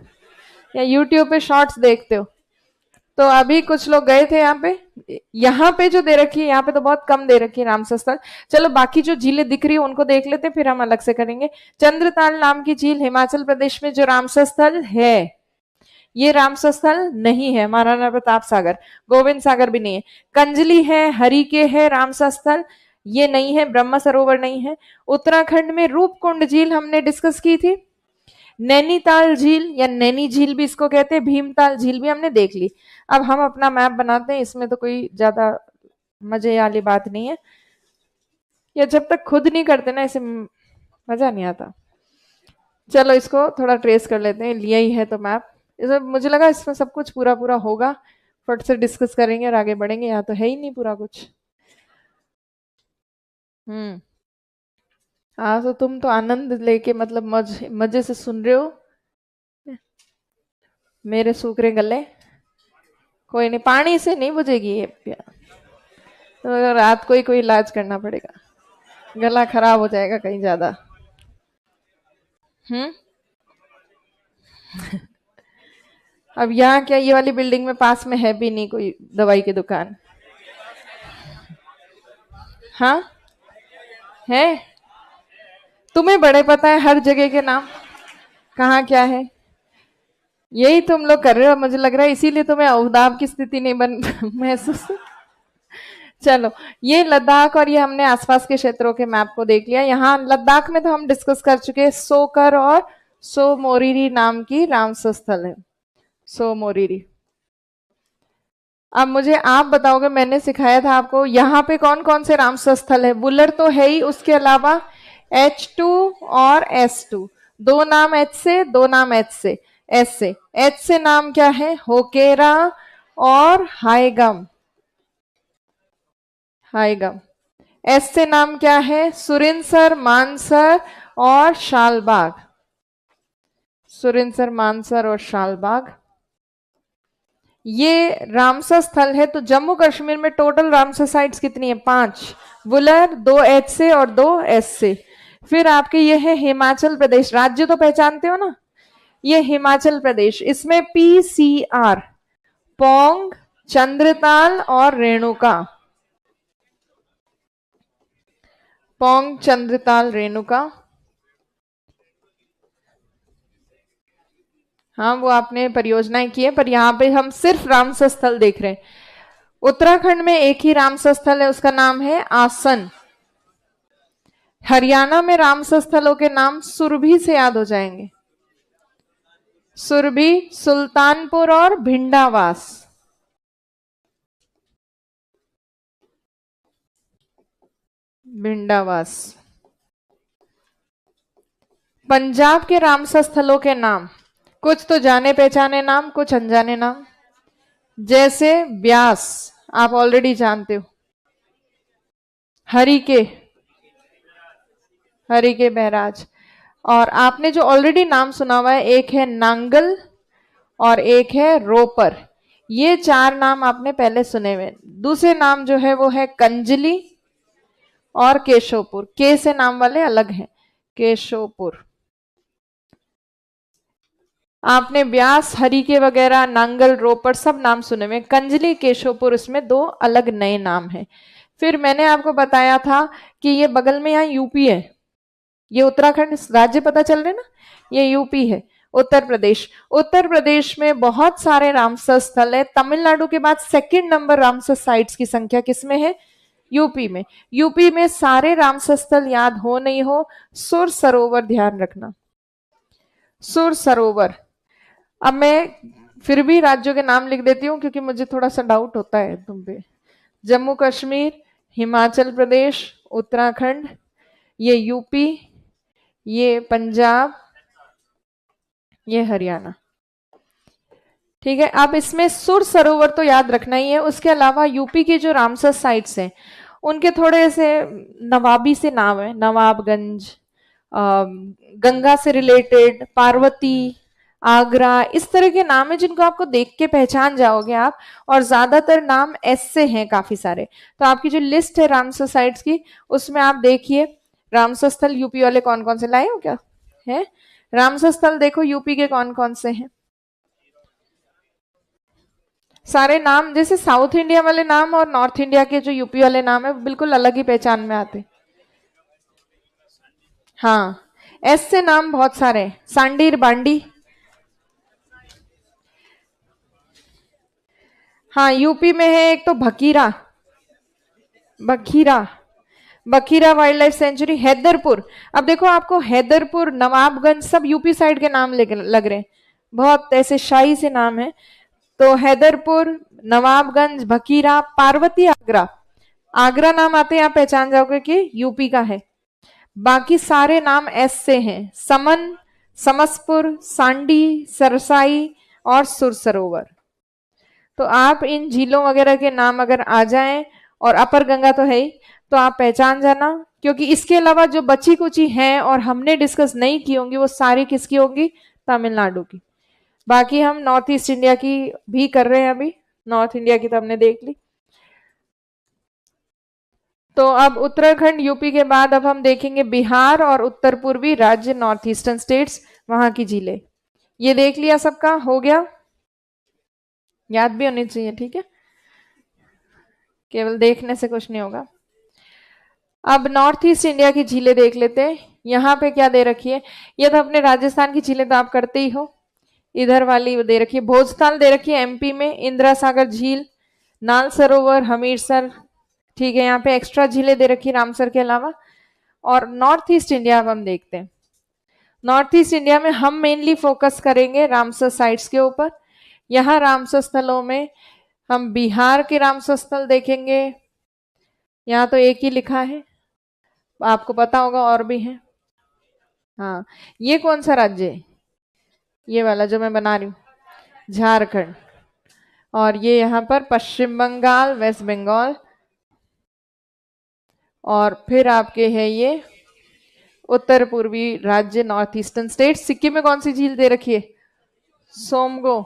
या यूट्यूब पे शॉर्ट्स देखते हो, तो अभी कुछ लोग गए थे यहाँ पे जो दे रखी है, यहाँ पे तो बहुत कम दे रखी है रामसर स्थल। चलो बाकी जो झीलें दिख रही है उनको देख लेते हैं, फिर हम अलग से करेंगे। चंद्रताल नाम की झील हिमाचल प्रदेश में जो रामसर स्थल है, ये रामसर स्थल नहीं है। महाराणा प्रताप सागर, गोविंद सागर भी नहीं है। कंजली है, हरिके है रामसर स्थल, ये नहीं है। ब्रह्म सरोवर नहीं है। उत्तराखंड में रूपकुंड झील हमने डिस्कस की थी। नैनीताल झील या नैनी झील भी इसको कहते हैं, भीमताल झील भी हमने देख ली। अब हम अपना मैप बनाते हैं, इसमें तो कोई ज्यादा मजे वाली बात नहीं है, या जब तक खुद नहीं करते ना इसे मजा नहीं आता। चलो इसको थोड़ा ट्रेस कर लेते हैं, लिया ही है तो मैप। इसमें मुझे लगा इसमें सब कुछ पूरा पूरा होगा, फट से डिस्कस करेंगे और आगे बढ़ेंगे। यहाँ तो है ही नहीं पूरा कुछ। हाँ, तो तुम तो आनंद लेके मतलब मजे से सुन रहे हो, मेरे सूख रहे गले। कोई नहीं, पानी से नहीं बुझेगी ये तो रात को ही कोई इलाज करना पड़ेगा, गला खराब हो जाएगा कहीं ज्यादा। अब यहाँ क्या, ये वाली बिल्डिंग में पास में है भी नहीं कोई दवाई की दुकान? हाँ है, तुम्हें बड़े पता है हर जगह के नाम, कहाँ क्या है। यही तुम लोग कर रहे हो मुझे लग रहा है, इसीलिए तुम्हें अवदाब की स्थिति नहीं बन महसूस। चलो, ये लद्दाख और ये हमने आसपास के क्षेत्रों के मैप को देख लिया। यहाँ लद्दाख में तो हम डिस्कस कर चुके हैं, सोकर और सो मोरिरी नाम की रामसर स्थल है, सो मोरिरी। अब मुझे आप बताओगे, मैंने सिखाया था आपको यहाँ पे कौन कौन से रामसर स्थल है। बुलर तो है ही, उसके अलावा H2 और S2, दो नाम H से, दो नाम S से। H से नाम क्या है, होकेरा और हाईगम। S से नाम क्या है, सुरिनसर, मानसर और शालबाग। सुरिनसर, मानसर और शालबाग, ये रामसर स्थल है। तो जम्मू कश्मीर में टोटल रामसर साइट्स कितनी है, 5। बुलर 2 H से और 2 S से। फिर आपके ये है हिमाचल प्रदेश, राज्य तो पहचानते हो ना, ये हिमाचल प्रदेश, इसमें PCR, पोंग, चंद्रताल और रेणुका। पोंग, चंद्रताल, रेणुका। हाँ, वो आपने परियोजनाएं की है, पर यहाँ पे हम सिर्फ रामसर स्थल देख रहे हैं। उत्तराखंड में एक ही रामसर स्थल है, उसका नाम है आसन। हरियाणा में रामसर स्थलों के नाम सुरभि से याद हो जाएंगे, सुरभि, सुल्तानपुर और भिंडावास। भिंडावास। पंजाब के रामसर स्थलों के नाम, कुछ तो जाने पहचाने नाम, कुछ अनजाने नाम। जैसे ब्यास, आप ऑलरेडी जानते हो। हरिके, बहराज। और आपने जो ऑलरेडी नाम सुना हुआ है, एक है नांगल और एक है रोपर। ये 4 नाम आपने पहले सुने हुए। दूसरे नाम जो है वो है कंजली और केशवपुर। के से नाम वाले अलग हैं, केशवपुर। आपने ब्यास, हरिके वगैरह, नांगल, रोपर सब नाम सुने हुए। कंजली, केशवपुर, इसमें 2 अलग नए नाम हैं। फिर मैंने आपको बताया था कि ये बगल में यहाँ यूपी है, ये उत्तराखंड राज्य पता चल रहे ना, ये यूपी है। उत्तर प्रदेश में बहुत सारे रामसर स्थल है। तमिलनाडु के बाद सेकंड नंबर रामसर साइट्स की संख्या किसमें है, यूपी में। यूपी में सारे रामसर स्थल याद हो नहीं हो, सुर सरोवर ध्यान रखना, सुर सरोवर। अब मैं फिर भी राज्यों के नाम लिख देती हूँ क्योंकि मुझे थोड़ा सा डाउट होता है तुम पे। जम्मू कश्मीर, हिमाचल प्रदेश, उत्तराखंड, ये यूपी, ये पंजाब, ये हरियाणा। ठीक है, अब इसमें सुर सरोवर तो याद रखना ही है। उसके अलावा यूपी की जो रामसर साइट्स हैं उनके थोड़े से नवाबी से नाम है, नवाबगंज, गंगा से रिलेटेड, पार्वती, आगरा, इस तरह के नाम है जिनको आपको देख के पहचान जाओगे आप। और ज्यादातर नाम एस से हैं काफी सारे। तो आपकी जो लिस्ट है रामसर साइट्स की, उसमें आप देखिए रामसर स्थल यूपी वाले कौन कौन से लाए हो, क्या है रामसर स्थल देखो यूपी के कौन कौन से हैं। सारे नाम जैसे साउथ इंडिया वाले नाम और नॉर्थ इंडिया के जो यूपी वाले नाम है बिल्कुल अलग ही पहचान में आते। हाँ, एस से नाम बहुत सारे हैं, सांडीर बांडी। हाँ, यूपी में है एक तो Bhakira, Bakhira, Bakhira wild life sanctuary. Haiderpur, अब देखो आपको हैदरपुर, नवाबगंज सब यूपी साइड के नाम लग रहे हैं, बहुत ऐसे शाही से नाम है। तो हैदरपुर, नवाबगंज, भकीरा, पार्वती, आगरा। आगरा नाम आते हैं, आप पहचान जाओगे कि यूपी का है। बाकी सारे नाम एस से हैं, समन, समसपुर, सांडी, सरसाई और सुरसरोवर। तो आप इन झीलों वगैरह के नाम अगर आ जाएं, और अपर गंगा तो है ही, तो आप पहचान जाना, क्योंकि इसके अलावा जो बची कुची हैं और हमने डिस्कस नहीं की होंगी वो सारी किसकी होंगी, तमिलनाडु की। बाकी हम नॉर्थ ईस्ट इंडिया की भी कर रहे हैं अभी, नॉर्थ इंडिया की तो हमने देख ली। तो अब उत्तराखंड यूपी के बाद अब हम देखेंगे बिहार और उत्तर पूर्वी राज्य, नॉर्थ ईस्टर्न स्टेट्स, वहां की झीलें। ये देख लिया, सबका हो गया, याद भी होनी चाहिए, ठीक है, केवल देखने से कुछ नहीं होगा। अब नॉर्थ ईस्ट इंडिया की झीलें देख लेते हैं। यहाँ पे क्या दे रखी है, ये तो अपने राजस्थान की झीलें तो आप करते ही हो। इधर वाली दे रखी है, भोजताल दे रखी है एमपी में, इंदिरा सागर झील, नाल सरोवर, हमीरसर, ठीक है, यहाँ पे एक्स्ट्रा झीलें दे रखी है रामसर के अलावा। और नॉर्थ ईस्ट इंडिया अब हम देखते हैं। नॉर्थ ईस्ट इंडिया में हम मेनली फोकस करेंगे रामसर साइट्स के ऊपर। यहाँ रामसर स्थलों में हम बिहार के रामसर स्थल देखेंगे, यहाँ तो एक ही लिखा है, आपको पता होगा और भी है। हाँ, ये कौन सा राज्य है, ये वाला जो मैं बना रही हूँ, झारखंड। और ये यहाँ पर पश्चिम बंगाल, वेस्ट बंगाल, और फिर आपके है ये उत्तर पूर्वी राज्य, नॉर्थ ईस्टर्न स्टेट। सिक्किम में कौन सी झील दे रखी है, सोमगो,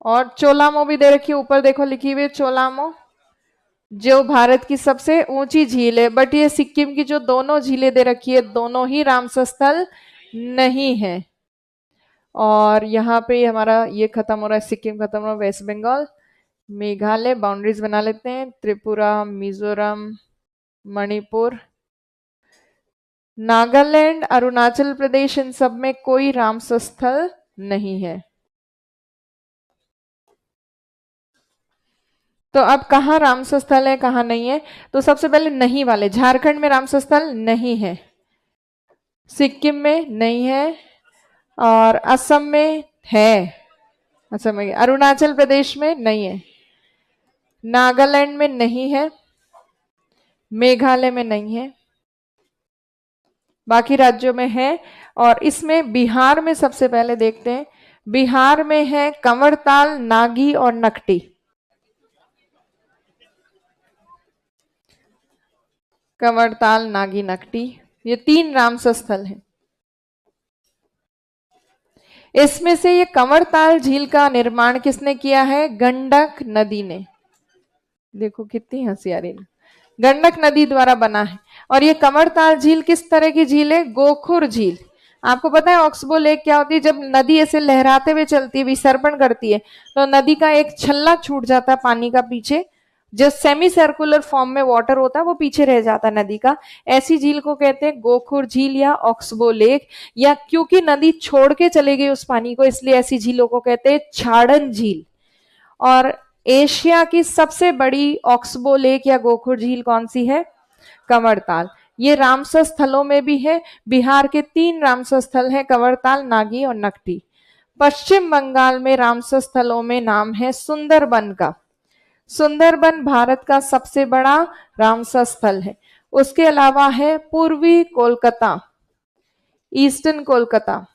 और चोलामो भी दे रखी है, ऊपर देखो लिखी हुई है चोलामो, जो भारत की सबसे ऊंची झील है। बट ये सिक्किम की जो दोनों झीलें दे रखी है, दोनों ही रामसर स्थल नहीं है। और यहाँ पे हमारा ये खत्म हो रहा है, सिक्किम खत्म हो रहा है, वेस्ट बंगाल, मेघालय, बाउंड्रीज बना लेते हैं, त्रिपुरा, मिजोरम, मणिपुर, नागालैंड, अरुणाचल प्रदेश, इन सब में कोई रामसर स्थल नहीं है। तो अब कहाँ रामसर स्थल है, कहाँ नहीं है, तो सबसे पहले नहीं वाले, झारखंड में रामसर स्थल नहीं है, सिक्किम में नहीं है, और असम में है, असम में, अरुणाचल प्रदेश में नहीं है, नागालैंड में नहीं है, मेघालय में नहीं है, बाकी राज्यों में है। और इसमें बिहार में सबसे पहले देखते हैं, बिहार में है कंवरताल, नागी और नकटी। कंवरताल, नागी, नकटी, ये 3 रामसर स्थल हैं। इसमें से ये कंवरताल झील का निर्माण किसने किया है, गंडक नदी ने। देखो कितनी हंसी आ रही है, गंडक नदी द्वारा बना है। और ये कंवरताल झील किस तरह की झील है, गोखुर झील। आपको पता है ऑक्सबो लेक क्या होती है, जब नदी ऐसे लहराते हुए चलती है, विसर्पण करती है, तो नदी का एक छल्ला छूट जाता है पानी का पीछे, जो सेमी सर्कुलर फॉर्म में वाटर होता है वो पीछे रह जाता है नदी का। ऐसी झील को कहते हैं गोखुर झील या ऑक्सबो लेक, या क्योंकि नदी छोड़ के चले गई उस पानी को, इसलिए ऐसी झीलों को कहते हैं छाड़न झील। और एशिया की सबसे बड़ी ऑक्सबो लेक या गोखुर झील कौन सी है, कंवरताल। ये रामसर स्थलों में भी है, बिहार के 3 रामसर स्थल है, कंवरताल, नागी और नकटी। पश्चिम बंगाल में रामसर स्थलों में नाम है सुंदरबन का। सुंदरबन भारत का सबसे बड़ा रामसर स्थल है। उसके अलावा है पूर्वी कोलकाता, ईस्टर्न कोलकाता।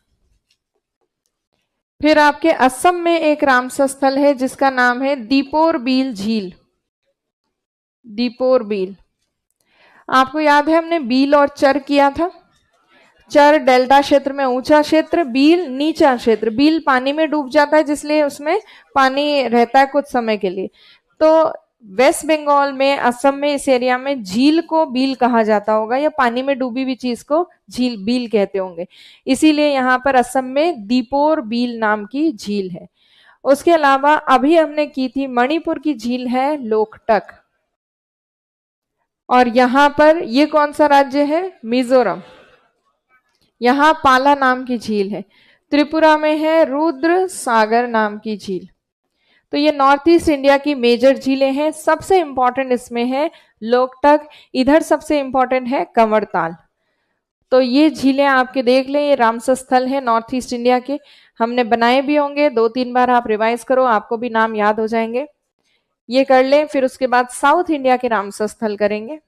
फिर आपके असम में एक रामसर स्थल है जिसका नाम है दीपोर बील झील, दीपोर बील। आपको याद है हमने बील और चर किया था, चर डेल्टा क्षेत्र में ऊंचा क्षेत्र, बील नीचा क्षेत्र। बील पानी में डूब जाता है जिसलिए उसमें पानी रहता है कुछ समय के लिए। तो वेस्ट बंगाल में, असम में, इस एरिया में झील को बील कहा जाता होगा, या पानी में डूबी हुई चीज को झील बील कहते होंगे, इसीलिए यहाँ पर असम में दीपोर बील नाम की झील है। उसके अलावा अभी हमने की थी मणिपुर की झील है लोकटक, और यहां पर ये कौन सा राज्य है, मिजोरम, यहां पाला नाम की झील है। त्रिपुरा में है रुद्र सागर नाम की झील। तो ये नॉर्थ ईस्ट इंडिया की मेजर झीलें हैं। सबसे इंपॉर्टेंट इसमें है लोकटक, इधर सबसे इंपॉर्टेंट है कंवरताल। तो ये झीलें आपके देख लें, ये रामसर स्थल है नॉर्थ ईस्ट इंडिया के, हमने बनाए भी होंगे, 2-3 बार आप रिवाइज करो, आपको भी नाम याद हो जाएंगे। ये कर लें, फिर उसके बाद साउथ इंडिया के रामसर स्थल करेंगे।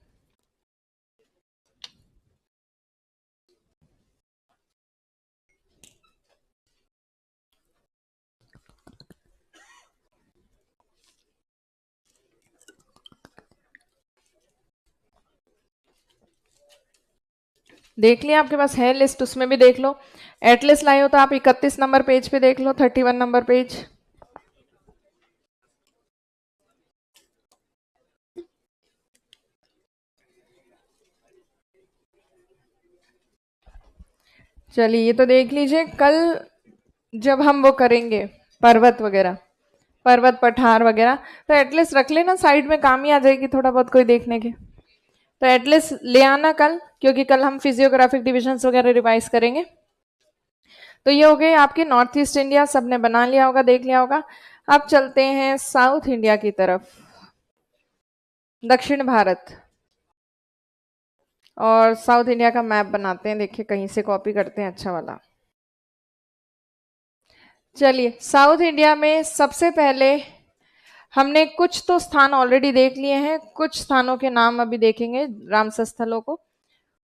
देख लिया, आपके पास है लिस्ट, उसमें भी देख लो। एटलिस्ट लाए हो तो आप 31 नंबर पेज पे देख लो, 31 नंबर पेज। चलिए ये तो देख लीजिए। कल जब हम वो करेंगे पर्वत वगैरह, पर्वत पठार वगैरह, तो एटलीस्ट रख लेना, साइड में काम ही आ जाएगी थोड़ा बहुत कोई देखने के। तो एटलीस्ट ले आना कल, क्योंकि कल हम फिजियोग्राफिक डिविजन्स वगैरह रिवाइज करेंगे। तो ये हो गए आपके नॉर्थ ईस्ट इंडिया, सबने बना लिया होगा, देख लिया होगा। अब चलते हैं साउथ इंडिया की तरफ, दक्षिण भारत। और साउथ इंडिया का मैप बनाते हैं, देखिए कहीं से कॉपी करते हैं अच्छा वाला। चलिए साउथ इंडिया में सबसे पहले हमने कुछ तो स्थान ऑलरेडी देख लिए हैं, कुछ स्थानों के नाम अभी देखेंगे, रामसर स्थलों को।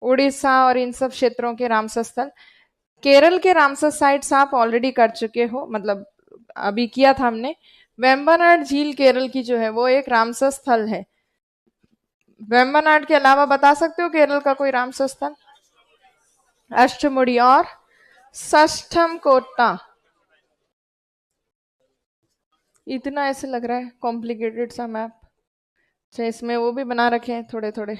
उड़ीसा और इन सब क्षेत्रों के रामसर स्थल। केरल के रामसर साइट्स आप ऑलरेडी कर चुके हो, मतलब अभी किया था हमने। वेम्बनाड झील केरल की जो है वो एक रामसर स्थल है। वेम्बनाड के अलावा बता सकते हो केरल का कोई रामसर स्थल? अष्टमुड़ी और षष्ठम कोट्टा। इतना ऐसे लग रहा है कॉम्प्लिकेटेड सा मैप। अच्छा, इसमें वो भी बना रखे हैं थोड़े थोड़े।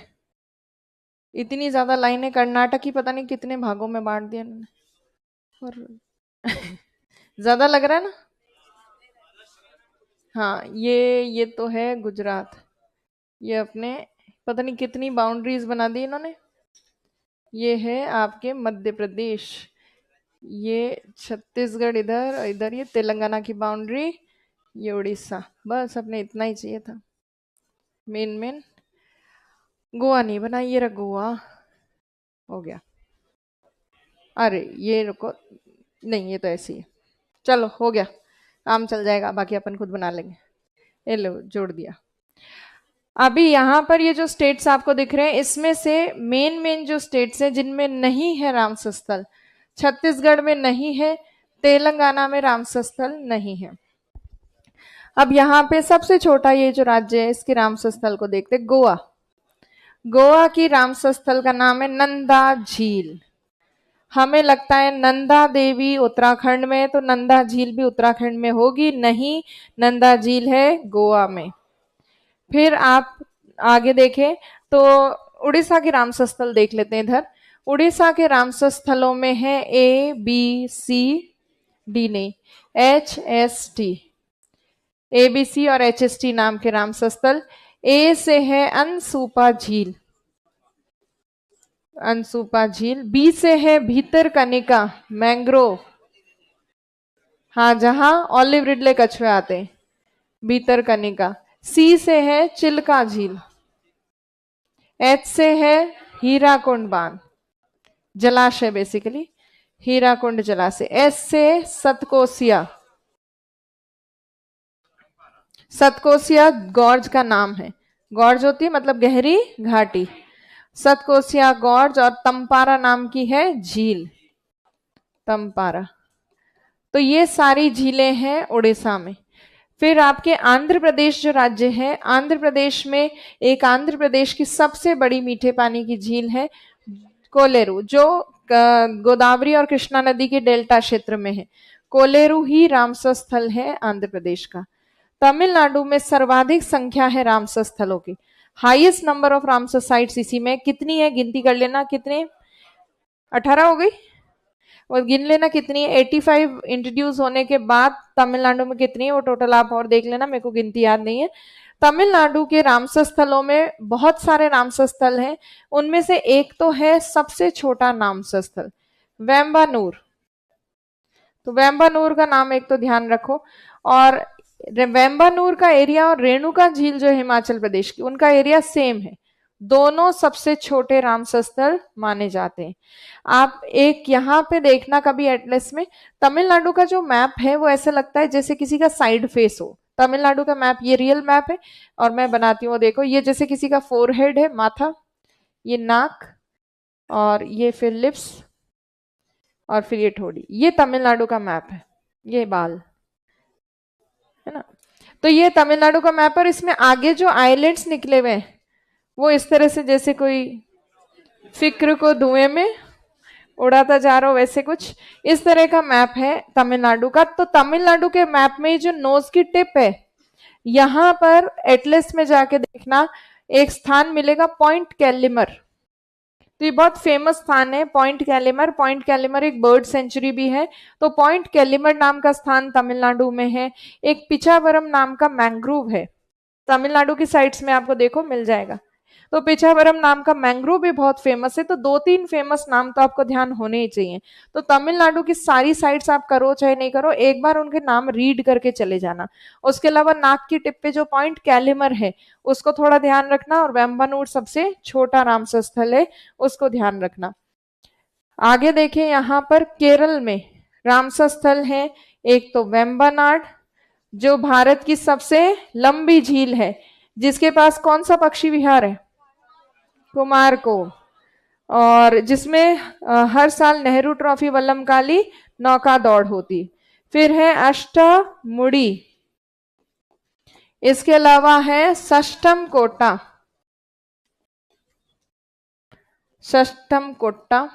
इतनी ज्यादा लाइनें, कर्नाटक की पता नहीं कितने भागों में बांट दिया इन्होंने। और ज्यादा लग रहा है ना। हाँ ये तो है गुजरात। ये अपने पता नहीं कितनी बाउंड्रीज बना दी इन्होंने। ये है आपके मध्य प्रदेश, ये छत्तीसगढ़, इधर इधर ये तेलंगाना की बाउंड्री, ये उड़ीसा। बस अपने इतना ही चाहिए था। मेन गोवा नहीं बना, ये रहा गोवा, हो गया। अरे ये रुको, नहीं ये तो ऐसी है। चलो हो गया, काम चल जाएगा, बाकी अपन खुद बना लेंगे। ये लो जोड़ दिया। अभी यहाँ पर ये जो स्टेट्स आपको दिख रहे हैं, इसमें से मेन जो स्टेट्स हैं जिनमें नहीं है रामसर स्थल, छत्तीसगढ़ में नहीं है, तेलंगाना में रामसर स्थल नहीं है। अब यहाँ पे सबसे छोटा ये जो राज्य है, इसके रामसर स्थल को देखते, गोवा। गोवा की रामसर स्थल का नाम है नंदा झील। हमें लगता है नंदा देवी उत्तराखंड में, तो नंदा झील भी उत्तराखंड में होगी, नहीं, नंदा झील है गोवा में। फिर आप आगे देखें तो उड़ीसा के रामसर स्थल देख लेते हैं इधर। उड़ीसा के रामसर स्थलों में है ABCD नहीं, HST, ABC और HST नाम के रामसर स्थल। ए से है अनसुपा झील, अनसुपा झील। बी से है भीतरकनिका मैंग्रोव, हाँ जहां ऑलिव रिडले कछुए आते हैं, भीतरकनिका। सी से है चिल्का झील। एच से है हीराकुंड बांध, जलाशय बेसिकली, हीराकुंड जलाशय। एस से सतकोसिया, सतकोसिया गॉर्ज का नाम है, गॉर्ज होती है मतलब गहरी घाटी, सतकोसिया गॉर्ज। और तंपारा नाम की है झील, तंपारा। तो ये सारी झीलें हैं उड़ीसा में। फिर आपके आंध्र प्रदेश जो राज्य है, आंध्र प्रदेश में एक आंध्र प्रदेश की सबसे बड़ी मीठे पानी की झील है कोलेरू, जो गोदावरी और कृष्णा नदी के डेल्टा क्षेत्र में है। कोलेरू ही रामसर स्थल है आंध्र प्रदेश का। तमिलनाडु में सर्वाधिक संख्या है रामसर स्थलों की, highest number of Ramsar sites इसी में। कितनी है गिनती कर लेना, कितने, 18 हो गई। वो गिन लेना कितनी है, 85 इंट्रोड्यूस होने के बाद तमिलनाडु में कितनी है वो टोटल आप और देख लेना, मेरे को गिनती याद नहीं है। तमिलनाडु के रामसर स्थलों में बहुत सारे रामसर स्थल हैं, उनमें से एक तो है सबसे छोटा रामसर स्थल वेम्बानूर। तो वेम्बानूर का नाम एक तो ध्यान रखो। और वेम्बानूर का एरिया और रेणुका झील जो है हिमाचल प्रदेश की, उनका एरिया सेम है, दोनों सबसे छोटे रामसर स्थल माने जाते हैं। आप एक यहाँ पे देखना कभी एटलस में, तमिलनाडु का जो मैप है वो ऐसा लगता है जैसे किसी का साइड फेस हो। तमिलनाडु का मैप, ये रियल मैप है और मैं बनाती हूँ, देखो ये जैसे किसी का फोरहेड है, माथा, ये नाक, और ये फिर लिप्स, और फिर ये ठोड़ी, ये तमिलनाडु का मैप है, ये बाल है ना। तो ये तमिलनाडु का मैप, और इसमें आगे जो आइलैंड्स निकले हुए हैं वो इस तरह से जैसे कोई फिक्र को धुएं में उड़ाता जा रहा हो, वैसे कुछ इस तरह का मैप है तमिलनाडु का। तो तमिलनाडु के मैप में जो नोज की टिप है, यहां पर एटलस में जाके देखना एक स्थान मिलेगा पॉइंट कैलिमर। तो ये बहुत फेमस स्थान है पॉइंट कैलिमर। पॉइंट कैलिमर एक बर्ड सेंचुरी भी है। तो पॉइंट कैलिमर नाम का स्थान तमिलनाडु में है। एक पिचावरम नाम का मैंग्रोव है, तमिलनाडु की साइट्स में आपको देखो मिल जाएगा। तो पिचावरम नाम का मैंग्रोव भी बहुत फेमस है। तो 2-3 फेमस नाम तो आपको ध्यान होने ही चाहिए। तो तमिलनाडु की सारी साइट्स आप करो चाहे नहीं करो, एक बार उनके नाम रीड करके चले जाना। उसके अलावा नाक की टिप पे जो पॉइंट कैलिमर है उसको थोड़ा ध्यान रखना, और वेम्बानूर सबसे छोटा रामसर स्थल है, उसको ध्यान रखना। आगे देखें, यहाँ पर केरल में रामसर स्थल है, एक तो वेम्बनाड जो भारत की सबसे लंबी झील है, जिसके पास कौन सा पक्षी विहार है, कुमारकोम, और जिसमें हर साल नेहरू ट्रॉफी वल्लभकाली नौका दौड़ होती। फिर है अष्टमुड़ी, इसके अलावा है षष्ठम कोटा, षष्ठम कोट्टा।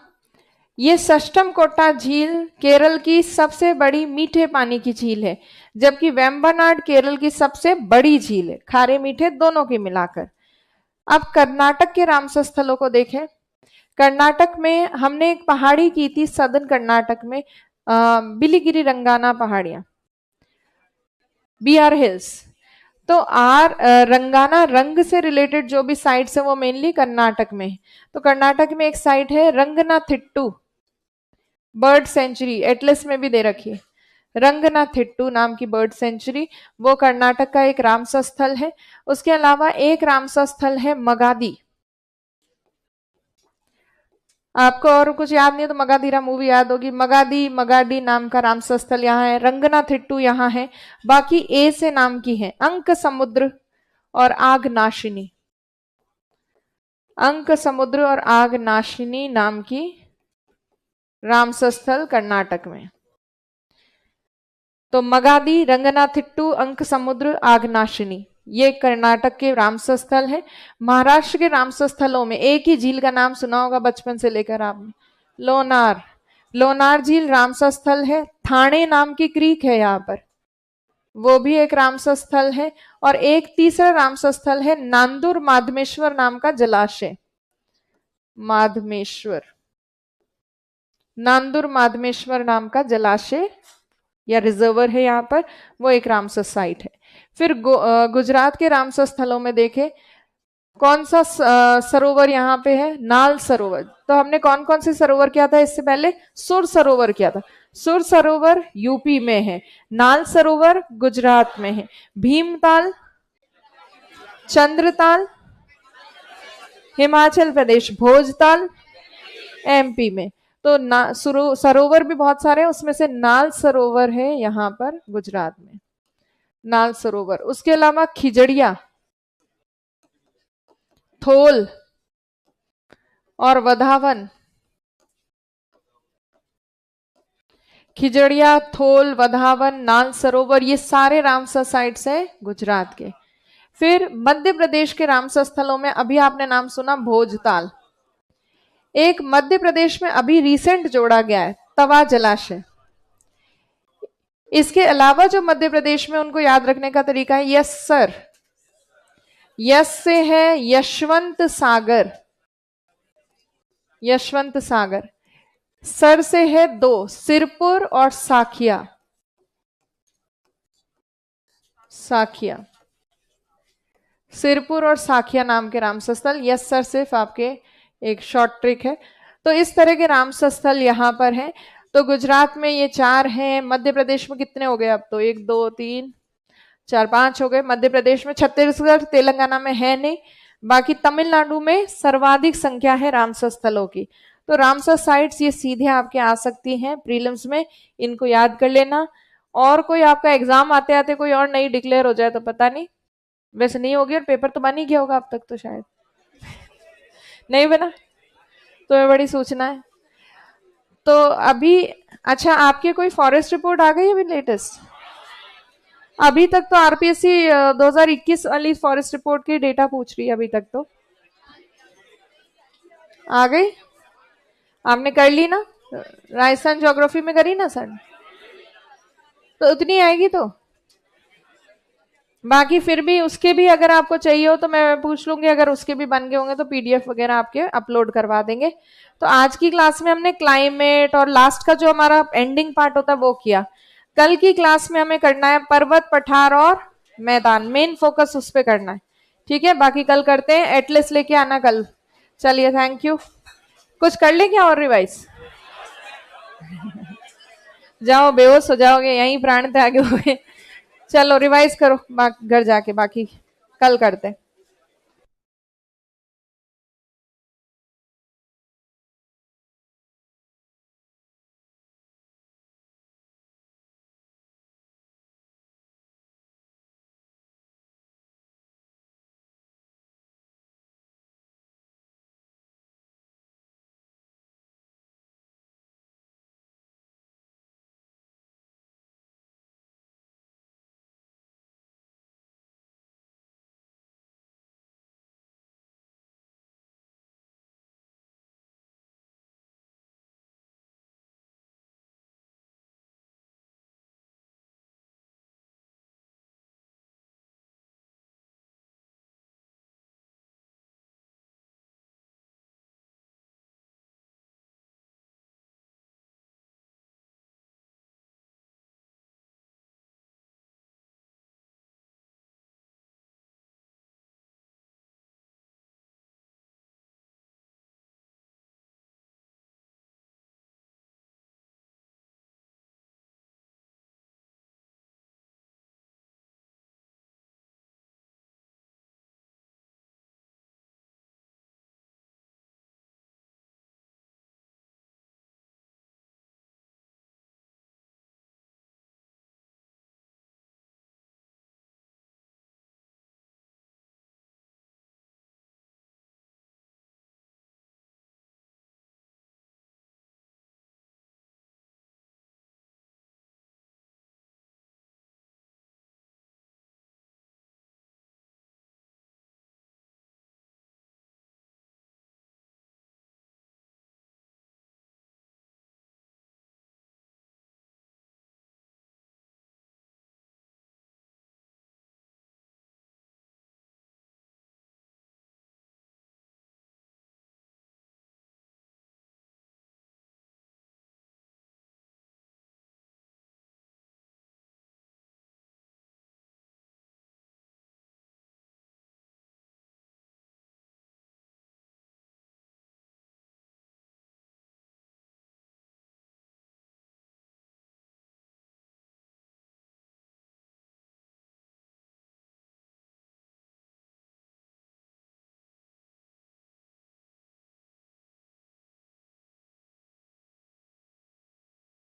ये षष्ठम कोट्टा झील केरल की सबसे बड़ी मीठे पानी की झील है, जबकि वेम्बनाड केरल की सबसे बड़ी झील है, खारे मीठे दोनों के मिलाकर। अब कर्नाटक के रामसर स्थलों को देखें। कर्नाटक में हमने एक पहाड़ी की थी सदर्न कर्नाटक में, बिलीगिरी रंगाना पहाड़ियां, बीआर हिल्स। तो रंगाना रंग से रिलेटेड जो भी साइट्स है वो मेनली कर्नाटक में है। तो कर्नाटक में एक साइट है रंगनाथिट्टू बर्ड सेंचुरी, एटलस में भी दे रखी है, रंगनाथिट्टू नाम की बर्ड सेंचुरी, वो कर्नाटक का एक रामसर स्थल है। उसके अलावा एक रामसर स्थल है मगादी। आपको और कुछ याद नहीं है तो मगाधीरा मूवी याद होगी। मगादी मगाडी नाम का रामसर स्थल यहाँ है, रंगनाथिट्टू यहाँ है। बाकी ए से नाम की है अंक समुद्र और आगनाशिनी, अंक समुद्र और आगनाशिनी नाम की रामसर स्थल कर्नाटक में। तो मगादी, रंगनाथिट्टू, अंक समुद्र, आगनाशिनी, ये कर्नाटक के रामसर स्थल है। महाराष्ट्र के रामसर स्थलों में एक ही झील का नाम सुना होगा बचपन से लेकर आपने, लोनार। लोनार झील रामसर स्थल है। थाने नाम की क्रीक है यहाँ पर, वो भी एक रामसर स्थल है। और एक तीसरा रामसर स्थल है नांदुर माधमेश्वर नाम का जलाशय, माधमेश्वर, नांदुर माधमेश्वर नाम का जलाशय या रिजर्वर है यहाँ पर, वो एक रामसर साइट है। फिर गुजरात के रामसर स्थलों में देखें कौन सा सरोवर यहाँ पे है, नाल सरोवर। तो हमने कौन कौन से सरोवर किया था इससे पहले, सुर सरोवर किया था। सुर सरोवर यूपी में है, नाल सरोवर गुजरात में है, भीमताल, चंद्रताल हिमाचल प्रदेश, भोजताल एमपी में। तो सरोवर भी बहुत सारे हैं, उसमें से नाल सरोवर है यहाँ पर गुजरात में, नाल सरोवर। उसके अलावा खिजड़िया, थोल और वधावन, खिजड़िया, थोल, वधावन, नाल सरोवर, ये सारे रामसर साइट्स है गुजरात के। फिर मध्य प्रदेश के रामसर स्थलों में अभी आपने नाम सुना भोजताल, एक मध्य प्रदेश में अभी रिसेंट जोड़ा गया है, तवा जलाशय। इसके अलावा जो मध्य प्रदेश में, उनको याद रखने का तरीका है यस सर, यस से है यशवंत सागर, यशवंत सागर। सर से है दो, सिरपुर और साखिया। साखिया, सिरपुर और साखिया नाम के रामसर स्थल। यस सर, सिर्फ आपके एक शॉर्ट ट्रिक है। तो इस तरह के रामसर स्थल यहाँ पर हैं। तो गुजरात में ये 4 हैं। मध्य प्रदेश में कितने हो गए अब तो? 1 2 3 4 5 हो गए मध्य प्रदेश में। छत्तीसगढ़ तेलंगाना में है नहीं। बाकी तमिलनाडु में सर्वाधिक संख्या है रामसर स्थलों की। तो रामसर साइट्स ये सीधे आपके आ सकती हैं प्रीलिम्स में, इनको याद कर लेना। और कोई आपका एग्जाम आते आते कोई और नई डिक्लेयर हो जाए तो पता नहीं, वैसे नहीं होगी और पेपर तो बन ही गया होगा अब तक तो शायद। नहीं बना तो बड़ी सूचना है। तो अभी अच्छा, आपके कोई फॉरेस्ट रिपोर्ट आ गई अभी लेटेस्ट? अभी तक तो आरपीएससी 2021 वाली फॉरेस्ट रिपोर्ट की डेटा पूछ रही है अभी तक तो। आ गई? आपने कर ली ना? राजस्थान ज्योग्राफी में करी ना सर? तो उतनी आएगी तो बाकी फिर भी उसके भी अगर आपको चाहिए हो तो मैं पूछ लूंगी, अगर उसके भी बन गए होंगे तो पीडीएफ वगैरह आपके अपलोड करवा देंगे। तो आज की क्लास में हमने क्लाइमेट और लास्ट का जो हमारा एंडिंग पार्ट होता है वो किया। कल की क्लास में हमें करना है पर्वत, पठार और मैदान, मेन फोकस उस पर करना है। ठीक है, बाकी कल करते हैं। एटलिस्ट लेके आना कल। चलिए, थैंक यू। कुछ कर ले क्या और रिवाइज? जाओ, बेहोश हो जाओगे, यहीं प्राण त्याग हो गए। चलो रिवाइज करो घर जाके, बाकी कल करते हैं।